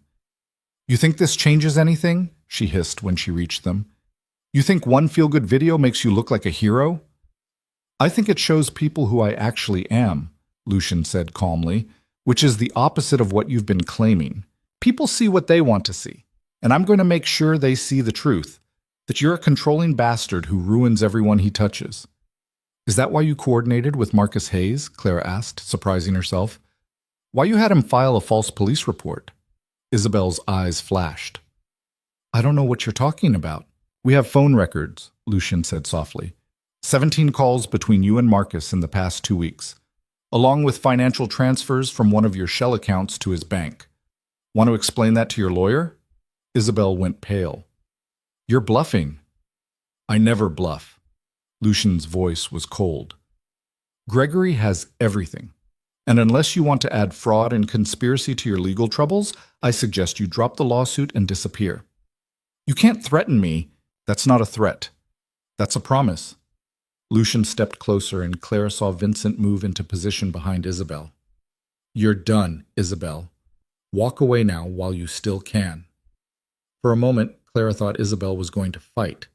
You think this changes anything? She hissed when she reached them. You think one feel-good video makes you look like a hero? I think it shows people who I actually am, Lucien said calmly, which is the opposite of what you've been claiming. People see what they want to see. And I'm going to make sure they see the truth, that you're a controlling bastard who ruins everyone he touches. Is that why you coordinated with Marcus Hayes? Clara asked, surprising herself. Why you had him file a false police report? Isabel's eyes flashed. I don't know what you're talking about. We have phone records, Lucien said softly. 17 calls between you and Marcus in the past 2 weeks, along with financial transfers from one of your shell accounts to his bank. Want to explain that to your lawyer? Isabel went pale. You're bluffing. I never bluff. Lucien's voice was cold. Gregory has everything. And unless you want to add fraud and conspiracy to your legal troubles, I suggest you drop the lawsuit and disappear. You can't threaten me. That's not a threat. That's a promise. Lucien stepped closer and Clara saw Vincent move into position behind Isabel. You're done, Isabel. Walk away now while you still can. For a moment, Clara thought Isabel was going to fight,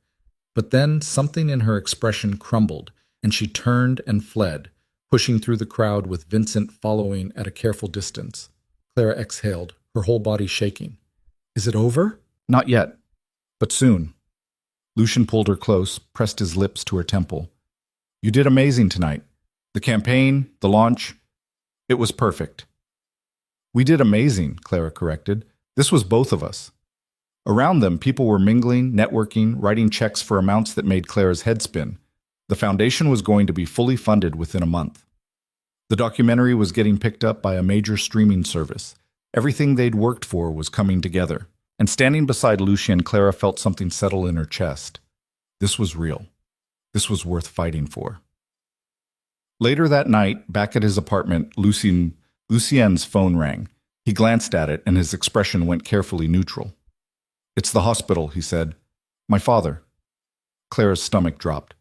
but then something in her expression crumbled, and she turned and fled, pushing through the crowd with Vincent following at a careful distance. Clara exhaled, her whole body shaking. Is it over? Not yet, but soon. Lucien pulled her close, pressed his lips to her temple. You did amazing tonight. The campaign, the launch, it was perfect. We did amazing, Clara corrected. This was both of us. Around them, people were mingling, networking, writing checks for amounts that made Clara's head spin. The foundation was going to be fully funded within a month. The documentary was getting picked up by a major streaming service. Everything they'd worked for was coming together. And standing beside Lucien, Clara felt something settle in her chest. This was real. This was worth fighting for. Later that night, back at his apartment, Lucien's phone rang. He glanced at it, and his expression went carefully neutral. It's the hospital, he said. My father. Clara's stomach dropped.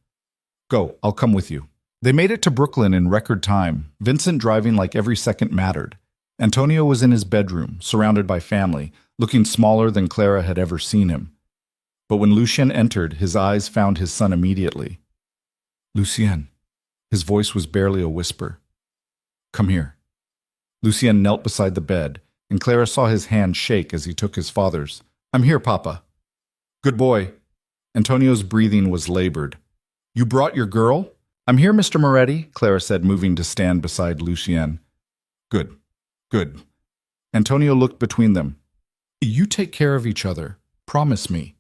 Go, I'll come with you. They made it to Brooklyn in record time, Vincent driving like every second mattered. Antonio was in his bedroom, surrounded by family, looking smaller than Clara had ever seen him. But when Lucien entered, his eyes found his son immediately. Lucien. His voice was barely a whisper. Come here. Lucien knelt beside the bed, and Clara saw his hand shake as he took his father's. I'm here, Papa. Good boy. Antonio's breathing was labored. You brought your girl? I'm here, Mr. Moretti, Clara said, moving to stand beside Lucien. Good. Good. Antonio looked between them. You take care of each other. Promise me.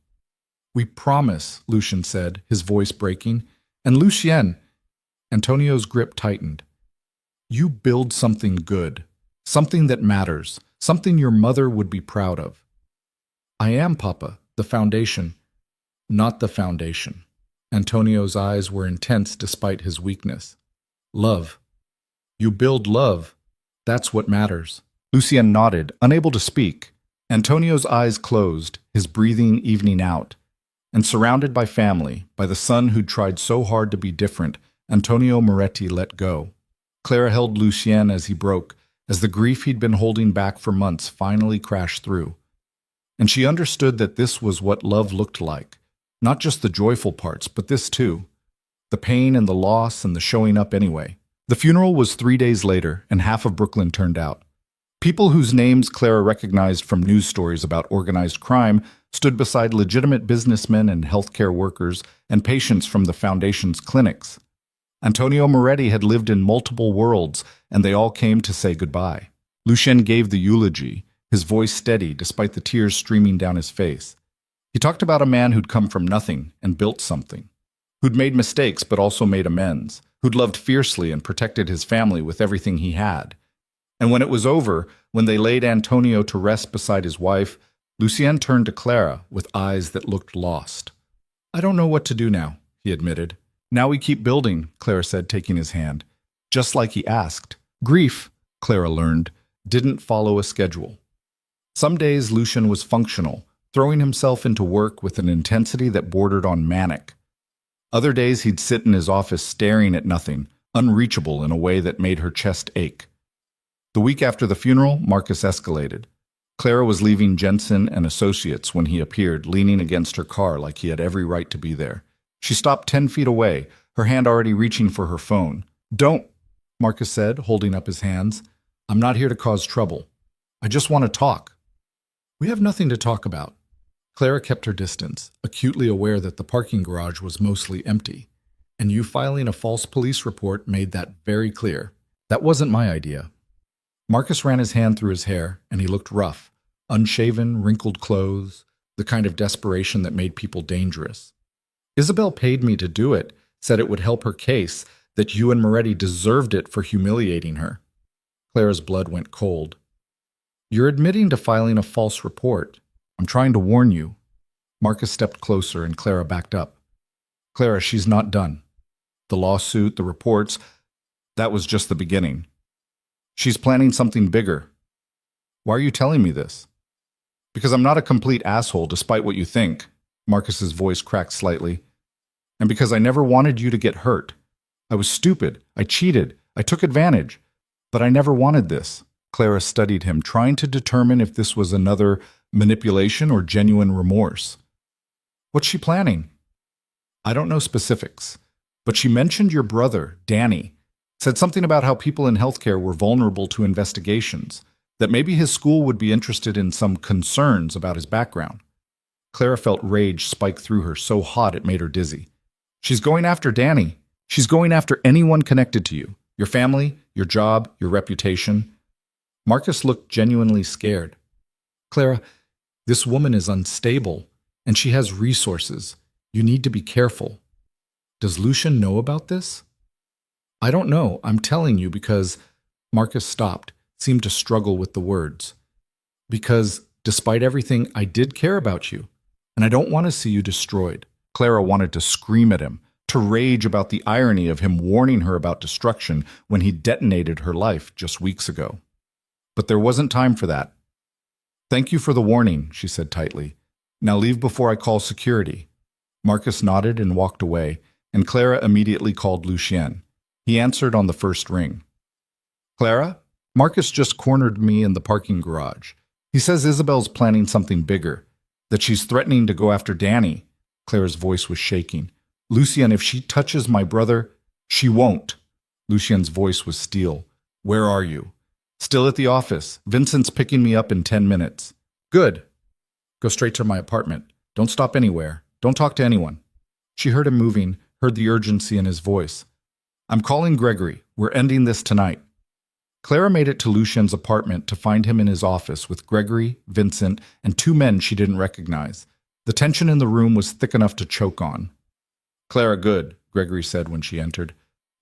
We promise, Lucien said, his voice breaking. And Lucien, Antonio's grip tightened. You build something good, something that matters, something your mother would be proud of. I am, Papa, the foundation. Not the foundation. Antonio's eyes were intense despite his weakness. Love. You build love. That's what matters. Lucien nodded, unable to speak. Antonio's eyes closed, his breathing evening out. And surrounded by family, by the son who'd tried so hard to be different, Antonio Moretti let go. Clara held Lucien as he broke, as the grief he'd been holding back for months finally crashed through. And she understood that this was what love looked like, Not just the joyful parts, but this too. The pain and the loss and the showing up anyway. The funeral was 3 days later, and half of Brooklyn turned out. People whose names Clara recognized from news stories about organized crime stood beside legitimate businessmen and healthcare workers and patients from the Foundation's clinics. Antonio Moretti had lived in multiple worlds, and they all came to say goodbye. Lucien gave the eulogy, his voice steady despite the tears streaming down his face. He talked about a man who'd come from nothing and built something, who'd made mistakes but also made amends, who'd loved fiercely and protected his family with everything he had. And when it was over, when they laid Antonio to rest beside his wife, Lucien turned to Clara with eyes that looked lost. "I don't know what to do now," he admitted. "Now we keep building," Clara said, taking his hand. Just like he asked. Grief, Clara learned, didn't follow a schedule. Some days Lucien was functional, throwing himself into work with an intensity that bordered on manic. Other days he'd sit in his office staring at nothing, unreachable in a way that made her chest ache. The week after the funeral, Marcus escalated. Clara was leaving Jensen and Associates when he appeared, leaning against her car like he had every right to be there. She stopped 10 feet away, her hand already reaching for her phone. "Don't," Marcus said, holding up his hands. "I'm not here to cause trouble. I just want to talk." "We have nothing to talk about." Clara kept her distance, acutely aware that the parking garage was mostly empty. "And you filing a false police report made that very clear. That wasn't my idea." Marcus ran his hand through his hair, and he looked rough, unshaven, wrinkled clothes, the kind of desperation that made people dangerous. "Isabel paid me to do it, said it would help her case, that you and Moretti deserved it for humiliating her." Clara's blood went cold. "You're admitting to filing a false report. I'm trying to warn you." Marcus stepped closer, and Clara backed up. "Clara, she's not done. The lawsuit, the reports, that was just the beginning. She's planning something bigger. Why are you telling me this?" "Because I'm not a complete asshole, despite what you think." Marcus's voice cracked slightly. "And because I never wanted you to get hurt. I was stupid. I cheated. I took advantage. But I never wanted this." Clara studied him, trying to determine if this was another manipulation or genuine remorse. "What's she planning?" "I don't know specifics. But she mentioned your brother, Danny. Said something about how people in healthcare were vulnerable to investigations, that maybe his school would be interested in some concerns about his background." Clara felt rage spike through her, so hot it made her dizzy. "She's going after Danny. She's going after anyone connected to you. Your family, your job, your reputation." Marcus looked genuinely scared. "Clara, this woman is unstable, and she has resources. You need to be careful." "Does Lucien know about this?" "I don't know. I'm telling you because—" Marcus stopped, seemed to struggle with the words. "Because, despite everything, I did care about you, and I don't want to see you destroyed." Clara wanted to scream at him, to rage about the irony of him warning her about destruction when he detonated her life just weeks ago. But there wasn't time for that. "Thank you for the warning," she said tightly. "Now leave before I call security." Marcus nodded and walked away, and Clara immediately called Lucien. He answered on the first ring. "Clara, Marcus just cornered me in the parking garage. He says Isabel's planning something bigger, that she's threatening to go after Danny." Clara's voice was shaking. "Lucien, if she touches my brother—" "She won't." Lucien's voice was steel. "Where are you?" "Still at the office. Vincent's picking me up in 10 minutes. "Good. Go straight to my apartment. Don't stop anywhere. Don't talk to anyone." She heard him moving, heard the urgency in his voice. "I'm calling Gregory. We're ending this tonight." Clara made it to Lucien's apartment to find him in his office with Gregory, Vincent, and 2 men she didn't recognize. The tension in the room was thick enough to choke on. "Clara, good," Gregory said when she entered.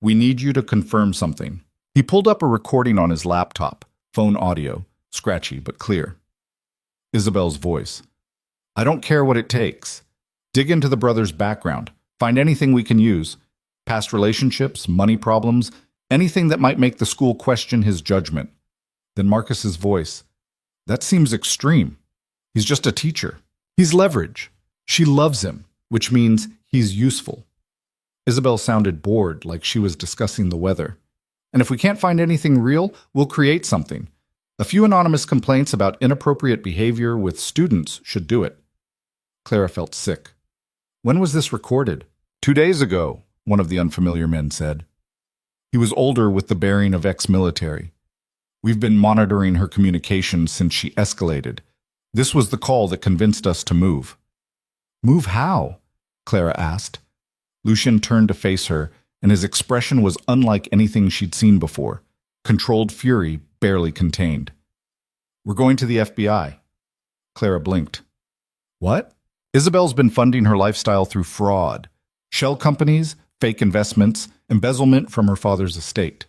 "We need you to confirm something." He pulled up a recording on his laptop, phone audio, scratchy but clear. Isabel's voice. "I don't care what it takes. Dig into the brother's background. Find anything we can use. Past relationships, money problems, anything that might make the school question his judgment." Then Marcus's voice. "That seems extreme. He's just a teacher. He's leverage. She loves him, which means he's useful." Isabel sounded bored, like she was discussing the weather. "And if we can't find anything real, we'll create something. A few anonymous complaints about inappropriate behavior with students should do it." Clara felt sick. When was this recorded? 2 days ago, one of the unfamiliar men said. He was older with the bearing of ex-military. We've been monitoring her communications since she escalated. This was the call that convinced us to move. Move how? Clara asked. Lucien turned to face her, and his expression was unlike anything she'd seen before. Controlled fury, barely contained. We're going to the FBI. Clara blinked. What? Isabel's been funding her lifestyle through fraud. Shell companies, fake investments, embezzlement from her father's estate.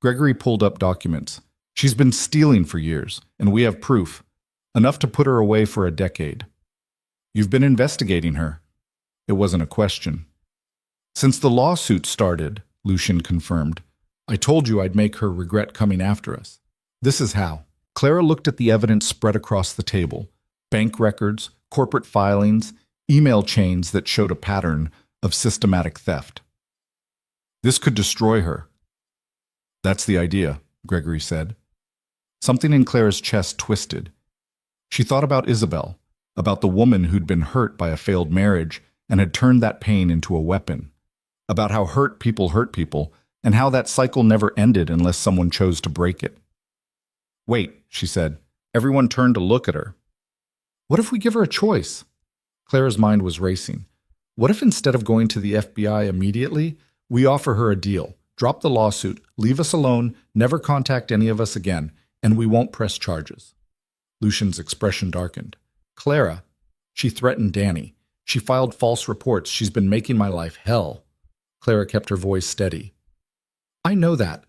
Gregory pulled up documents. She's been stealing for years, and we have proof. Enough to put her away for a decade. You've been investigating her. It wasn't a question. Since the lawsuit started, Lucien confirmed, I told you I'd make her regret coming after us. This is how. Clara looked at the evidence spread across the table. Bank records, corporate filings, email chains that showed a pattern of systematic theft. This could destroy her. That's the idea, Gregory said. Something in Clara's chest twisted. She thought about Isabel, about the woman who'd been hurt by a failed marriage and had turned that pain into a weapon, about how hurt people, and how that cycle never ended unless someone chose to break it. Wait, she said. Everyone turned to look at her. What if we give her a choice? Clara's mind was racing. What if instead of going to the FBI immediately, we offer her a deal, drop the lawsuit, leave us alone, never contact any of us again, and we won't press charges? Lucien's expression darkened. Clara, she threatened Danny. She filed false reports. She's been making my life hell. Clara kept her voice steady. I know that,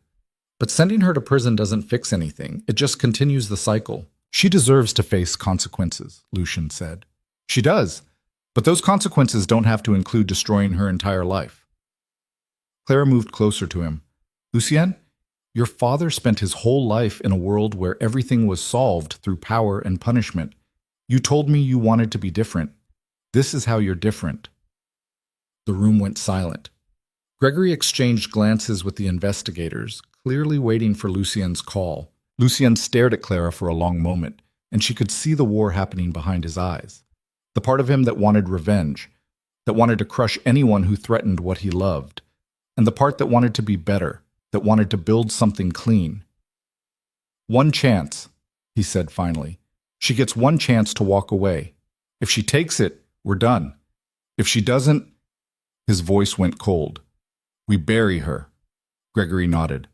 but sending her to prison doesn't fix anything. It just continues the cycle. She deserves to face consequences, Lucien said. She does, but those consequences don't have to include destroying her entire life. Clara moved closer to him. Lucien, your father spent his whole life in a world where everything was solved through power and punishment. You told me you wanted to be different. This is how you're different. The room went silent. Gregory exchanged glances with the investigators, clearly waiting for Lucien's call. Lucien stared at Clara for a long moment, and she could see the war happening behind his eyes. The part of him that wanted revenge, that wanted to crush anyone who threatened what he loved, and the part that wanted to be better, that wanted to build something clean. One chance, he said finally. She gets one chance to walk away. If she takes it, we're done. If she doesn't, his voice went cold. We bury her. Gregory nodded.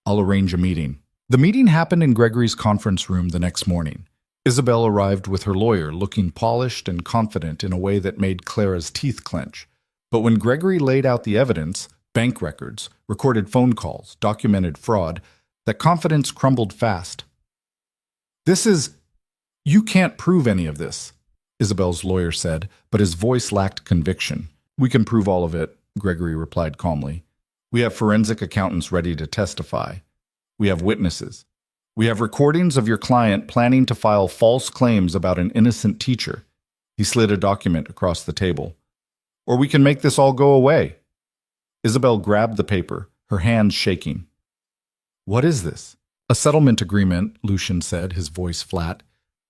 I'll arrange a meeting. The meeting happened in Gregory's conference room the next morning. Isabel arrived with her lawyer, looking polished and confident in a way that made Clara's teeth clench. But when Gregory laid out the evidence, bank records, recorded phone calls, documented fraud, that confidence crumbled fast. You can't prove any of this, Isabel's lawyer said, but his voice lacked conviction. We can prove all of it, Gregory replied calmly. We have forensic accountants ready to testify. We have witnesses. We have recordings of your client planning to file false claims about an innocent teacher. He slid a document across the table. Or we can make this all go away. Isabel grabbed the paper, her hands shaking. What is this? A settlement agreement, Lucien said, his voice flat.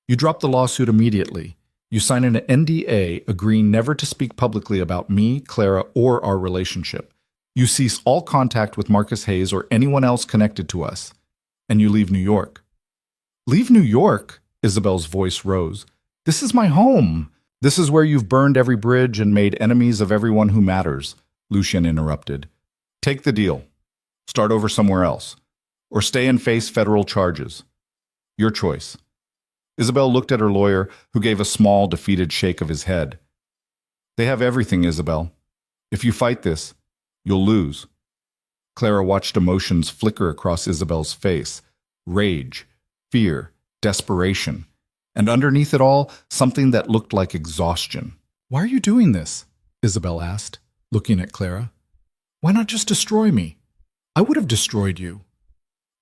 You drop the lawsuit immediately. You sign an NDA agreeing never to speak publicly about me, Clara, or our relationship. You cease all contact with Marcus Hayes or anyone else connected to us. And you leave New York. Leave New York? Isabel's voice rose. This is my home. This is where you've burned every bridge and made enemies of everyone who matters, Lucien interrupted. Take the deal. Start over somewhere else. Or stay and face federal charges. Your choice. Isabel looked at her lawyer, who gave a small, defeated shake of his head. They have everything, Isabel. If you fight this, you'll lose. Clara watched emotions flicker across Isabel's face. Rage, fear, desperation. And underneath it all, something that looked like exhaustion. Why are you doing this? Isabel asked, looking at Clara. Why not just destroy me? I would have destroyed you.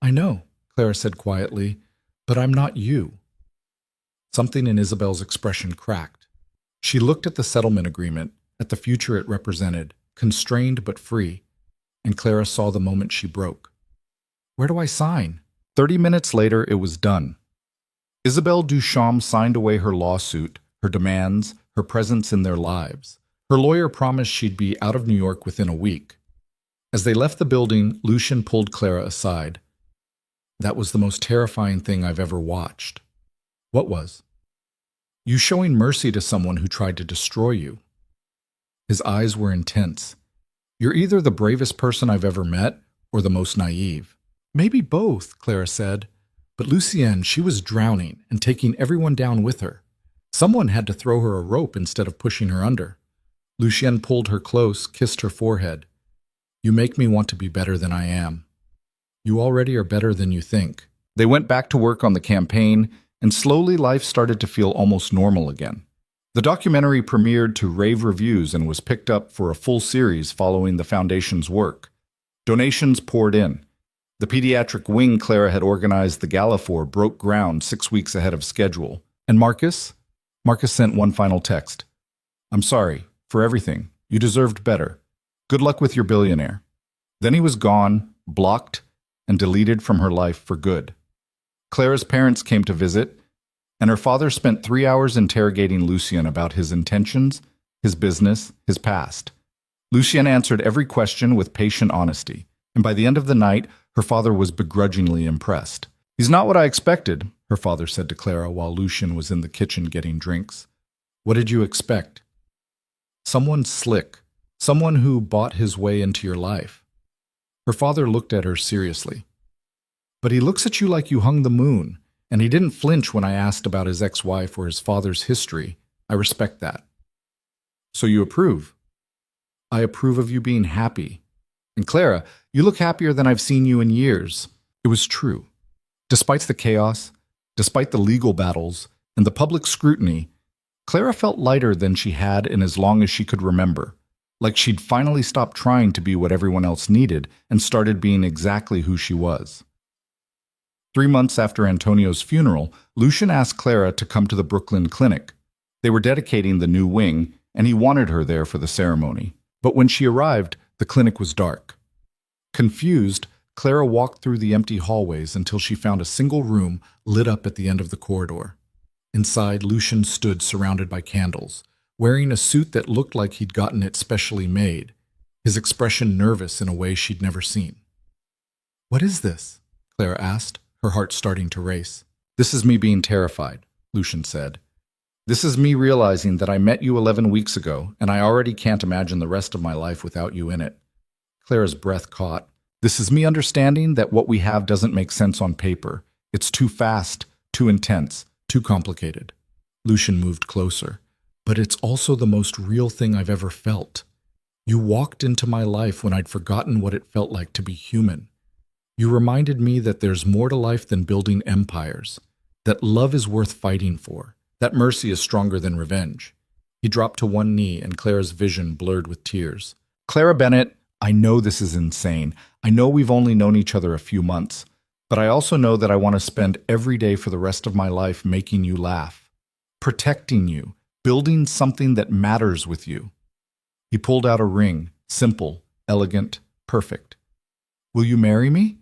I know, Clara said quietly, but I'm not you. Something in Isabel's expression cracked. She looked at the settlement agreement, at the future it represented, constrained but free, and Clara saw the moment she broke. Where do I sign? 30 minutes later, it was done. Isabel Duchamp signed away her lawsuit, her demands, her presence in their lives. Her lawyer promised she'd be out of New York within a week. As they left the building, Lucian pulled Clara aside. That was the most terrifying thing I've ever watched. What was? You showing mercy to someone who tried to destroy you. His eyes were intense. You're either the bravest person I've ever met or the most naive. Maybe both, Clara said. But Lucienne, she was drowning and taking everyone down with her. Someone had to throw her a rope instead of pushing her under. Lucienne pulled her close, kissed her forehead. You make me want to be better than I am. You already are better than you think. They went back to work on the campaign, and slowly life started to feel almost normal again. The documentary premiered to rave reviews and was picked up for a full series following the Foundation's work. Donations poured in. The pediatric wing Clara had organized the gala for broke ground 6 weeks ahead of schedule. And Marcus? Marcus sent one final text. I'm sorry for everything. You deserved better. Good luck with your billionaire. Then he was gone, blocked, and deleted from her life for good. Clara's parents came to visit, and her father spent 3 hours interrogating Lucien about his intentions, his business, his past. Lucien answered every question with patient honesty, and by the end of the night, her father was begrudgingly impressed. He's not what I expected, her father said to Clara while Lucien was in the kitchen getting drinks. What did you expect? Someone slick, someone who bought his way into your life. Her father looked at her seriously. But he looks at you like you hung the moon, and he didn't flinch when I asked about his ex-wife or his father's history. I respect that. So you approve? I approve of you being happy. And Clara, you look happier than I've seen you in years. It was true. Despite the chaos, despite the legal battles, and the public scrutiny, Clara felt lighter than she had in as long as she could remember, like she'd finally stopped trying to be what everyone else needed and started being exactly who she was. 3 months after Antonio's funeral, Lucien asked Clara to come to the Brooklyn clinic. They were dedicating the new wing, and he wanted her there for the ceremony. But when she arrived, the clinic was dark. Confused, Clara walked through the empty hallways until she found a single room lit up at the end of the corridor. Inside, Lucien stood surrounded by candles, wearing a suit that looked like he'd gotten it specially made, his expression nervous in a way she'd never seen. What is this? Clara asked, her heart starting to race. This is me being terrified, Lucien said. This is me realizing that I met you 11 weeks ago, and I already can't imagine the rest of my life without you in it. Clara's breath caught. This is me understanding that what we have doesn't make sense on paper. It's too fast, too intense, too complicated. Lucien moved closer. But it's also the most real thing I've ever felt. You walked into my life when I'd forgotten what it felt like to be human. You reminded me that there's more to life than building empires, that love is worth fighting for, that mercy is stronger than revenge. He dropped to one knee, and Clara's vision blurred with tears. Clara Bennett, I know this is insane. I know we've only known each other a few months, but I also know that I want to spend every day for the rest of my life making you laugh, protecting you, building something that matters with you. He pulled out a ring, simple, elegant, perfect. Will you marry me?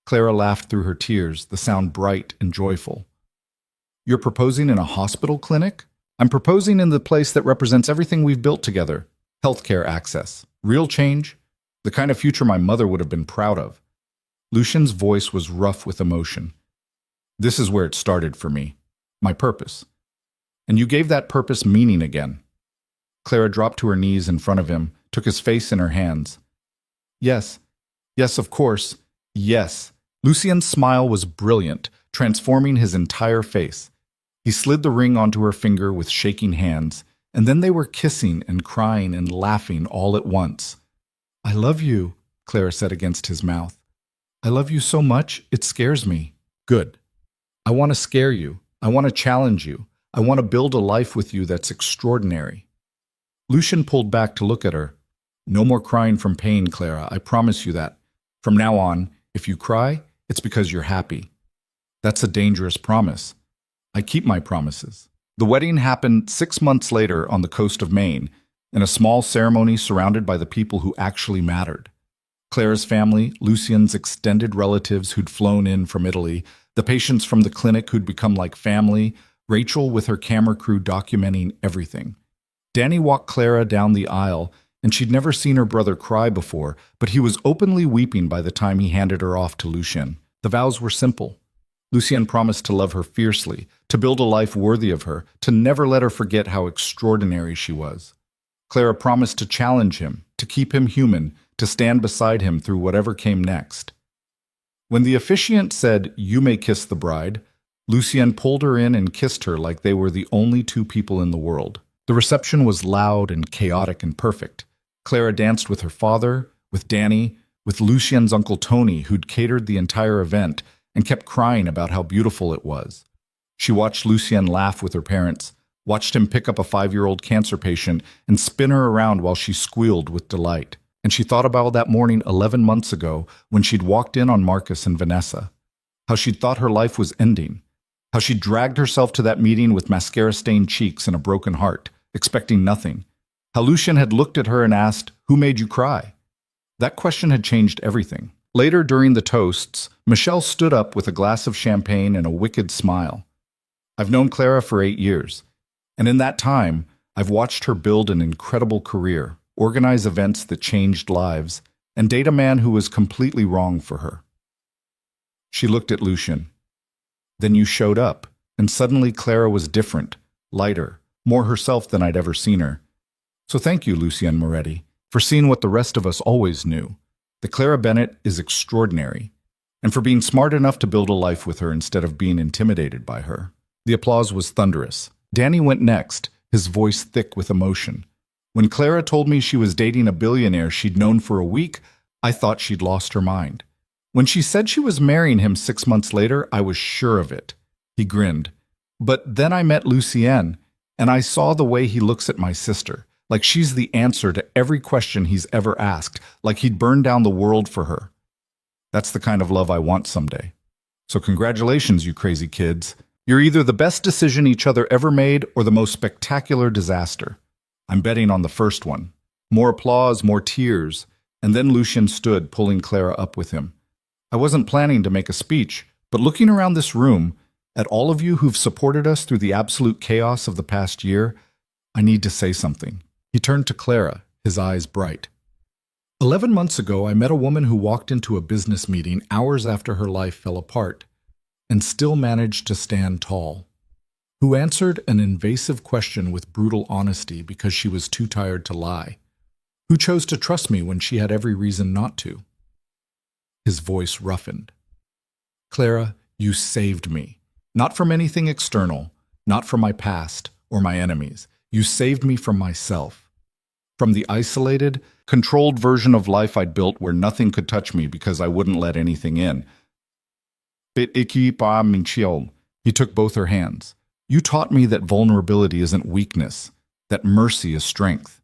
Clara laughed through her tears, the sound bright and joyful. You're proposing in a hospital clinic? I'm proposing in the place that represents everything we've built together. Healthcare access, real change, the kind of future my mother would have been proud of. Lucien's voice was rough with emotion. This is where it started for me, my purpose. And you gave that purpose meaning again. Clara dropped to her knees in front of him, took his face in her hands. Yes, of course, yes. Lucien's smile was brilliant, transforming his entire face. He slid the ring onto her finger with shaking hands, and then they were kissing and crying and laughing all at once. I love you, Clara said against his mouth. I love you so much, it scares me. Good. I want to scare you. I want to challenge you. I want to build a life with you that's extraordinary. Lucien pulled back to look at her. No more crying from pain, Clara, I promise you that. From now on, if you cry, it's because you're happy. That's a dangerous promise. I keep my promises. The wedding happened 6 months later on the coast of Maine, in a small ceremony surrounded by the people who actually mattered. Clara's family, Lucien's extended relatives who'd flown in from Italy, the patients from the clinic who'd become like family, Rachel with her camera crew documenting everything. Danny walked Clara down the aisle, and she'd never seen her brother cry before, but he was openly weeping by the time he handed her off to Lucien. The vows were simple. Lucien promised to love her fiercely, to build a life worthy of her, to never let her forget how extraordinary she was. Clara promised to challenge him, to keep him human, to stand beside him through whatever came next. When the officiant said, "You may kiss the bride," Lucien pulled her in and kissed her like they were the only two people in the world. The reception was loud and chaotic and perfect. Clara danced with her father, with Danny, with Lucien's Uncle Tony, who'd catered the entire event, and kept crying about how beautiful it was. She watched Lucien laugh with her parents, watched him pick up a 5-year-old cancer patient and spin her around while she squealed with delight. And she thought about that morning 11 months ago when she'd walked in on Marcus and Vanessa, how she'd thought her life was ending, how she dragged herself to that meeting with mascara-stained cheeks and a broken heart, expecting nothing, how Lucien had looked at her and asked, "Who made you cry?" That question had changed everything. Later, during the toasts, Michelle stood up with a glass of champagne and a wicked smile. "I've known Clara for 8 years, and in that time, I've watched her build an incredible career, organize events that changed lives, and date a man who was completely wrong for her." She looked at Lucien. "Then you showed up, and suddenly Clara was different, lighter, more herself than I'd ever seen her. So thank you, Lucien Moretti, for seeing what the rest of us always knew, that Clara Bennett is extraordinary, and for being smart enough to build a life with her instead of being intimidated by her." The applause was thunderous. Danny went next, his voice thick with emotion. "When Clara told me she was dating a billionaire she'd known for a week, I thought she'd lost her mind. When she said she was marrying him 6 months later, I was sure of it." He grinned. "But then I met Lucien, and I saw the way he looks at my sister, like she's the answer to every question he's ever asked, like he'd burn down the world for her. That's the kind of love I want someday. So congratulations, you crazy kids. You're either the best decision each other ever made or the most spectacular disaster. I'm betting on the first one." More applause, more tears, and then Lucien stood, pulling Clara up with him. "I wasn't planning to make a speech, but looking around this room, at all of you who've supported us through the absolute chaos of the past year, I need to say something." He turned to Clara, his eyes bright. 11 months ago, I met a woman who walked into a business meeting hours after her life fell apart, and still managed to stand tall, who answered an invasive question with brutal honesty because she was too tired to lie, who chose to trust me when she had every reason not to. His voice roughened. "Clara, you saved me. Not from anything external, not from my past or my enemies. You saved me from myself. From the isolated, controlled version of life I'd built where nothing could touch me because I wouldn't let anything in." He took both her hands. "You taught me that vulnerability isn't weakness, that mercy is strength,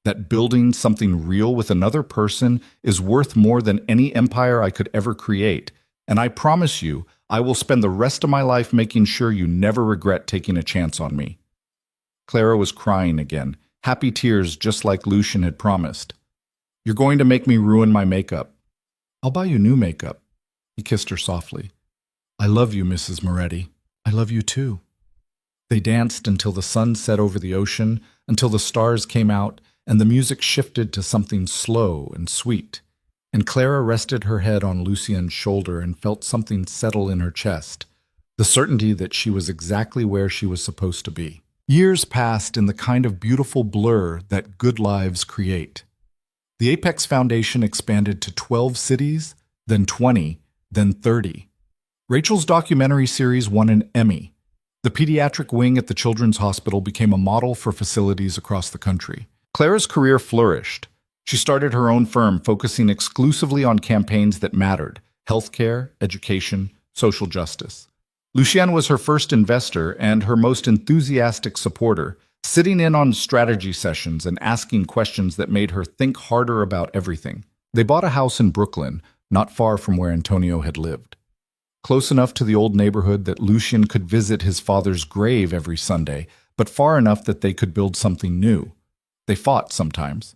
that building something real with another person is worth more than any empire I could ever create. And I promise you, I will spend the rest of my life making sure you never regret taking a chance on me." Clara was crying again, happy tears just like Lucien had promised. "You're going to make me ruin my makeup." "I'll buy you new makeup." He kissed her softly. "I love you, Mrs. Moretti. I love you too." They danced until the sun set over the ocean, until the stars came out, and the music shifted to something slow and sweet. And Clara rested her head on Lucien's shoulder and felt something settle in her chest, the certainty that she was exactly where she was supposed to be. Years passed in the kind of beautiful blur that good lives create. The Apex Foundation expanded to 12 cities, then 20, then 30. Rachel's documentary series won an Emmy. The pediatric wing at the Children's Hospital became a model for facilities across the country. Clara's career flourished. She started her own firm focusing exclusively on campaigns that mattered: healthcare, education, social justice. Lucien was her first investor and her most enthusiastic supporter, sitting in on strategy sessions and asking questions that made her think harder about everything. They bought a house in Brooklyn, not far from where Antonio had lived. Close enough to the old neighborhood that Lucien could visit his father's grave every Sunday, but far enough that they could build something new. They fought sometimes.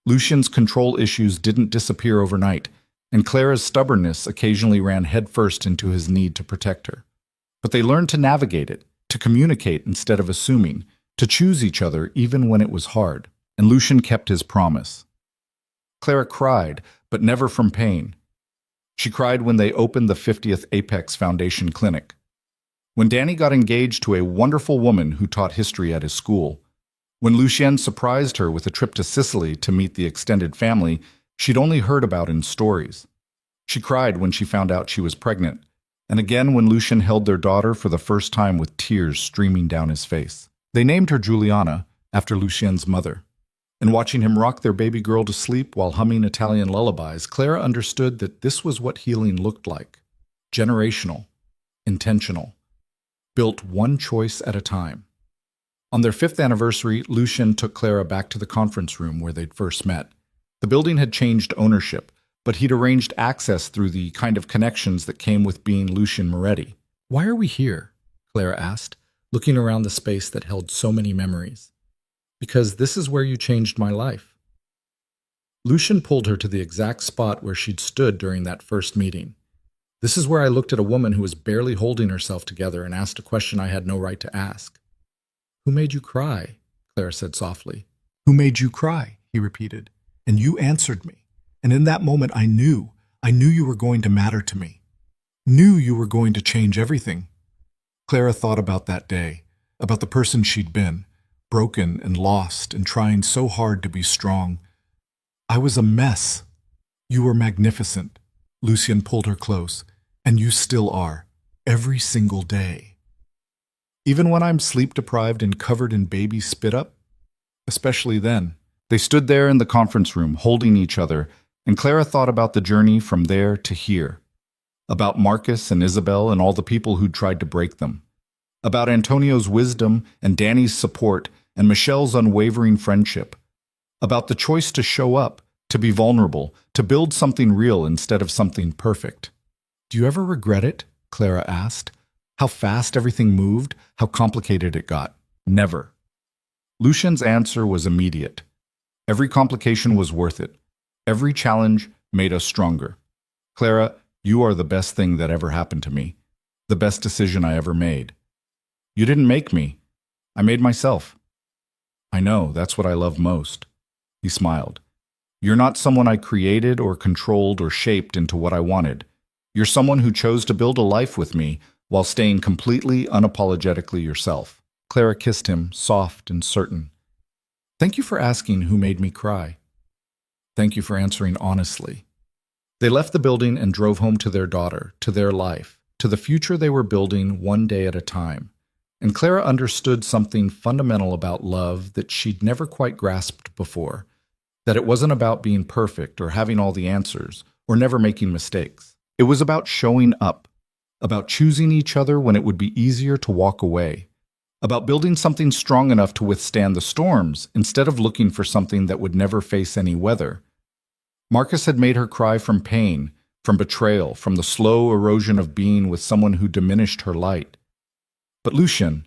Lucien's control issues didn't disappear overnight, and Clara's stubbornness occasionally ran headfirst into his need to protect her. But they learned to navigate it, to communicate instead of assuming, to choose each other even when it was hard, and Lucian kept his promise. Clara cried, but never from pain. She cried when they opened the 50th Apex Foundation Clinic. When Danny got engaged to a wonderful woman who taught history at his school. When Lucien surprised her with a trip to Sicily to meet the extended family she'd only heard about in stories. She cried when she found out she was pregnant, and again when Lucien held their daughter for the first time with tears streaming down his face. They named her Juliana, after Lucien's mother. And watching him rock their baby girl to sleep while humming Italian lullabies, Clara understood that this was what healing looked like. Generational, intentional, built one choice at a time. On their 5th anniversary, Lucien took Clara back to the conference room where they'd first met. The building had changed ownership, but he'd arranged access through the kind of connections that came with being Lucien Moretti. "Why are we here?" Clara asked, looking around the space that held so many memories. "Because this is where you changed my life." Lucien pulled her to the exact spot where she'd stood during that first meeting. "This is where I looked at a woman who was barely holding herself together and asked a question I had no right to ask." "Who made you cry?" Clara said softly. "Who made you cry?" he repeated. "And you answered me. And in that moment I knew you were going to matter to me. Knew you were going to change everything." Clara thought about that day, about the person she'd been, broken and lost and trying so hard to be strong. "I was a mess. You were magnificent." Lucien pulled her close. "And you still are, every single day." "Even when I'm sleep-deprived and covered in baby spit-up?" "Especially then." They stood there in the conference room, holding each other, and Clara thought about the journey from there to here. About Marcus and Isabel and all the people who'd tried to break them. About Antonio's wisdom and Danny's support and Michelle's unwavering friendship. About the choice to show up, to be vulnerable, to build something real instead of something perfect. "Do you ever regret it?" Clara asked. "How fast everything moved, how complicated it got." "Never." Lucien's answer was immediate. Every complication was worth it. Every challenge made us stronger. "Clara, you are the best thing that ever happened to me. The best decision I ever made. You didn't make me. I made myself." "I know, that's what I love most." He smiled. "You're not someone I created or controlled or shaped into what I wanted. You're someone who chose to build a life with me while staying completely, unapologetically yourself." Clara kissed him, soft and certain. "Thank you for asking who made me cry. Thank you for answering honestly." They left the building and drove home to their daughter, to their life, to the future they were building one day at a time. And Clara understood something fundamental about love that she'd never quite grasped before, that it wasn't about being perfect or having all the answers or never making mistakes. It was about showing up, about choosing each other when it would be easier to walk away, about building something strong enough to withstand the storms instead of looking for something that would never face any weather. Marcus had made her cry from pain, from betrayal, from the slow erosion of being with someone who diminished her light. But Lucien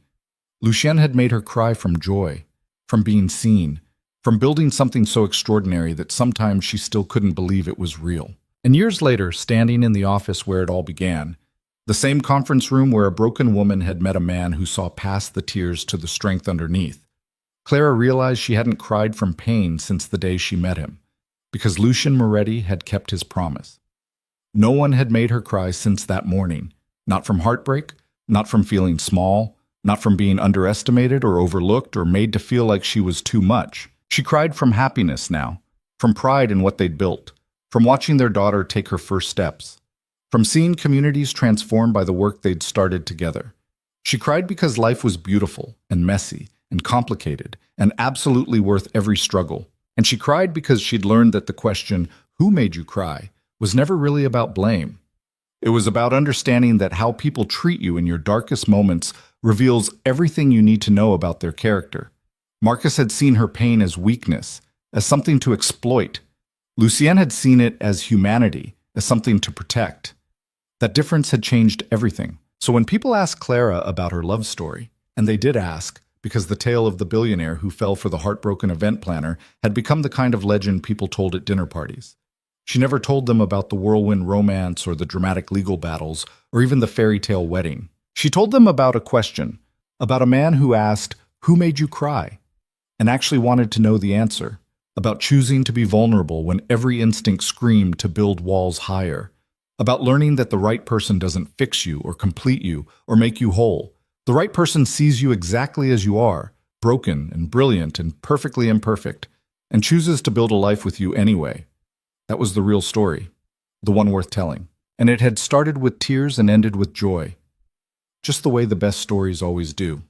had made her cry from joy, from being seen, from building something so extraordinary that sometimes she still couldn't believe it was real. And years later, standing in the office where it all began, the same conference room where a broken woman had met a man who saw past the tears to the strength underneath, Clara realized she hadn't cried from pain since the day she met him, because Lucien Moretti had kept his promise. No one had made her cry since that morning, not from heartbreak, not from feeling small, not from being underestimated or overlooked or made to feel like she was too much. She cried from happiness now, from pride in what they'd built, from watching their daughter take her first steps, from seeing communities transformed by the work they'd started together. She cried because life was beautiful and messy and complicated and absolutely worth every struggle. And she cried because she'd learned that the question, "Who made you cry?" was never really about blame. It was about understanding that how people treat you in your darkest moments reveals everything you need to know about their character. Marcus had seen her pain as weakness, as something to exploit. Lucien had seen it as humanity, as something to protect. That difference had changed everything. So when people asked Clara about her love story, and they did ask, because the tale of the billionaire who fell for the heartbroken event planner had become the kind of legend people told at dinner parties. She never told them about the whirlwind romance or the dramatic legal battles or even the fairy tale wedding. She told them about a question, about a man who asked, who made you cry, and actually wanted to know the answer, about choosing to be vulnerable when every instinct screamed to build walls higher, about learning that the right person doesn't fix you or complete you or make you whole. The right person sees you exactly as you are, broken and brilliant and perfectly imperfect, and chooses to build a life with you anyway. That was the real story, the one worth telling. And it had started with tears and ended with joy, just the way the best stories always do.